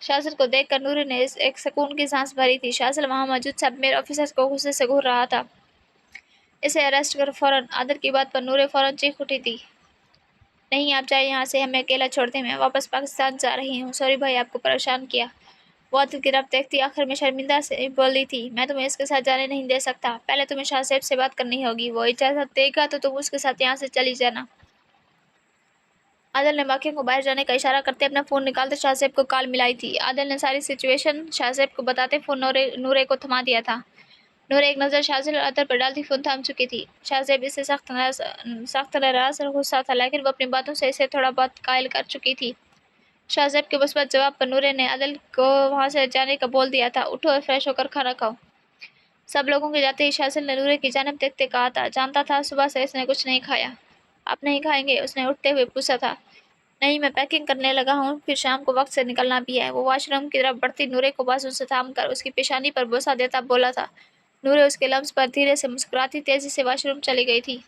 शाजिद को देखकर नूरी ने एक सुकून की सांस भरी थी। शाजिद वहाँ मौजूद सब मेरे ऑफिसर्स को गुस्से से घूर रहा था। इसे अरेस्ट करो फौरन। आदिल की बात पर नूरे फौरन चीख उठी थी। नहीं, आप जाए यहाँ से, हमें अकेला छोड़ दें, मैं वापस पाकिस्तान जा रही हूँ। सॉरी भाई, आपको परेशान किया। वो आदिल की तरफ देखती आखिर में शर्मिंदा से बोली थी। मैं तुम्हें इसके साथ जाने नहीं दे सकता। पहले तुम्हें शाह साहब से बात करनी होगी, वो इजाज़त देगा तो तुम उसके साथ यहाँ से चली जाना। आदिल ने बाकियों को बाहर जाने का इशारा करते अपना फ़ोन निकालते शाह साहब को कॉल मिलाई थी। आदिल ने सारी सिचुएशन शाह साहब को बताते फ़ोन नूरे को थमा दिया था। नूरे एक नज़र शाजिल और आदिल पर डालती फ़ोन थाम चुकी थी। शाह साहब इससे सख्त नाराज़ और गुस्सा था, लेकिन वो अपनी बातों से इसे थोड़ा बहुत कायल कर चुकी थी। शाह साहब के मुस्बत जवाब पर नूरे ने आदिल को वहाँ से जाने का बोल दिया था। उठो और फ्रेश होकर खाना खाओ। सब लोगों के जाते ही शाज़िल ने नूरे की जानिब देखते कहा था, जानता था सुबह से इसने कुछ नहीं खाया। आप नहीं खाएंगे? उसने उठते हुए पूछा था। नहीं, मैं पैकिंग करने लगा हूँ, फिर शाम को वक्त से निकलना भी है। वो वॉशरूम की तरफ बढ़ती नूरे को बाजू से थाम कर उसकी पेशानी पर बोसा देता बोला था। नूरे उसके लफ्ज़ पर धीरे से मुस्कुराती तेजी से वॉशरूम चली गई थी।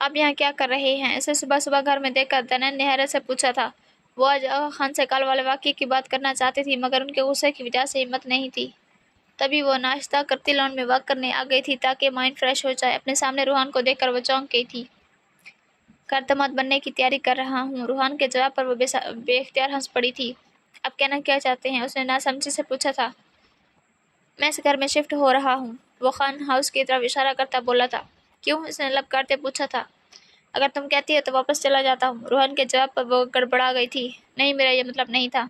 आप यहाँ क्या कर रहे हैं? इसे सुबह सुबह घर में देखकर दनन ने हैरत से पूछा था। वो आज आगा खान से कल वाले वाक़ये की बात करना चाहती थी, मगर उनके गुस्से की वजह से हिम्मत नहीं थी। तभी वो नाश्ता करती लॉन में वॉक करने आ गई थी ताकि माइंड फ्रेश हो जाए। अपने सामने रूहान को देखकर वो चौंक गई थी। घर दामाद बनने की तैयारी कर रहा हूँ। रूहान के जवाब पर वो बेख्तियार हंस पड़ी थी। अब कहना क्या चाहते हैं? उसने नासमझी से पूछा था। मैं इस घर में शिफ्ट हो रहा हूँ, वो खान हाउस की तरफ इशारा करता बोला था। क्यों? उसने लब काटते पूछा था। अगर तुम कहती हो तो वापस चला जाता हूँ। रूहान के जवाब पर वो गड़बड़ा गई थी। नहीं, मेरा ये मतलब नहीं था।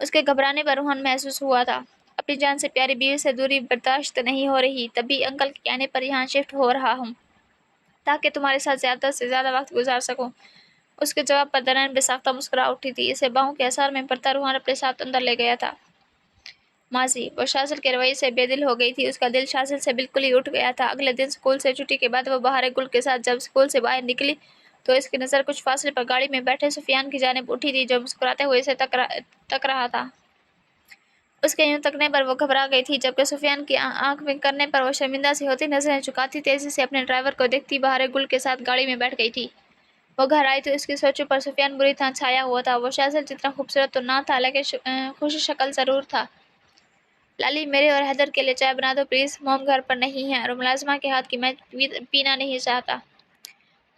उसके घबराने पर रूहान महसूस हुआ था। अपनी जान से प्यारी बीवी से दूरी बर्दाश्त नहीं हो रही, तभी अंकल के कहने पर यहाँ शिफ्ट हो रहा हूँ ताकि तुम्हारे साथ ज़्यादा से ज़्यादा वक्त गुजार सकूँ। उसके जवाब पर दनन बेसाख्ता मुस्कुरा उठी थी। इसे बाहों के आसार में पड़ता रूहान अपने साथ अंदर ले गया था। माजी वो शाज़िल के रवैये से बेदिल हो गई थी। उसका दिल शाज़िल से बिल्कुल ही उठ गया था। अगले दिन स्कूल से छुट्टी के बाद वो बहार गुल के साथ जब स्कूल से बाहर निकली तो इसकी नज़र कुछ फासले पर गाड़ी में बैठे सुफियान की जानिब उठी थी, जो मुस्कुराते हुए इसे तक रहा था। उसके यूं तकने पर वो घबरा गई थी, जबकि सुफियान की आंख में करने पर वो शर्मिंदा सी होती नजरें चुकाती तेजी से अपने ड्राइवर को देखती बहार गुल के साथ गाड़ी में बैठ गई थी। वो घर आई तो इसकी सोचों पर सुफियान बुरी तरह छाया हुआ था। वो शाज़िल जितना खूबसूरत तो ना था, लेकिन खुश शक्ल जरूर था। लाली, मेरे और हैदर के लिए चाय बना दो प्लीज़। मोम घर पर नहीं है और मुलाजिमा के हाथ की मैं पीना नहीं चाहता।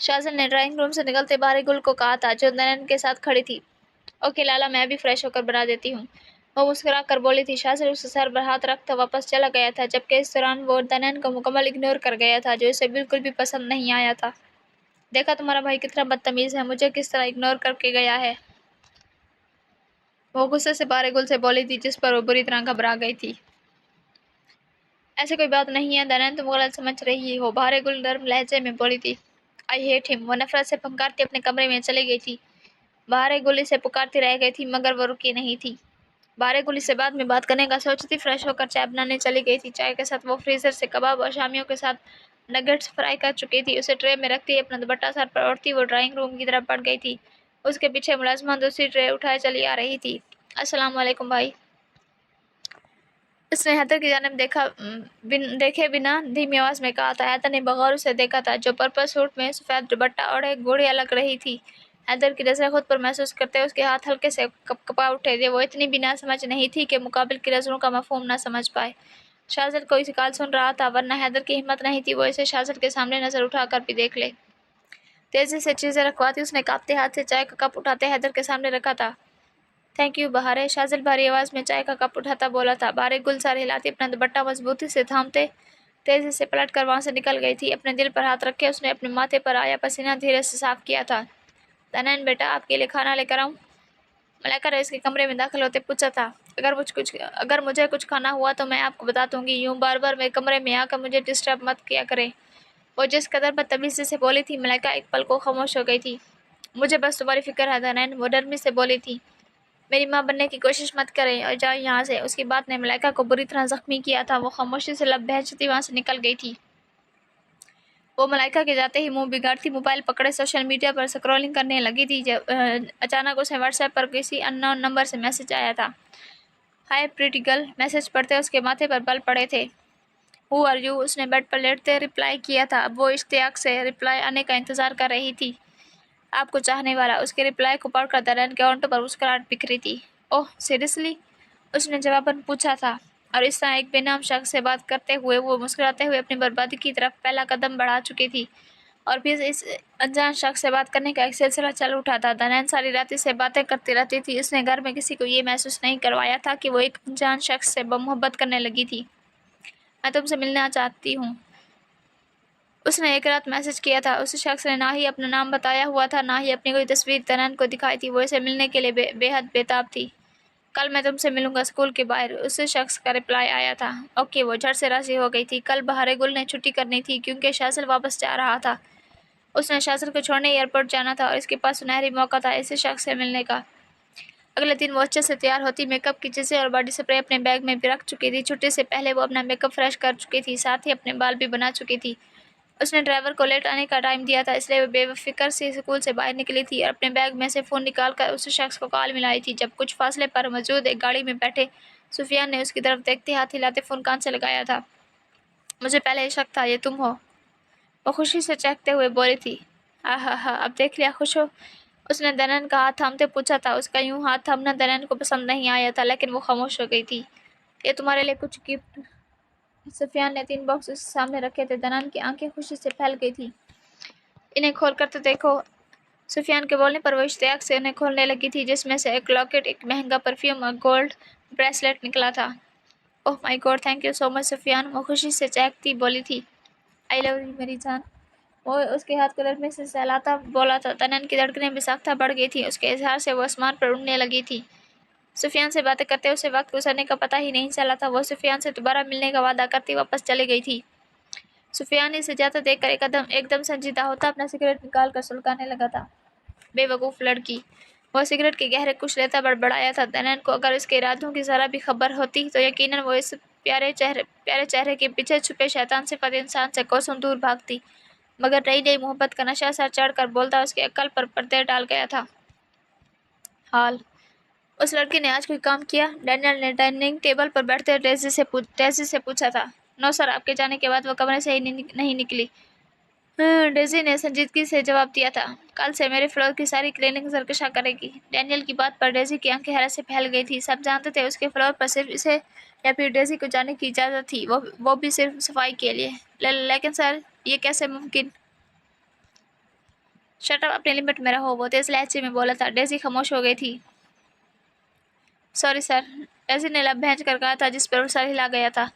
शाज़िल ने ड्राइंग रूम से निकलते बाहर गुल को कहा था, जो नैन के साथ खड़ी थी। ओके लाला, मैं भी फ्रेश होकर बना देती हूँ। वो मुस्कुरा कर बोली थी। शाज़िल उसके सर पर हाथ रखता वापस चला गया था, जबकि इस दौरान वो दनन को मुकम्मल इग्नोर कर गया था, जो इसे बिल्कुल भी पसंद नहीं आया था। देखा तुम्हारा भाई कितना बदतमीज़ है, मुझे किस तरह इग्नोर करके गया है। वो गुस्से से बारे गुल से बोली थी, जिस पर वो बुरी तरह घबरा गई थी। ऐसी कोई बात नहीं है दनन, तुम गलत समझ रही हो, बारे गुल नर्म लहजे में बोली थी। I hate him. वो नफरत से फंकारती अपने कमरे में चली गई थी। बाहर गुली से पुकारती रह गई थी, मगर वो रुकी नहीं थी। बाहर गुली से बाद में बात करने का सोचती फ्रेश होकर चाय बनाने चली गई थी। चाय के साथ वो फ्रीजर से कबाब और शामियों के साथ नगेट्स फ्राई कर चुकी थी। उसे ट्रे में रखती अपना दुपट्टा सर पर ओढ़ती वो ड्राइंग रूम की तरफ बढ़ गई थी। उसके पीछे मुलाजमा दूसरी ट्रे उठाए चली आ रही थी। अस्सलाम वालेकुम भाई। उसने हैदर की जानिब देखे बिना धीमी आवाज में कहा था। हैदर ने बगौर उसे देखा था, जो पर्पल सूट में सफ़ेद दुपट्टा ओढ़े गुड़िया लग रही थी। हैदर की नज़रें खुद पर महसूस करते उसके हाथ हल्के से कपा उठे थे। वो इतनी भी ना समझ नहीं थी कि मुकाबिल की नज़रों का मफहूम ना समझ पाए। शाज़िल कोई कॉल सुन रहा था, वरना हैदर की हिम्मत नहीं थी वो इसे शाज़िल के सामने नज़र उठाकर भी देख ले। तेजी से चीज़ें रखवाती उसने कांपते हाथ से चाय का कप उठाते हैदर के सामने रखा था। थैंक यू बहारे। शाज़िल भारी आवाज़ में चाय का कप उठाता बोला था। बारे गुल सार हिलाती अपना दुपट्टा मजबूती से थामते तेजी से पलट कर वहाँ से निकल गई थी। अपने दिल पर हाथ रखे उसने अपने माथे पर आया पसीना धीरे से साफ किया था। तनन बेटा, आपके लिए खाना लेकर आऊँ? मलाइका रईस के कमरे में दाखिल होते पूछा था। अगर मुझे कुछ खाना हुआ तो मैं आपको बता दूंगी। यूँ बार बार मेरे कमरे में आकर मुझे डिस्टर्ब मत किया करें। वो जिस कदर बदतमीज़ी से बोली थी, मलाइका एक पल को खामोश हो गई थी। मुझे बस तुम्हारी फिक्र है तनन, वो नरमी से बोली थी। मेरी माँ बनने की कोशिश मत करें और जाओ यहाँ से। उसकी बात ने मलाइका को बुरी तरह जख्मी किया था। वो खामोशी से लब बहचती वहाँ से निकल गई थी। वो मलाइका के जाते ही मुंह बिगाड़ती मोबाइल पकड़े सोशल मीडिया पर स्क्रॉलिंग करने लगी थी जब अचानक उसे व्हाट्सएप पर किसी अननोन नंबर से मैसेज आया था। हाय प्रीटी गर्ल। मैसेज पढ़ते उसके माथे पर बल पड़े थे। Who are you? उसने बेड पर लेटते रिप्लाई किया था। अब वो इश्तियाक से रिप्लाई आने का इंतजार कर रही थी। आपको चाहने वाला। उसके रिप्लाई को पढ़कर दरन के होंठों पर मुस्कुराहट बिखरी थी। Oh seriously? उसने जवाबन पूछा था। और इस तरह एक बेनाम शख्स से बात करते हुए वो मुस्कुराते हुए अपनी बर्बादी की तरफ पहला कदम बढ़ा चुकी थी, और फिर इस अनजान शख्स से बात करने का एक सिलसिला चल उठा था। दनैन सारी रात से बातें करती रहती थी। उसने घर में किसी को ये महसूस नहीं करवाया था कि वो एक अनजान शख्स से मोहब्बत करने लगी थी। मैं तुमसे मिलना चाहती हूँ, उसने एक रात मैसेज किया था। उस शख्स ने ना ही अपना नाम बताया हुआ था, ना ही अपनी कोई तस्वीर दनैन को दिखाई थी। वो इसे मिलने के लिए बेहद बेताब थी। कल मैं तुमसे मिलूंगा स्कूल के बाहर, उस शख्स का रिप्लाई आया था। ओके। वो झट से राजी हो गई थी। कल बहारे गुल ने छुट्टी करनी थी क्योंकि शाज़िल वापस जा रहा था। उसने शाज़िल को छोड़ने एयरपोर्ट जाना था और इसके पास सुनहरी मौका था इस शख्स से मिलने का। اگلے دن وہ اچھے سے تیار ہوتی، میک اپ کی چیزیں اور باڈی اسپرے اپنے بیگ میں بھی رکھ چکی تھی۔ چھٹی سے پہلے وہ اپنا میک اپ فریش کر چکی تھی، ساتھ ہی اپنے بال بھی بنا چکی تھی۔ اس نے ڈرائیور کو لیٹ آنے کا ٹائم دیا تھا، اس لیے وہ بے فکر سی اسکول سے باہر نکلی تھی اور اپنے بیگ میں سے فون نکال کر اس شخص کو کال ملائی تھی۔ جب کچھ فاصلے پر موجود ایک گاڑی میں بیٹھے سفیان نے اس کی طرف دیکھتے ہاتھ ہلاتے فون کان سے لگایا تھا۔ مجھے پہلے یہ شک تھا، یہ تم ہو؟ وہ خوشی سے چہکتے ہوئے بولی تھی۔ ہاں ہاں ہاں، اب دیکھ لیا، خوش ہو؟ اس نے دنن کا ہاتھ تھامتے پوچھا تھا۔ اس کا یوں ہاتھ تھامنا دنن کو پسند نہیں آیا تھا، لیکن وہ خاموش ہو گئی تھی۔ یہ تمہارے لیے کچھ گفٹ۔ سفیان نے 3 باکس اس کے سامنے رکھے تھے۔ دنن کی آنکھیں خوشی سے پھیل گئی تھی۔ انہیں کھول کر تو دیکھو۔ سفیان کے بولنے پر وہ اشتیاق سے انہیں کھولنے لگی تھی، جس میں سے ایک لاکٹ، ایک مہنگا پرفیوم اور گولڈ بریسلیٹ نکلا تھا۔ اوہ مائی گاڈ، تھینک یو سو مچ سفیان، وہ خوشی سے چہکتی بولی تھی۔ آئی لو یو میری جان۔ وہ اس کے ہاتھ کلر میں سے سہلاتا بولا تھا۔ دنن کی دھڑکنیں بھی ساختہ بڑھ گئی تھیں، اس کے اظہار سے وہ آسمان پر اڑنے لگی تھی۔ سفیان سے باتیں کرتے اسے وقت گزرنے کا پتہ ہی نہیں چلا تھا۔ وہ سفیان سے دوبارہ ملنے کا وعدہ کرتی واپس چلی گئی تھی۔ سفیان اسے جاتا دیکھ کر ایک دم سنجیدہ ہوتا اپنا سگریٹ نکال کر سلگانے لگا تھا۔ بے وقوف لڑکی، وہ سگریٹ کے گہرے کچھ لیتا بڑبڑایا تھا۔ دنن کو اگر اس کے ارادوں کی ذرا بھی خبر ہوتی تو یقیناً وہ اس پیارے چہرے کے پیچھے چھپے شیطان صفت انسان سے کوسوں دور بھاگتی، مگر نئی محبت کا نشہ سر چڑھ کر بولتا اس کی عقل پر پردے ڈال گیا تھا۔ حال اس لڑکی نے آج کوئی کام کیا؟ ڈینیل نے ڈائننگ ٹیبل پر بیٹھتے ڈیزی سے پوچھا تھا۔ نو سر، آپ کے جانے کے بعد وہ کمرے سے ہی نہیں نکلی۔ ڈیزی نے سنجیدگی سے جواب دیا تھا۔ کل سے میرے فلور کی ساری کلیننگ زرکشا کرے گی۔ ڈینیل کی بات پر ڈیزی کی آنکھیں حیرت سے پھیل گئی تھی۔ سب جانتے تھے اس کے فلور پر صرف اسے یا پھر ڈیزی کو جانے کی اجازت تھی، وہ بھی صرف صفائی کے لیے۔ لیکن سر، یہ کیسے ممکن؟ شٹ اپ، اپنے لمٹ میں رہو، وہ تیز لہجے میں بولا تھا۔ ڈیزی خاموش ہو گئی تھی۔ سوری سر، ڈیزی نے لب بھینچ کر کہا تھا، جس پر وہ سر ہلا گیا تھا۔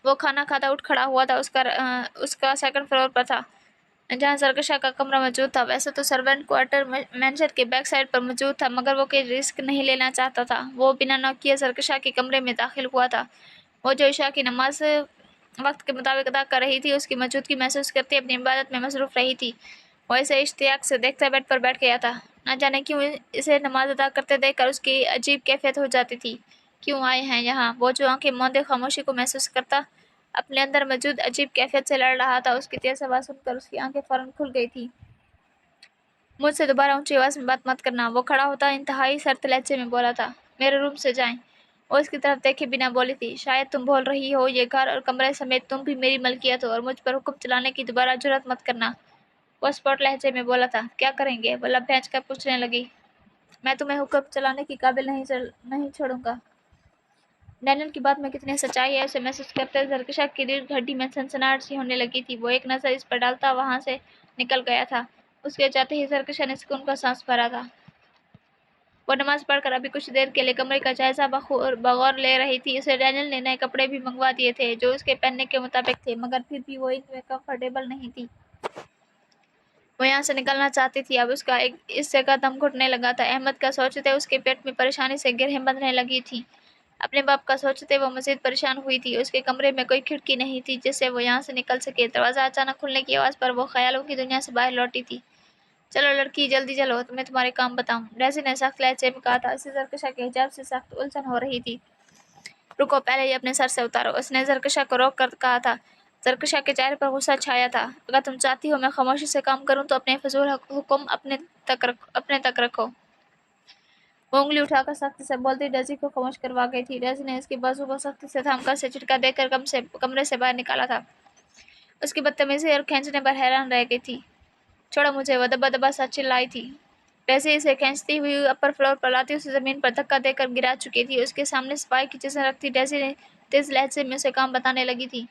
وہ کھانا کھاتا اٹھ کھڑا ہوا تھا۔ اس کا سیکنڈ فلور پر تھا، جہاں زرکشا کا کمرہ موجود تھا۔ ویسے تو سروینٹ کوارٹر مینشن کے بیک سائڈ پر موجود تھا، مگر وہ کوئی رسک نہیں لینا چاہتا تھا۔ وہ بنا نوک کیے زرکشا کے کمرے میں داخل ہوا تھا۔ وہ جو عشاء کی نماز وقت کے مطابق ادا کر رہی تھی، اس کی موجودگی محسوس کرتی اپنی عبادت میں مصروف رہی تھی۔ وہ اسے اشتیاق سے دیکھتا بیڈ پر بیٹھ گیا تھا۔ نہ جانے کیوں اسے نماز ادا کرتے دیکھ کر اس کی عجیب کیفیت ہو جاتی تھی۔ کیوں آئے ہیں یہاں؟ وہ جو آنکھیں موندے خاموشی کو محسوس کرتا اپنے اندر موجود عجیب کیفیت سے لڑ رہا تھا۔ اس کی تیز آواز سن کر اس کی آنکھیں فوراً کھل گئی تھی۔ مجھ سے دوبارہ اونچی آواز میں بات مت کرنا، وہ کھڑا ہوتا انتہائی سخت لہجے میں بولا تھا۔ میرے روم سے جائیں۔ وہ اس کی طرف دیکھے بنا بولی تھی۔ شاید تم بول رہی ہو یہ گھر اور کمرے سمیت تم بھی میری ملکیت ہو، اور مجھ پر حکم چلانے کی دوبارہ جرأت مت کرنا، وہ اسپاٹ لہجے میں بولا تھا۔ کیا کریں گے؟ وہ لب بھینچ کر پوچھنے لگی۔ میں تمہیں حکم چلانے کی قابل نہیں چھوڑوں گا۔ ڈینیل کی بات میں کتنی سچائی ہے اسے محسوس کرتے زرکشا کی ریڑھ ہڈی میں سنسناہٹ سی ہونے لگی تھی۔ وہ ایک نظر اس پر ڈالتا وہاں سے نکل گیا تھا۔ اس کے جاتے ہی زرکشا نے سکون کا سانس بھرا تھا۔ وہ نماز پڑھ کر ابھی کچھ دیر کے لیے کمرے کا جائزہ بغور لے رہی تھی۔ اسے ڈینیل نے نئے کپڑے بھی منگوا دیے تھے، جو اس کے پہننے کے مطابق تھے، مگر پھر بھی وہ ان میں کمفرٹیبل نہیں تھی۔ وہ یہاں سے نکلنا چاہتی تھی۔ اب اس سے کا دم گھٹنے لگا تھا۔ احمد کا سوچتے اس کے پیٹ میں پریشانی سے گرہیں بندھنے لگی تھیں۔ اپنے باپ کا سوچتے وہ مزید پریشان ہوئی تھی۔ اس کے کمرے میں کوئی کھڑکی نہیں تھی جس سے وہ یہاں سے نکل سکے۔ دروازہ اچانک کھلنے کی آواز پر وہ خیالوں کی دنیا سے باہر لوٹی تھی۔ چلو لڑکی، جلدی چلو، تمہیں تمہارے کام بتاؤں، ڈیزی نے سخت لہجے میں کہا تھا۔ اسے زرکشا کے حجاب سے سخت الجھن ہو رہی تھی۔ رکو، پہلے یہ اپنے سر سے اتارو، اس نے زرکشا کو روک کر کہا تھا۔ زرکشا کے چہرے پر غصہ چھایا تھا۔ اگر تم چاہتی ہو میں خاموشی سے کام کروں تو اپنے فضول حکم اپنے تک رکھو۔ وہ انگلی اٹھا کر سختی سے بولتی ڈیزی کو خاموش کروا گئی تھی۔ ڈیزی نے اس کی بازو کو سختی سے تھام کر اسے جھٹکا دے کر کمرے سے باہر نکالا تھا۔ اس کی بدتمیزی اور کھینچنے پر حیران رہ گئی تھی۔ چھوڑو مجھے، وہ دبا دبا سا چلائی تھی۔ ڈیزی اسے کھینچتی ہوئی اپر فلور پر لاتی اسے زمین پر دھکا دے کر گرا چکی تھی۔ اس کے سامنے صفائی کی چیزیں رکھتی ڈیزی نے تیز لہجے میں اسے کام بتانے لگی تھی۔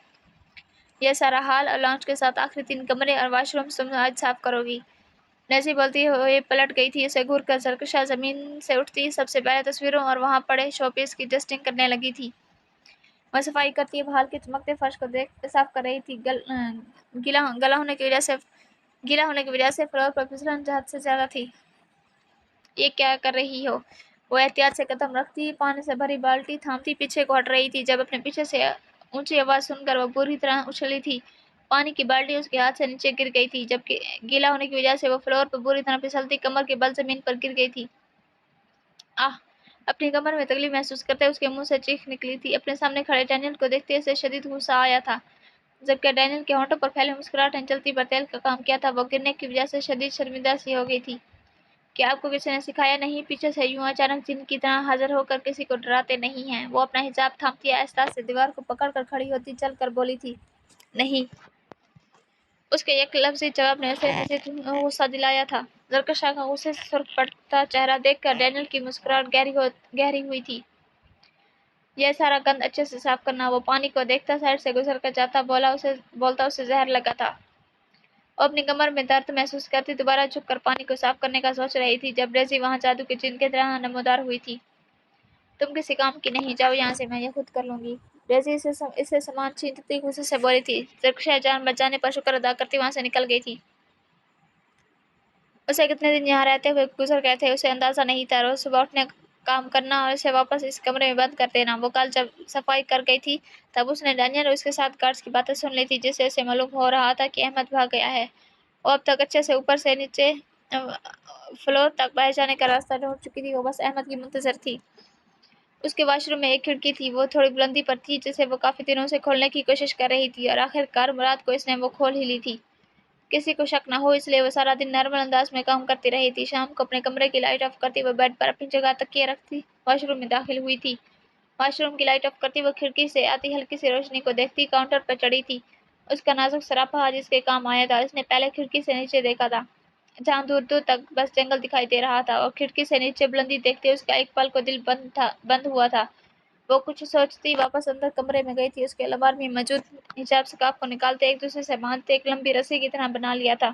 یہ سارا ہال اور لاؤنج کے ساتھ آخری 3 کمرے اور واش روم تم آج صاف کرو گی، ڈیزی بولتی ہوئے پلٹ گئی تھی۔ اسے گھور کر زرکشا زمین سے اٹھتی سب سے پہلے تصویروں اور وہاں پڑے شو پیس کی ڈسٹنگ کرنے لگی تھی۔ وہ صفائی کرتی اب ہال کے چمکتے فرش کو صاف کر رہی تھی۔ گیلا ہونے کی وجہ سے فلور پر پھسلن حد سے زیادہ تھی۔ یہ کیا کر رہی ہو؟ وہ احتیاط سے قدم رکھتی پانی سے بھری بالٹی تھامتی پیچھے کو ہٹ رہی تھی۔ جب اپنے پیچھے سے اونچی آواز سن کر وہ بری طرح اچھلی تھی۔ پانی کی بالٹی اس کے ہاتھ سے نیچے گر گئی تھی، جبکہ گیلا ہونے کی وجہ سے وہ فلور پر بری طرح پھسلتی کمر کے بل زمین پر گر گئی تھی۔ آہ! अपनी कमर में तकलीफ महसूस करते उसके मुंह से चीख निकली थी। अपने सामने खड़े डैनियल को देखते उसे शदीद गुस्सा आया था, जबकि डैनियल के होंठों पर फैले मुस्कुराहट ने चलती पर तेल का काम किया था। वो गिरने की वजह से शदीद शर्मिंदा सी हो गई थी। क्या आपको किसी ने सिखाया नहीं, पीछे से यूं अचानक जिन की तरह हाजिर होकर किसी को डराते नहीं हैं। वो अपना हिजाब थामती आहिस्ता से दीवार को पकड़कर खड़ी होती चल कर बोली थी। नहीं। उसके एक लफ्ज़ी जवाब ने उसे मज़ीद गुस्सा दिलाया था। ज़रकशा का गुस्से से सुर्ख पड़ता चेहरा देखकर डैनियल की मुस्कुराहट गहरी हुई थी। यह सारा गंद अच्छे से साफ करना। वो पानी को देखता साइड से गुजर कर जाता, बोलता उसे जहर लगा था। वो अपनी कमर में दर्द महसूस करती दोबारा झुककर पानी को साफ करने का सोच रही थी जब डेज़ी वहां जादू की जिन की तरह नमोदार हुई थी। तुम किसी काम की नहीं, जाओ यहाँ से, मैं ये खुद कर लूंगी। डेज़ी इसे सामान छीनती गुस्से से बोली थी। ज़रकशा जान बचाने पर शुक्र अदा करती वहां से निकल गई थी। उसे कितने दिन यहाँ रहते हुए गुजर गए थे उसे अंदाजा नहीं था। रोज सुबह उठने काम करना और इसे वापस इस कमरे में बंद कर देना। वो कल जब सफाई कर गई थी तब उसने डैनियल और उसके साथ गार्ड्स की बातें सुन ली थी, जिससे उसे मालूम हो रहा था कि अहमद भाग गया है। वो अब तक अच्छे से ऊपर से नीचे फ्लोर तक बाहर जाने का रास्ता ढूंढ चुकी थी। वो बस अहमद की मुंतजर थी। उसके वॉशरूम में एक खिड़की थी, वो थोड़ी बुलंदी पर थी, जिसे वो काफी दिनों से खोलने की कोशिश कर रही थी और आखिरकार रात को इसने वो खोल ही ली थी। किसी को शक न हो इसलिए वो सारा दिन नॉर्मल अंदाज में काम करती रही थी। शाम को अपने कमरे की लाइट ऑफ करती वो बेड पर अपनी जगह तकिए रखती वॉशरूम में दाखिल हुई थी। वॉशरूम की लाइट ऑफ करती वो खिड़की से आती हल्की सी रोशनी को देखती काउंटर पर चढ़ी थी। उसका नाजुक सराफा आज इसके काम आया था। इसने पहले खिड़की से नीचे देखा था, जहाँ दूर दूर तक बस जंगल दिखाई दे रहा था, और खिड़की से नीचे बुलंदी देखते उसका एक पल को दिल बंद हुआ था। वो कुछ सोचती वापस अंदर कमरे में गई थी। उसके अलमारी में मौजूद हिजाब स्कार्फ को निकालते एक दूसरे से बांधते एक लंबी रस्सी की तरह बना लिया था।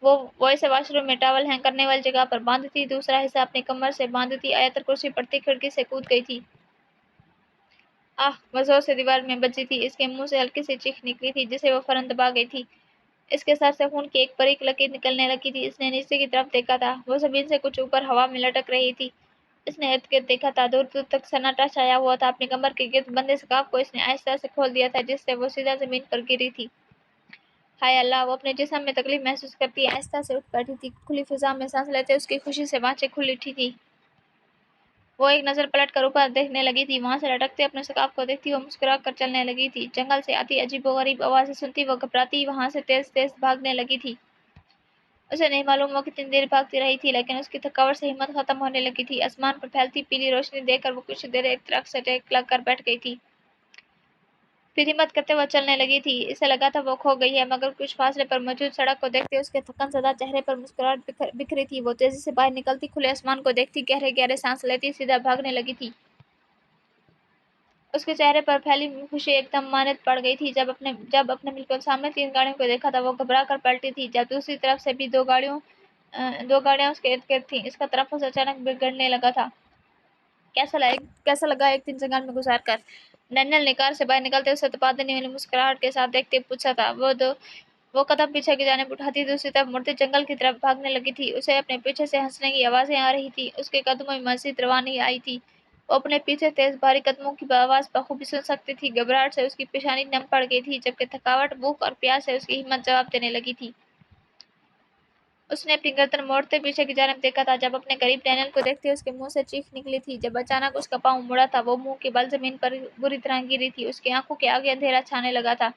वो इसे वॉशरूम में टॉवल हैंग करने वाली जगह पर बांधती, दूसरा हिस्सा अपनी कमर से बांधती आयतर कुर्सी पड़ती खिड़की से कूद गई थी। आह! वो जोर से दीवार में बजी थी। इसके मुंह से हल्की सी चीख निकली थी जिसे वो फौरन दबा गई थी। इसके सर से खून की एक बारीक लकीर निकलने लगी थी। इसने नीचे की तरफ देखा था। वो जमीन से कुछ ऊपर हवा में लटक रही थी। इसने इर्द-गिर्द देखा था। दूर दूर तक सन्नाटा छाया हुआ था। अपनी कमर के गिर्द बंधे स्कार्फ को इसने आहिस्ता से खोल दिया था, जिससे वो सीधा जमीन पर गिरी थी। हाय अल्लाह! वो अपने जिस्म में तकलीफ महसूस करती आहिस्ता से उठ बैठी थी। खुली फिजा में सांस लेते उसकी खुशी से बाँछें खुल उठी थी। वो एक नज़र पलट कर ऊपर देखने लगी थी। वहां से लटकते अपने स्कार्फ को देखती वो मुस्कुरा कर चलने लगी थी। जंगल से आती अजीबोगरीब आवाज़ें सुनती वो घबराती वहां से तेज तेज भागने लगी थी। उसे नहीं मालूम वो कितनी देर भागती रही थी, लेकिन उसकी थकावट से हिम्मत खत्म होने लगी थी। आसमान पर फैलती पीली रोशनी देखकर वो कुछ देर एक दरख्त से टेक लग कर बैठ गई थी। फिर हिम्मत करते हुए चलने लगी थी। इसे लगा था वो खो गई है, मगर कुछ फासले पर मौजूद सड़क को देखते उसके थकन ज़दा चेहरे पर मुस्कुराहट बिखरी थी। वो तेजी से बाहर निकलती, खुले आसमान को देखती, गहरे गहरे सांस लेती सीधा भागने लगी थी। उसके चेहरे पर फैली खुशी एकदम मानद पड़ गई थी। जब अपने बिल्कुल सामने 3 गाड़ियों को देखा था, वो घबरा कर पलटी थी। जब दूसरी तरफ से भी 2 गाड़ियां उसके इर्द गिर्द थीं। इसका तनफ्फुस अचानक बिगड़ने लगा था। कैसा लगा एक दिन जंगल में गुजार कर? डैनियल ने कार से बाहर निकलते उसे तपा देने वाली मुस्कुराहट के साथ देखते पूछा था। वो कदम पीछे की जानिब उठाती दूसरी तरफ मुड़ती जंगल की तरफ भागने लगी थी। उसे अपने पीछे से हंसने की आवाज़ें आ रही थी। उसके कदमों में मज़ीद रवानी आई थी। वो अपने पीछे तेज भारी कदमों की आवाज़ बखूबी सुन सकती थी। घबराहट से उसकी पेशानी नम पड़ गई थी, जबकि थकावट, भूख और प्यास से उसकी हिम्मत जवाब देने लगी थी। उसने अपनी गर्दन मोड़ते पीछे की जानिब देखा था। जब अपने करीब डैनियल को देखते उसके मुंह से चीख निकली थी। जब अचानक उसका पाँव मुड़ा था, वो मुंह के बल जमीन पर बुरी तरह गिरी थी। उसकी आंखों के आगे अंधेरा छाने लगा था।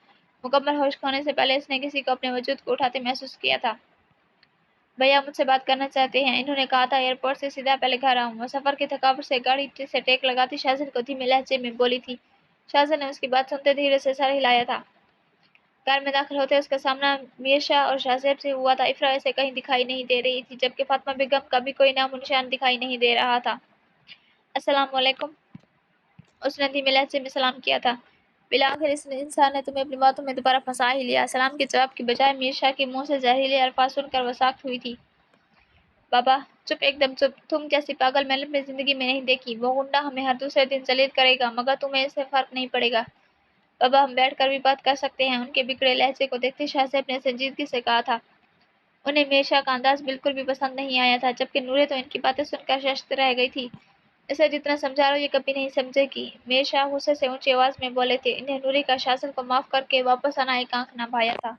मुकम्मल होश खोने से पहले इसने किसी को अपने वजूद को उठाते महसूस किया था। भैया मुझसे बात करना चाहते हैं, इन्होंने कहा था। एयरपोर्ट से सीधा पहले घर आऊँ। वो सफर की थकावट से गाड़ी से टेक लगाती शाहज़न को धीमे लहजे में बोली थी। शाहज़न ने उसकी बात सुनते धीरे से सर हिलाया था। घर में दाखिल होते उसका सामना मीरशा और शाहजेब से हुआ था। इफ़रा ऐसे कहीं दिखाई नहीं दे रही थी, जबकि फातिमा बेगम का भी कोई नामो निशान दिखाई नहीं दे रहा था। अस्सलाम वालेकुम, उसने धीमे लहजे में सलाम किया था। बिलाखिर इस इंसान ने तुम्हें अपनी बातों में दोबारा फंसा ही लिया। सलाम के जवाब की बजाय मीरशा के मुंह से जहरीले अल्फाज सुनकर वो साख्त हुई थी। बाबा चुप, एकदम चुप। तुम जैसी पागल मैंने अपनी जिंदगी में नहीं देखी। वो गुंडा हमें हर दूसरे दिन जलील करेगा, मगर तुम्हें इससे फर्क नहीं पड़ेगा। बाबा हम बैठ कर भी बात कर सकते हैं। उनके बिगड़े लहजे को देखते शाहजेब ने संजीदगी से कहा था। उन्हें मीरशा का अंदाज बिल्कुल भी पसंद नहीं आया था, जबकि नूरे तो इनकी बातें सुनकर शशत रह गई थी। इसे जितना समझा लो ये कभी नहीं समझेगी। मीरशा गुस्से से ऊंची आवाज में बोले थे। इन्हें नूरी का शासन को माफ करके वापस आना एक आंख न भाया था।